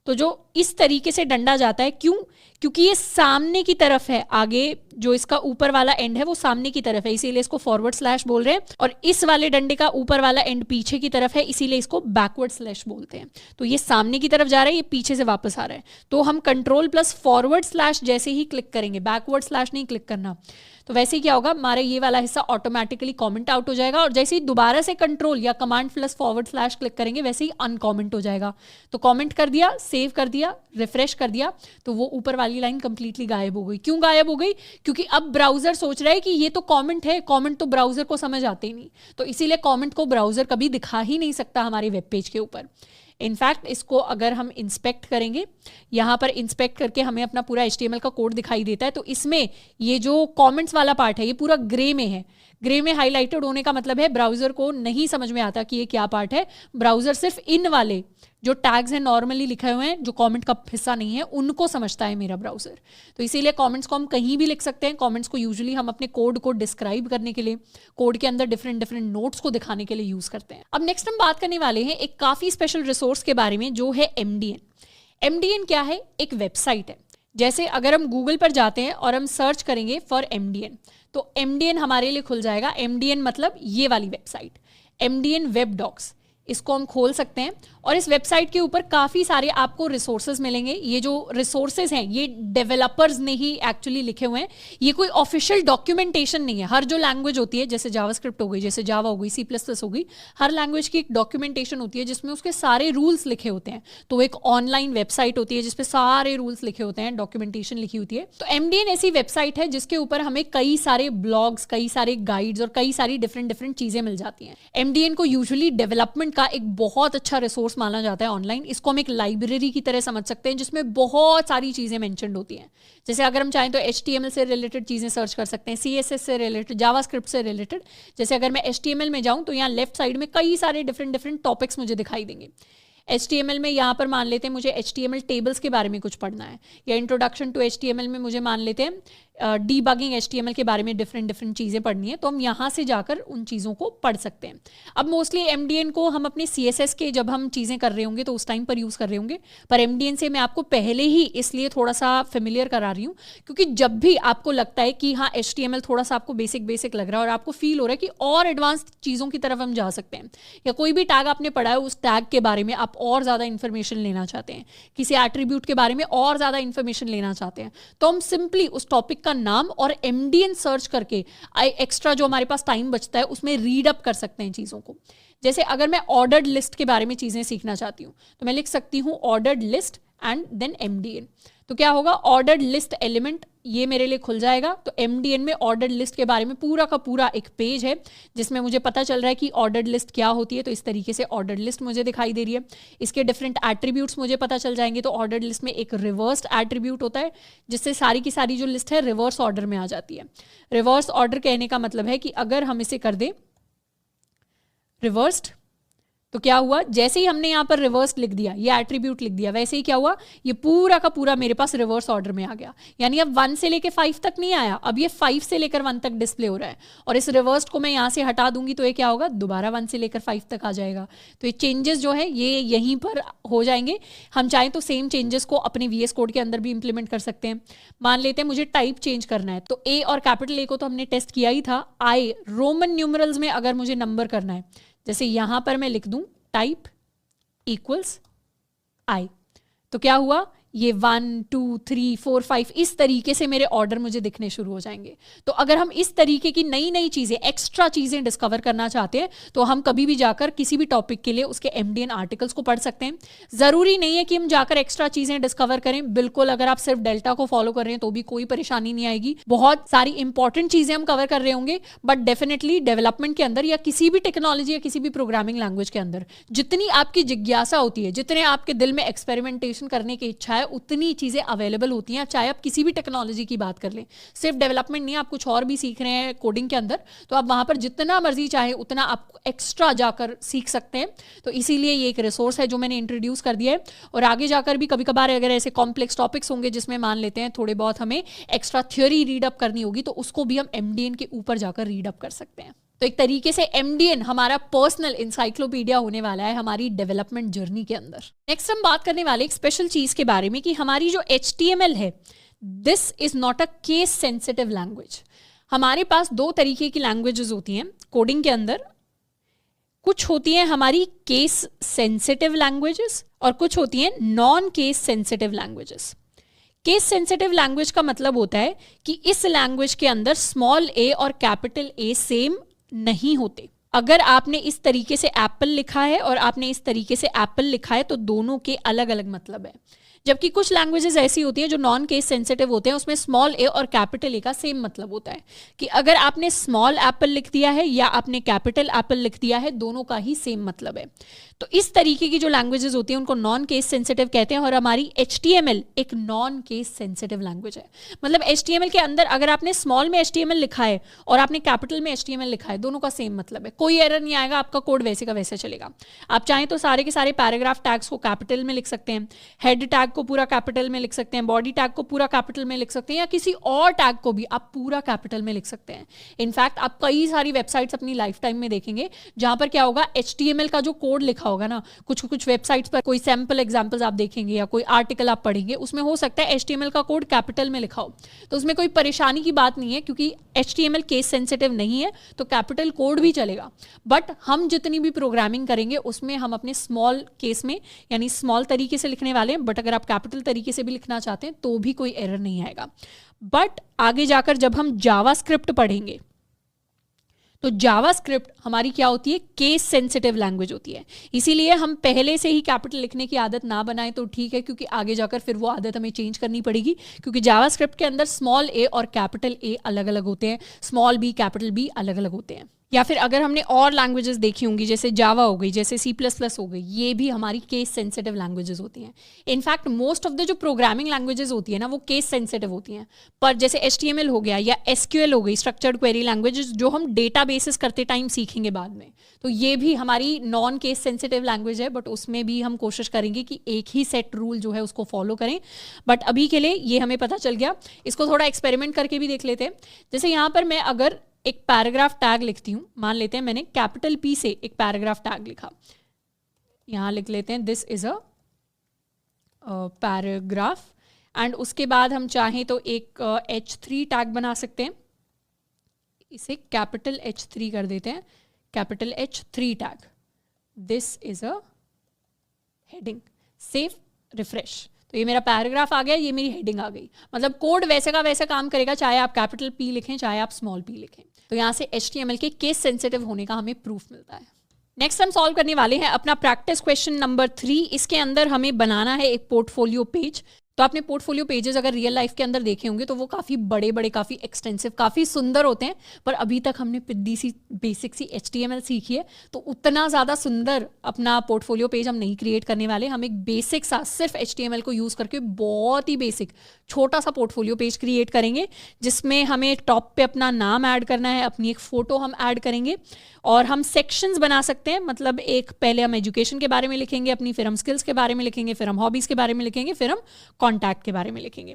तो जो इस तरीके से डंडा जाता है, क्यों, क्योंकि ये सामने की तरफ है, आगे जो इसका ऊपर वाला एंड है वो सामने की तरफ है, इसीलिए इसको फॉरवर्ड स्लैश बोल रहे हैं। और इस वाले डंडे का ऊपर वाला एंड पीछे की तरफ है, इसीलिए इसको बैकवर्ड स्लैश बोलते हैं। तो ये सामने की तरफ जा रहा है, ये पीछे से वापस आ रहा है। तो हम कंट्रोल प्लस फॉरवर्ड स्लैश जैसे ही क्लिक करेंगे, बैकवर्ड स्लैश नहीं क्लिक करना, तो वैसे ही क्या होगा, हमारा ये वाला हिस्सा ऑटोमेटिकली कमेंट आउट हो जाएगा। और जैसे ही दोबारा से कंट्रोल या command plus forward slash click करेंगे, वैसे ही अनकमेंट हो जाएगा। तो कमेंट कर दिया, सेव कर दिया, रिफ्रेश कर दिया, तो वो ऊपर वाली लाइन कंप्लीटली गायब हो गई। क्यों गायब हो गई, क्योंकि अब ब्राउजर सोच रहा है कि ये तो कमेंट है, कमेंट तो ब्राउजर को समझ आते ही नहीं, तो इसीलिए कमेंट को ब्राउजर कभी दिखा ही नहीं सकता हमारे वेब पेज के ऊपर। इनफैक्ट इसको अगर हम इंस्पेक्ट करेंगे, यहाँ पर इंस्पेक्ट करके हमें अपना पूरा HTML का कोड दिखाई देता है। तो इसमें ये जो कमेंट्स वाला पार्ट है ये पूरा ग्रे में है। ग्रे में हाईलाइटेड होने का मतलब है ब्राउजर को नहीं समझ में आता कि ये क्या पार्ट है। ब्राउजर सिर्फ इन वाले जो टैग्स हैं नॉर्मली लिखे हुए हैं, जो कमेंट का हिस्सा नहीं है, उनको समझता है मेरा ब्राउजर। तो इसीलिए कमेंट्स को हम कहीं भी लिख सकते हैं। कमेंट्स को यूजुअली हम अपने कोड को डिस्क्राइब करने के लिए, कोड के अंदर डिफरेंट डिफरेंट नोट्स को दिखाने के लिए यूज करते हैं। अब नेक्स्ट हम बात करने वाले हैं एक काफी स्पेशल रिसोर्स के बारे में, जो है MDN। MDN क्या है, एक वेबसाइट है। जैसे अगर हम गूगल पर जाते हैं और हम सर्च करेंगे फॉर MDN, तो MDN हमारे लिए खुल जाएगा। MDN मतलब ये वाली वेबसाइट, MDN वेब डॉक्स, इसको हम खोल सकते हैं। और इस वेबसाइट के ऊपर काफ़ी सारे आपको रिसोर्सेज मिलेंगे। ये जो रिसोर्सेज हैं ये डेवलपर्स ने ही एक्चुअली लिखे हुए हैं, ये कोई ऑफिशियल डॉक्यूमेंटेशन नहीं है। हर जो लैंग्वेज होती है, जैसे जावास्क्रिप्ट हो गई, जैसे जावा हो गई, C++ हो गई, हर लैंग्वेज की एक डॉक्यूमेंटेशन होती है जिसमें उसके सारे रूल्स लिखे होते हैं। तो एक ऑनलाइन वेबसाइट होती है जिसपे सारे रूल्स लिखे होते हैं, डॉक्यूमेंटेशन लिखी होती है। तो MDN ऐसी वेबसाइट है जिसके ऊपर हमें कई सारे ब्लॉग्स, कई सारे गाइड्स और कई सारी डिफरेंट डिफरेंट चीज़ें मिल जाती हैं। MDN को यूजुअली डेवलपमेंट का एक बहुत अच्छा रिसोर्स माना जाता है ऑनलाइन। इसको हम एक लाइब्रेरी की तरह समझ सकते हैं जिसमें बहुत सारी चीज़ें मेंशन्ड होती हैं। जैसे अगर हम चाहें तो HTML से रिलेटेड चीज़ें सर्च कर सकते हैं, CSS से रिलेटेड, जावास्क्रिप्ट से रिलेटेड। जैसे अगर मैं HTML में जाऊं तो यहाँ लेफ्ट साइड में कई सारे डिफरेंट डिफरेंट टॉपिक्स मुझे दिखाई देंगे। HTML में यहाँ पर मान लेते हैं मुझे HTML टेबल्स के बारे में कुछ पढ़ना है, या इंट्रोडक्शन टू HTML में मुझे मान लेते हैं डीबगिंग HTML के बारे में डिफरेंट डिफरेंट चीज़ें पढ़नी है, तो हम यहाँ से जाकर उन चीज़ों को पढ़ सकते हैं। अब मोस्टली MDN को हम अपने CSS के जब हम चीज़ें कर रहे होंगे तो उस टाइम पर यूज़ कर रहे होंगे, पर MDN से मैं आपको पहले ही इसलिए थोड़ा सा फेमिलियर करा रही हूँ क्योंकि जब भी आपको लगता है कि हाँ HTML थोड़ा सा आपको बेसिक लग रहा है और आपको फील हो रहा है कि और एडवांस चीज़ों की तरफ हम जा सकते हैं, या कोई भी टैग आपने पढ़ा है उस टैग के बारे में आप और ज़्यादा इन्फॉर्मेशन लेना चाहते हैं, किसी एट्रीब्यूट के बारे में और ज़्यादा इन्फॉर्मेशन लेना चाहते हैं, तो हम सिंपली उस टॉपिक का नाम और MDN सर्च करके एक्स्ट्रा जो हमारे पास टाइम बचता है उसमें रीड अप कर सकते हैं चीज़ों को। जैसे अगर मैं ऑर्डर्ड लिस्ट के बारे में चीज़ें सीखना चाहती हूँ तो मैं लिख सकती हूँ ordered list and then MDN। तो क्या होगा, ऑर्डर्ड लिस्ट एलिमेंट ये मेरे लिए खुल जाएगा। तो MDN में ऑर्डर्ड लिस्ट के बारे में पूरा का पूरा एक पेज है जिसमें मुझे पता चल रहा है कि ऑर्डर्ड लिस्ट क्या होती है। तो इस तरीके से ऑर्डर्ड लिस्ट मुझे दिखाई दे रही है। इसके डिफरेंट एट्रीब्यूट्स मुझे पता चल जाएंगे। तो ऑर्डर्ड लिस्ट में एक रिवर्स्ड एट्रीब्यूट होता है जिससे सारी की सारी जो लिस्ट है रिवर्स ऑर्डर में आ जाती है। रिवर्स ऑर्डर कहने का मतलब है कि अगर हम इसे कर दें रिवर्स्ड, तो क्या हुआ, जैसे ही हमने यहाँ पर रिवर्स लिख दिया, ये एट्रीब्यूट लिख दिया, वैसे ही क्या हुआ, ये पूरा का पूरा मेरे पास रिवर्स ऑर्डर में आ गया। यानी अब 1 से लेकर 5 तक नहीं आया, अब ये 5 से लेकर 1 तक डिस्प्ले हो रहा है। और इस रिवर्स को मैं यहाँ से हटा दूंगी तो ये क्या होगा, दोबारा 1 से लेकर 5 तक आ जाएगा। तो ये चेंजेस जो है ये यहीं पर हो जाएंगे। हम चाहें तो सेम चेंजेस को अपने VS कोड के अंदर भी इंप्लीमेंट कर सकते हैं। मान लेते हैं मुझे टाइप चेंज करना है, तो A और कैपिटल A को तो हमने टेस्ट किया ही था। I रोमन न्यूमरल्स में अगर मुझे नंबर करना है, जैसे यहां पर मैं लिख दूं टाइप इक्वल्स I, तो क्या हुआ, ये 1 2 3 4 5 इस तरीके से मेरे ऑर्डर मुझे दिखने शुरू हो जाएंगे। तो अगर हम इस तरीके की नई नई चीजें, एक्स्ट्रा चीजें डिस्कवर करना चाहते हैं तो हम कभी भी जाकर किसी भी टॉपिक के लिए उसके MDN आर्टिकल्स को पढ़ सकते हैं। जरूरी नहीं है कि हम जाकर एक्स्ट्रा चीजें डिस्कवर करें। बिल्कुल, अगर आप सिर्फ डेल्टा को फॉलो कर रहे हैं तो भी कोई परेशानी नहीं आएगी। बहुत सारी इंपॉर्टेंट चीजें हम कवर कर रहे होंगे, बट डेफिनेटली डेवलपमेंट के अंदर या किसी भी टेक्नोलॉजी या किसी भी प्रोग्रामिंग लैंग्वेज के अंदर जितनी आपकी जिज्ञासा होती है, जितने आपके दिल में एक्सपेरिमेंटेशन करने की इच्छा है, उतनी चीजें अवेलेबल होती हैं। चाहे आप किसी भी टेक्नोलॉजी की बात कर लें, सिर्फ डेवलपमेंट नहीं, आप कुछ और भी सीख रहे हैं कोडिंग के अंदर, तो आप वहां पर जितना मर्जी चाहे उतना आप एक्स्ट्रा जाकर सीख सकते हैं। तो इसीलिए ये एक रिसोर्स है जो मैंने इंट्रोड्यूस कर दिया है। और आगे जाकर भी कभी कभार अगर ऐसे कॉम्प्लेक्स टॉपिक्स होंगे जिसमें मान लेते हैं थोड़े बहुत हमें एक्स्ट्रा थ्योरी रीड अप करनी होगी, तो उसको भी हम MDN के ऊपर जाकर रीड अप कर सकते हैं। तो एक तरीके से MDN हमारा पर्सनल इंसाइक्लोपीडिया होने वाला है हमारी डेवलपमेंट जर्नी के अंदर। नेक्स्ट हम बात करने वाले एक स्पेशल चीज के बारे में कि हमारी जो HTML है, this is not a case sensitive language. हमारे पास 2 तरीके की लैंग्वेजेस होती हैं कोडिंग के अंदर। कुछ होती हैं हमारी केस सेंसिटिव लैंग्वेजेस और कुछ होती हैं non case sensitive languages. Case sensitive language का मतलब होता है कि इस लैंग्वेज के अंदर स्मॉल a और कैपिटल A सेम नहीं होते। अगर आपने इस तरीके से एप्पल लिखा है और आपने इस तरीके से एप्पल लिखा है तो दोनों के अलग अलग मतलब है। जबकि कुछ लैंग्वेजेस ऐसी होती हैं जो नॉन केस सेंसिटिव होते हैं, उसमें स्मॉल a और कैपिटल A का सेम मतलब होता है कि अगर आपने स्मॉल एप्पल लिख दिया है या आपने कैपिटल एप्पल लिख दिया है, दोनों का ही सेम मतलब है। तो इस तरीके की जो लैंग्वेजेस होती हैं उनको नॉन केस सेंसिटिव कहते हैं। और हमारी HTML एक नॉन केस सेंसिटिव लैंग्वेज है। मतलब HTML के अंदर अगर आपने स्मॉल में HTML लिखा है और आपने कैपिटल में HTML लिखा है, दोनों का सेम मतलब है, कोई एरर नहीं आएगा, आपका कोड वैसे का वैसे चलेगा। आप चाहें तो सारे के सारे पैराग्राफ टैग्स को कैपिटल में लिख सकते हैं, हेड टैग को पूरा कैपिटल में लिख सकते हैं, बॉडी टैग को पूरा कैपिटल में लिख सकते हैं, या किसी और टैग को भी आप पूरा कैपिटल में लिख सकते हैं। इनफैक्ट आप कई सारी वेबसाइट्स अपनी लाइफ टाइम में देखेंगे जहां पर क्या होगा, HTML का जो कोड लिखा होगा ना, कुछ वेबसाइट्स पर कोई सैंपल एग्जांपल्स आप देखेंगे या कोई आर्टिकल आप पढ़ेंगे, उसमें हो सकता है HTML का कोड कैपिटल में लिखा हो। तो उसमें कोई परेशानी की बात नहीं है क्योंकि HTML केस सेंसिटिव नहीं है, तो कैपिटल कोड भी चलेगा। बट हम जितनी भी प्रोग्रामिंग करेंगे उसमें हम अपने स्मॉल केस में यानी स्मॉल तरीके से लिखने वाले हैं। बट अगर आप कैपिटल तरीके से भी लिखना चाहते हैं तो भी कोई एरर नहीं आएगा। बट आगे जाकर जब हम जावास्क्रिप्ट पढ़ेंगे तो जावास्क्रिप्ट हमारी क्या होती है, केस सेंसिटिव लैंग्वेज होती है। इसीलिए हम पहले से ही कैपिटल लिखने की आदत ना बनाएं तो ठीक है, क्योंकि आगे जाकर फिर वो आदत हमें चेंज करनी पड़ेगी। क्योंकि जावास्क्रिप्ट के अंदर स्मॉल a और कैपिटल A अलग अलग होते हैं, स्मॉल b कैपिटल B अलग अलग होते हैं। या फिर अगर हमने और लैंग्वेजेस देखी होंगी जैसे जावा हो गई, जैसे C++ हो गई, ये भी हमारी केस सेंसिटिव लैंग्वेजेस होती हैं। इनफैक्ट मोस्ट ऑफ द जो प्रोग्रामिंग लैंग्वेजेस होती है ना वो केस सेंसिटिव होती हैं। पर जैसे HTML हो गया या SQL हो गई, स्ट्रक्चर्ड क्वेरी लैंग्वेजेस, जो हम डेटाबेसेस करते टाइम सीखेंगे बाद में, तो ये भी हमारी नॉन केस सेंसिटिव लैंग्वेज है। बट उसमें भी हम कोशिश करेंगे कि एक ही सेट रूल जो है उसको फॉलो करें। बट अभी के लिए ये हमें पता चल गया, इसको थोड़ा एक्सपेरिमेंट करके भी देख लेते हैं। जैसे यहाँ पर मैं अगर एक पैराग्राफ टैग लिखती हूँ, मान लेते हैं मैंने कैपिटल P से एक पैराग्राफ टैग लिखा, यहाँ लिख लेते हैं this is a paragraph, and उसके बाद हम चाहें तो एक H3 टैग बना सकते हैं, इसे कैपिटल H3 कर देते हैं, capital H3 tag, this is a heading, save refresh. तो ये मेरा पैराग्राफ आ गया, ये मेरी हेडिंग आ गई। मतलब कोड वैसे का वैसा काम करेगा, चाहे आप कैपिटल P लिखें चाहे आप स्मॉल p लिखें। तो यहाँ से HTML के केस सेंसिटिव होने का हमें प्रूफ मिलता है। नेक्स्ट हम सॉल्व करने वाले हैं अपना प्रैक्टिस क्वेश्चन नंबर 3। इसके अंदर हमें बनाना है एक पोर्टफोलियो पेज। तो आपने पोर्टफोलियो पेजेस अगर रियल लाइफ के अंदर देखे होंगे तो वो काफ़ी बड़े बड़े, काफ़ी एक्सटेंसिव, काफ़ी सुंदर होते हैं, पर अभी तक हमने पिद्दी सी बेसिक सी HTML सीखी है, तो उतना ज़्यादा सुंदर अपना पोर्टफोलियो पेज हम नहीं क्रिएट करने वाले। हम एक बेसिक सा सिर्फ HTML को यूज़ करके बहुत ही बेसिक छोटा सा पोर्टफोलियो पेज क्रिएट करेंगे, जिसमें हमें टॉप पे अपना नाम ऐड करना है, अपनी एक फ़ोटो हम ऐड करेंगे, और हम सेक्शंस बना सकते हैं। मतलब एक पहले हम एजुकेशन के बारे में लिखेंगे अपनी, फिर हम स्किल्स के बारे में लिखेंगे, फिर हम हॉबीज़ के बारे में लिखेंगे, फिर हम कॉन्टैक्ट के बारे में लिखेंगे।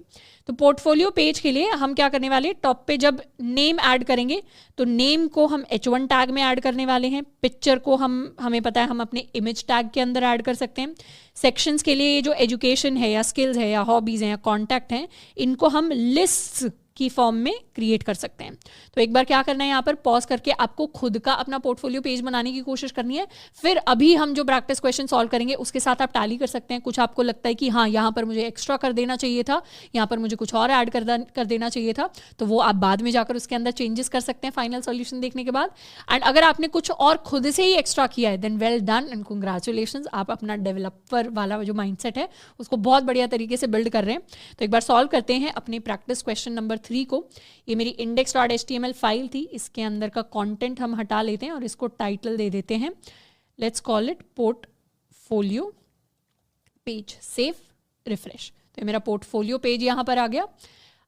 तो पोर्टफोलियो पेज के लिए हम क्या करने वाले, टॉप पे जब नेम ऐड करेंगे तो नेम को हम H1 टैग में ऐड करने वाले हैं। पिक्चर को हमें पता है हम अपने इमेज टैग के अंदर ऐड कर सकते हैं। सेक्शंस के लिए जो एजुकेशन है या स्किल्स है या हॉबीज़ हैं या कॉन्टैक्ट हैं, इनको हम लिस्ट्स की फॉर्म में क्रिएट कर सकते हैं। तो एक बार क्या करना है, यहाँ पर पॉज करके आपको खुद का अपना पोर्टफोलियो पेज बनाने की कोशिश करनी है। फिर अभी हम जो प्रैक्टिस क्वेश्चन सॉल्व करेंगे उसके साथ आप टैली कर सकते हैं। कुछ आपको लगता है कि हाँ यहाँ पर मुझे एक्स्ट्रा कर देना चाहिए था, यहाँ पर मुझे कुछ और ऐड कर देना चाहिए था, तो वो आप बाद में जाकर उसके अंदर चेंजेस कर सकते हैं फाइनल सॉल्यूशन देखने के बाद। एंड अगर आपने कुछ और खुद से ही एक्स्ट्रा किया है, then well done and congratulations, आप अपना डेवलपर वाला जो माइंडसेट है उसको बहुत बढ़िया तरीके से बिल्ड कर रहे हैं। तो एक बार सॉल्व करते हैं अपने प्रैक्टिस क्वेश्चन नंबर 3 को। ये मेरी index.html फाइल थी, इसके अंदर का कंटेंट हम हटा लेते हैं और इसको टाइटल दे देते हैं, let's call it portfolio page. Save, refresh. तो ये मेरा पोर्टफोलियो पेज यहाँ पर आ गया।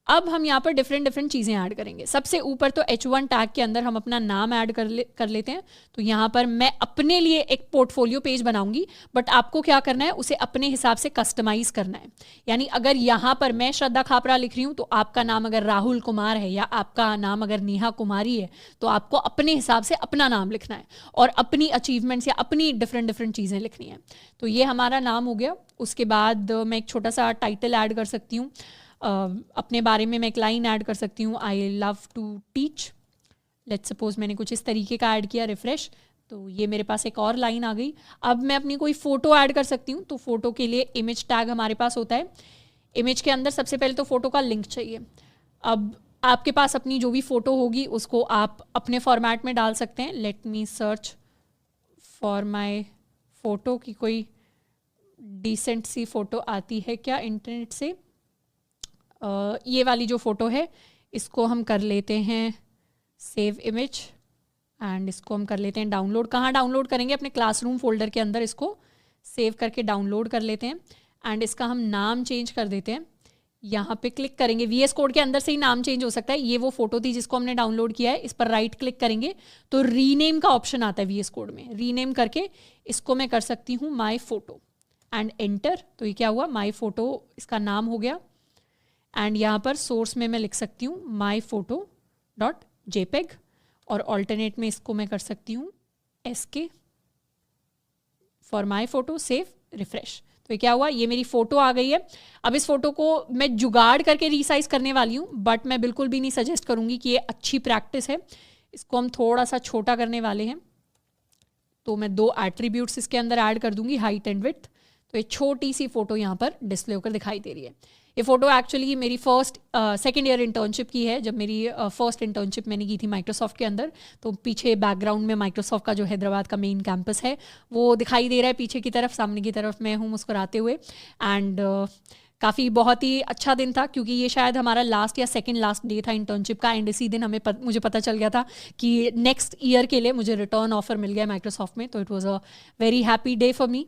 अब हम यहाँ पर डिफरेंट चीज़ें ऐड करेंगे। सबसे ऊपर तो H1 टैग के अंदर हम अपना नाम ऐड कर लेते हैं। तो यहाँ पर मैं अपने लिए एक पोर्टफोलियो पेज बनाऊंगी, बट आपको क्या करना है, उसे अपने हिसाब से कस्टमाइज करना है। यानी अगर यहाँ पर मैं श्रद्धा खापरा लिख रही हूँ, तो आपका नाम अगर राहुल कुमार है या आपका नाम अगर नेहा कुमारी है, तो आपको अपने हिसाब से अपना नाम लिखना है और अपनी अचीवमेंट्स या अपनी डिफरेंट चीज़ें लिखनी है। तो ये हमारा नाम हो गया। उसके बाद मैं एक छोटा सा टाइटल ऐड कर सकती हूँ, अपने बारे में मैं एक लाइन ऐड कर सकती हूँ, I love to teach. Let's suppose मैंने कुछ इस तरीके का ऐड किया, रिफ्रेश, तो ये मेरे पास एक और लाइन आ गई। अब मैं अपनी कोई फ़ोटो ऐड कर सकती हूँ। तो फ़ोटो के लिए इमेज टैग हमारे पास होता है। इमेज के अंदर सबसे पहले तो फ़ोटो का लिंक चाहिए। अब आपके पास अपनी जो भी फ़ोटो होगी उसको आप अपने फॉर्मेट में डाल सकते हैं। Let me search for my photo की कोई डिसेंट सी फ़ोटो आती है क्या इंटरनेट से। ये वाली जो फ़ोटो है इसको हम कर लेते हैं सेव इमेज, एंड इसको हम कर लेते हैं डाउनलोड। कहाँ डाउनलोड करेंगे, अपने क्लासरूम फोल्डर के अंदर इसको सेव करके डाउनलोड कर लेते हैं। एंड इसका हम नाम चेंज कर देते हैं। यहाँ पे क्लिक करेंगे, VS कोड के अंदर से ही नाम चेंज हो सकता है। ये वो फोटो थी जिसको हमने डाउनलोड किया है, इस पर राइट क्लिक करेंगे तो रीनेम का ऑप्शन आता है VS कोड में। रीनेम करके इसको मैं कर सकती हूँ माई फोटो एंड एंटर। तो ये क्या हुआ, माई फोटो इसका नाम हो गया। एंड यहाँ पर सोर्स में मैं लिख सकती हूँ myphoto.jpg और ऑल्टरनेट में इसको मैं कर सकती हूँ SK for my photo. Save, refresh. तो ये क्या हुआ, ये मेरी फ़ोटो आ गई है। अब इस फोटो को मैं जुगाड़ करके रीसाइज करने वाली हूँ, बट मैं बिल्कुल भी नहीं सजेस्ट करूँगी कि ये अच्छी प्रैक्टिस है। इसको हम थोड़ा सा छोटा करने वाले हैं। तो मैं 2 एट्रीब्यूट्स इसके अंदर ऐड कर दूंगी, हाइट एंड विड्थ। तो ये छोटी सी फोटो यहाँ पर डिस्प्ले होकर दिखाई दे रही है। ये फ़ोटो एक्चुअली मेरी सेकेंड ईयर इंटर्नशिप की है, जब मेरी फर्स्ट इंटर्नशिप मैंने की थी माइक्रोसॉफ्ट के अंदर। तो पीछे बैकग्राउंड में माइक्रोसॉफ्ट का जो हैदराबाद का मेन कैंपस है वो दिखाई दे रहा है पीछे की तरफ। सामने की तरफ मैं हूँ मुस्कुराते हुए। एंड काफ़ी बहुत ही अच्छा दिन था, क्योंकि ये शायद हमारा लास्ट या सेकंड लास्ट डे था इंटर्नशिप का। एंड इसी दिन मुझे पता चल गया था कि नेक्स्ट ईयर के लिए मुझे रिटर्न ऑफर मिल गया माइक्रोसॉफ्ट में। तो it was a very happy day for me.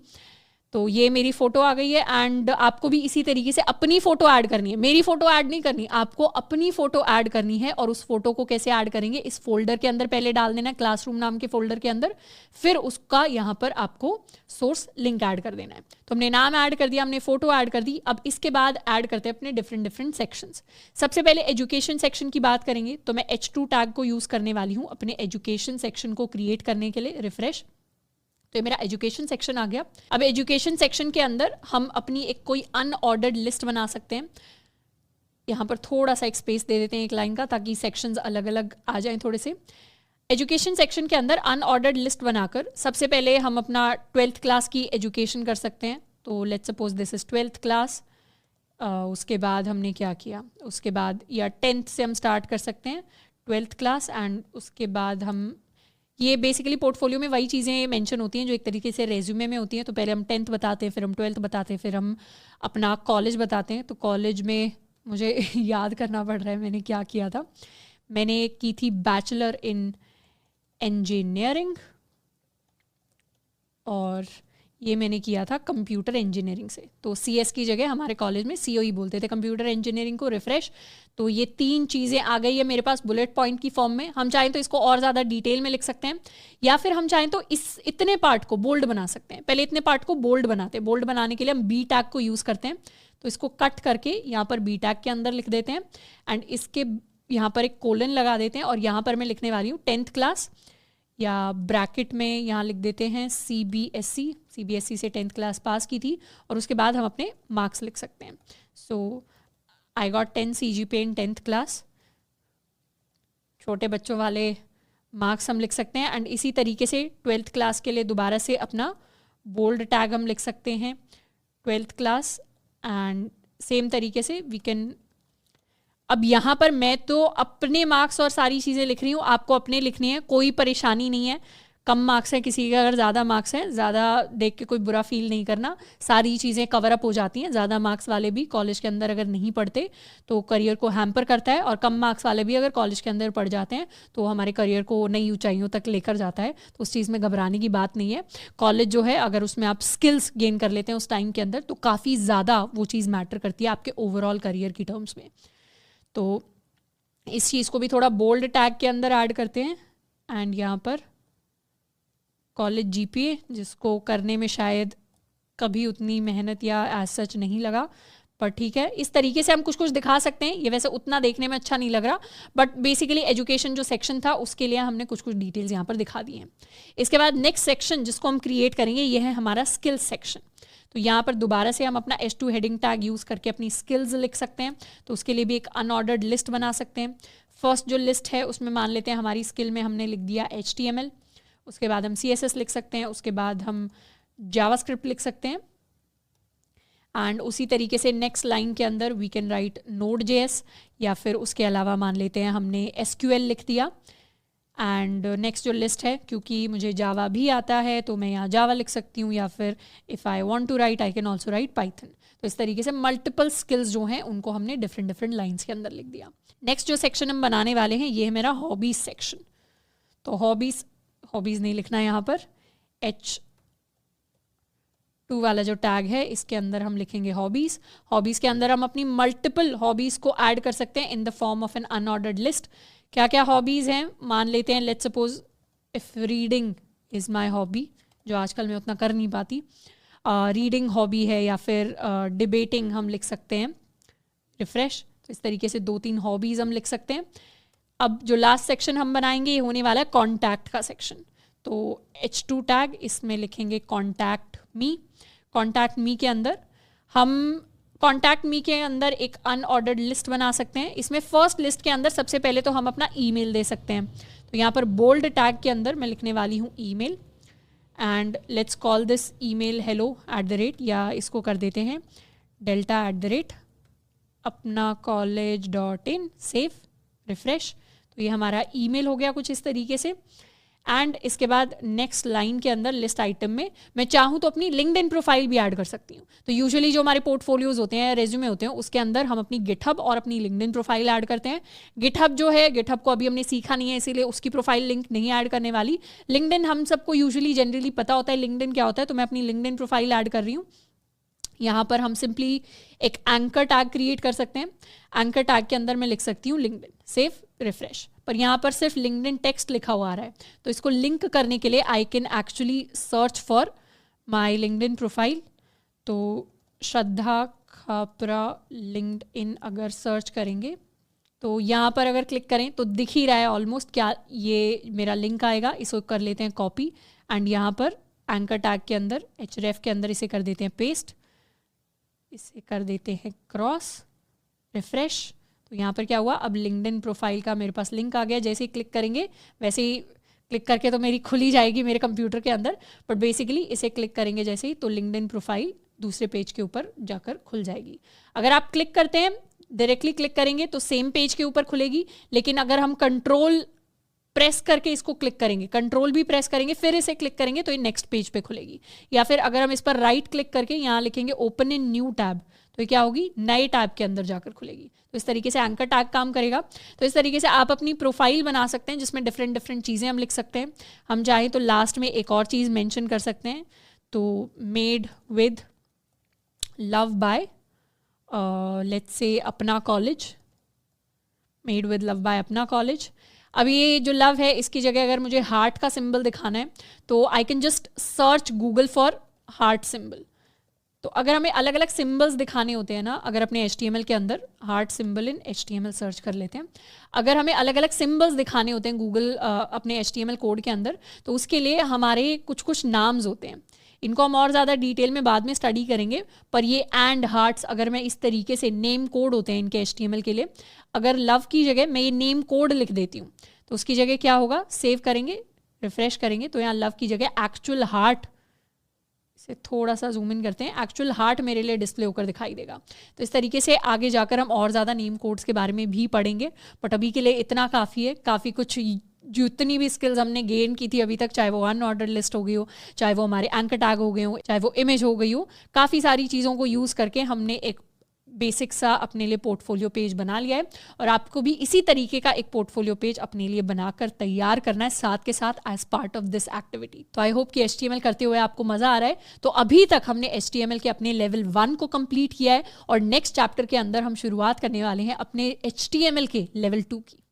तो ये मेरी फ़ोटो आ गई है। एंड आपको भी इसी तरीके से अपनी फ़ोटो ऐड करनी है। मेरी फ़ोटो ऐड नहीं करनी, आपको अपनी फ़ोटो ऐड करनी है। और उस फोटो को कैसे ऐड करेंगे, इस फोल्डर के अंदर पहले डाल देना, क्लासरूम नाम के फोल्डर के अंदर। फिर उसका यहाँ पर आपको सोर्स लिंक ऐड कर देना है। तो हमने नाम ऐड कर दिया, हमने फ़ोटो ऐड कर दी। अब इसके बाद ऐड करते हैं अपने डिफरेंट सेक्शंस। सबसे पहले एजुकेशन सेक्शन की बात करेंगे। तो मैं H2 टैग को यूज़ करने वाली हूँ अपने एजुकेशन सेक्शन को क्रिएट करने के लिए। रिफ्रेश। तो ये मेरा एजुकेशन सेक्शन आ गया। अब एजुकेशन सेक्शन के अंदर हम अपनी एक कोई अनऑर्डर्ड लिस्ट बना सकते हैं। यहाँ पर थोड़ा सा एक स्पेस दे देते हैं एक लाइन का, ताकि सेक्शंस अलग अलग आ जाएं थोड़े से। एजुकेशन सेक्शन के अंदर अनऑर्डर्ड लिस्ट बनाकर सबसे पहले हम अपना 12th क्लास की एजुकेशन कर सकते हैं। तो let's suppose this is 12th class. उसके बाद हमने क्या किया, उसके बाद या 10th से हम स्टार्ट कर सकते हैं 12th क्लास। एंड उसके बाद हम ये बेसिकली पोर्टफोलियो में वही चीज़ें मेंशन होती हैं जो एक तरीके से रेज्यूमे में होती हैं। तो पहले हम 10th बताते हैं, फिर हम 12th बताते हैं, फिर हम अपना कॉलेज बताते हैं। तो कॉलेज में मुझे याद करना पड़ रहा है मैंने क्या किया था। मैंने की थी बैचलर इन इंजीनियरिंग, और ये मैंने किया था कंप्यूटर इंजीनियरिंग से। तो CS की जगह हमारे कॉलेज में COE बोलते थे कंप्यूटर इंजीनियरिंग को। रिफ्रेश। तो ये 3 चीज़ें आ गई है मेरे पास बुलेट पॉइंट की फॉर्म में। हम चाहें तो इसको और ज़्यादा डिटेल में लिख सकते हैं, या फिर हम चाहें तो इतने पार्ट को बोल्ड बना सकते हैं। पहले इतने पार्ट को बोल्ड बनाते हैं। बोल्ड बनाने के लिए हम B टैग को यूज़ करते हैं। तो इसको कट करके यहाँ पर B टैग के अंदर लिख देते हैं, एंड इसके यहाँ पर एक कोलन लगा देते हैं, और यहाँ पर मैं लिखने वाली हूँ 10th क्लास, या ब्रैकेट में यहाँ लिख देते हैं CBSE से 10th क्लास पास की थी, और उसके बाद हम अपने मार्क्स लिख सकते हैं। So I got 10 CGPA in 10th class. छोटे बच्चों वाले मार्क्स हम लिख सकते हैं। एंड इसी तरीके से 12th क्लास के लिए दोबारा से अपना बोल्ड टैग हम लिख सकते हैं 12th क्लास, एंड सेम तरीके से वी कैन। अब यहाँ पर मैं तो अपने मार्क्स और सारी चीज़ें लिख रही हूँ, आपको अपने लिखनी है, कोई परेशानी नहीं है। कम मार्क्स हैं किसी के, अगर ज़्यादा मार्क्स हैं, ज़्यादा देख के कोई बुरा फील नहीं करना, सारी चीज़ें कवर अप हो जाती हैं। ज़्यादा मार्क्स वाले भी कॉलेज के अंदर अगर नहीं पढ़ते तो करियर को हैम्पर करता है, और कम मार्क्स वाले भी अगर कॉलेज के अंदर पढ़ जाते हैं तो हमारे करियर को नई ऊंचाइयों तक लेकर जाता है। तो उस चीज़ में घबराने की बात नहीं है। कॉलेज जो है, अगर उसमें आप स्किल्स गेन कर लेते हैं उस टाइम के अंदर, तो काफ़ी ज़्यादा वो चीज़ मैटर करती है आपके ओवरऑल करियर की टर्म्स में। तो इस चीज़ को भी थोड़ा बोल्ड टैग के अंदर ऐड करते हैं। एंड यहाँ पर कॉलेज GPA, जिसको करने में शायद कभी उतनी मेहनत या एज सच नहीं लगा, पर ठीक है, इस तरीके से हम कुछ कुछ दिखा सकते हैं। ये वैसे उतना देखने में अच्छा नहीं लग रहा, बट बेसिकली एजुकेशन जो सेक्शन था उसके लिए हमने कुछ कुछ डिटेल्स यहाँ पर दिखा दी हैं। इसके बाद नेक्स्ट सेक्शन जिसको हम क्रिएट करेंगे, ये है हमारा स्किल्स सेक्शन। तो यहाँ पर दोबारा से हम अपना H2 हेडिंग टैग यूज़ करके अपनी स्किल्स लिख सकते हैं। तो उसके लिए भी एक अनऑर्डर्ड लिस्ट बना सकते हैं। फर्स्ट जो लिस्ट है उसमें मान लेते हैं हमारी स्किल में हमने लिख दिया HTML, उसके बाद हम CSS लिख सकते हैं, उसके बाद हम जावास्क्रिप्ट लिख सकते हैं, एंड उसी तरीके से नेक्स्ट लाइन के अंदर वी कैन राइट Node.js, या फिर उसके अलावा मान लेते हैं हमने SQL लिख दिया। एंड नेक्स्ट जो लिस्ट है, क्योंकि मुझे जावा भी आता है तो मैं यहाँ जावा लिख सकती हूँ, या फिर if I want to write I can also write Python. तो इस तरीके से मल्टीपल स्किल्स जो हैं उनको हमने डिफरेंट डिफरेंट लाइन्स के अंदर लिख दिया। नेक्स्ट जो सेक्शन हम बनाने वाले हैं, ये है मेरा हॉबीज़ सेक्शन। तो हॉबीज़ नहीं लिखना है यहाँ पर, H2 वाला जो टैग है इसके अंदर हम लिखेंगे हॉबीज़। हॉबीज़ के अंदर हम अपनी मल्टीपल हॉबीज़ को ऐड कर सकते हैं in the form of an unordered list. क्या क्या हॉबीज़ हैं, मान लेते हैं let's suppose if reading is my hobby, जो आजकल मैं उतना कर नहीं पाती, रीडिंग हॉबी है, या फिर डिबेटिंग हम लिख सकते हैं। रिफ्रेश। तो इस तरीके से 2-3 हॉबीज़ हम लिख सकते हैं। अब जो लास्ट सेक्शन हम बनाएंगे ये होने वाला है कॉन्टैक्ट का सेक्शन। तो H2 टैग, इसमें लिखेंगे कॉन्टैक्ट मी। कॉन्टैक्ट मी के अंदर हम कॉन्टैक्ट मी के अंदर एक अनऑर्डर्ड लिस्ट बना सकते हैं। इसमें फर्स्ट लिस्ट के अंदर सबसे पहले तो हम अपना ईमेल दे सकते हैं। तो यहाँ पर बोल्ड टैग के अंदर मैं लिखने वाली हूँ email, and let's call this email hello@, या इसको कर देते हैं delta@ अपना college.in, सेव, रिफ्रेश। तो ये हमारा ईमेल हो गया कुछ इस तरीके से। एंड इसके बाद नेक्स्ट लाइन के अंदर लिस्ट आइटम में मैं चाहूँ तो अपनी लिंक्डइन प्रोफाइल भी ऐड कर सकती हूँ। तो यूजुअली जो हमारे पोर्टफोलियोज होते हैं, रेज्यूमे होते हैं, उसके अंदर हम अपनी गिटहब और अपनी लिंक्डइन प्रोफाइल ऐड करते हैं। गिटहब जो है, गिटहब को अभी हमने सीखा नहीं है, इसीलिए उसकी प्रोफाइल लिंक नहीं ऐड करने वाली। लिंक्डइन हम सबको यूजुअली जनरली पता होता है लिंक्डइन क्या होता है, तो मैं अपनी लिंक्डइन प्रोफाइल ऐड कर रही हूँ। यहाँ पर हम सिंपली एक एंकर टैग क्रिएट कर सकते हैं। एंकर टैग के अंदर मैं लिख सकती हूँ लिंक्डइन, सेव, रिफ्रेश। पर यहाँ पर सिर्फ लिंक्डइन टेक्स्ट लिखा हुआ आ रहा है, तो इसको लिंक करने के लिए I can actually search for my LinkedIn profile. तो श्रद्धा खापरा लिंक्डइन अगर सर्च करेंगे तो यहाँ पर अगर क्लिक करें तो दिख ही रहा है ऑलमोस्ट क्या ये मेरा लिंक आएगा। इसको कर लेते हैं कॉपी, एंड यहाँ पर एंकर टैग के अंदर href के अंदर इसे कर देते हैं पेस्ट, इसे कर देते हैं क्रॉस, रिफ्रेश। तो यहाँ पर क्या हुआ, अब लिंक्डइन प्रोफाइल का मेरे पास लिंक आ गया। जैसे ही क्लिक करेंगे वैसे ही क्लिक करके तो मेरी खुल ही जाएगी मेरे कंप्यूटर के अंदर, बट बेसिकली इसे क्लिक करेंगे जैसे ही तो लिंक्डइन प्रोफाइल दूसरे पेज के ऊपर जाकर खुल जाएगी। अगर आप क्लिक करते हैं, डायरेक्टली क्लिक करेंगे तो सेम पेज के ऊपर खुलेगी, लेकिन अगर हम कंट्रोल प्रेस करके इसको क्लिक करेंगे, कंट्रोल भी प्रेस करेंगे, फिर इसे क्लिक करेंगे तो ये नेक्स्ट पेज पे खुलेगी। या फिर अगर हम इस पर राइट क्लिक करके यहाँ लिखेंगे ओपन इन न्यू टैब, तो ये क्या होगी, नए टैब के अंदर जाकर खुलेगी। तो इस तरीके से एंकर टैग काम करेगा। तो इस तरीके से आप अपनी प्रोफाइल बना सकते हैं जिसमें डिफरेंट डिफरेंट चीज़ें हम लिख सकते हैं। हम चाहें तो लास्ट में एक और चीज़ मेंशन कर सकते हैं, तो made with love by let's say अपना college, made with love by अपना कॉलेज। अब ये जो लव है इसकी जगह अगर मुझे हार्ट का सिंबल दिखाना है तो I can just search Google for heart symbol. तो अगर हमें अलग अलग सिंबल्स दिखाने होते हैं ना, अगर अपने HTML के अंदर हार्ट सिंबल इन HTML सर्च कर लेते हैं, अगर हमें अलग अलग सिंबल्स दिखाने होते हैं गूगल अपने HTML कोड के अंदर, तो उसके लिए हमारे कुछ कुछ नाम्स होते हैं। इनको हम और ज़्यादा डिटेल में बाद में स्टडी करेंगे, पर ये एंड हार्ट्स अगर मैं इस तरीके से नेम कोड होते हैं इनके HTML के लिए, अगर लव की जगह मैं ये नेम कोड लिख देती हूँ तो उसकी जगह क्या होगा, सेव करेंगे, रिफ्रेश करेंगे तो यहाँ लव की जगह एक्चुअल हार्ट, इसे थोड़ा सा जूम इन करते हैं, एक्चुअल हार्ट मेरे लिए डिस्प्ले होकर दिखाई देगा। तो इस तरीके से आगे जाकर हम और ज़्यादा नेम कोड्स के बारे में भी पढ़ेंगे, बट अभी के लिए इतना काफ़ी है। काफ़ी कुछ जितनी भी स्किल्स हमने गेन की थी अभी तक, चाहे वो अनऑर्डर लिस्ट हो गई हो, चाहे वो हमारे एंकर टैग हो गए हो, चाहे वो इमेज हो गई हो, काफ़ी सारी चीज़ों को यूज़ करके हमने एक बेसिक सा अपने लिए पोर्टफोलियो पेज बना लिया है। और आपको भी इसी तरीके का एक पोर्टफोलियो पेज अपने लिए बनाकर तैयार करना है साथ के साथ as part of this activity. तो आई होप कि HTML करते हुए आपको मज़ा आ रहा है। तो अभी तक हमने HTML के अपने लेवल 1 को कंप्लीट किया है और नेक्स्ट चैप्टर के अंदर हम शुरुआत करने वाले हैं अपने HTML के लेवल 2 की।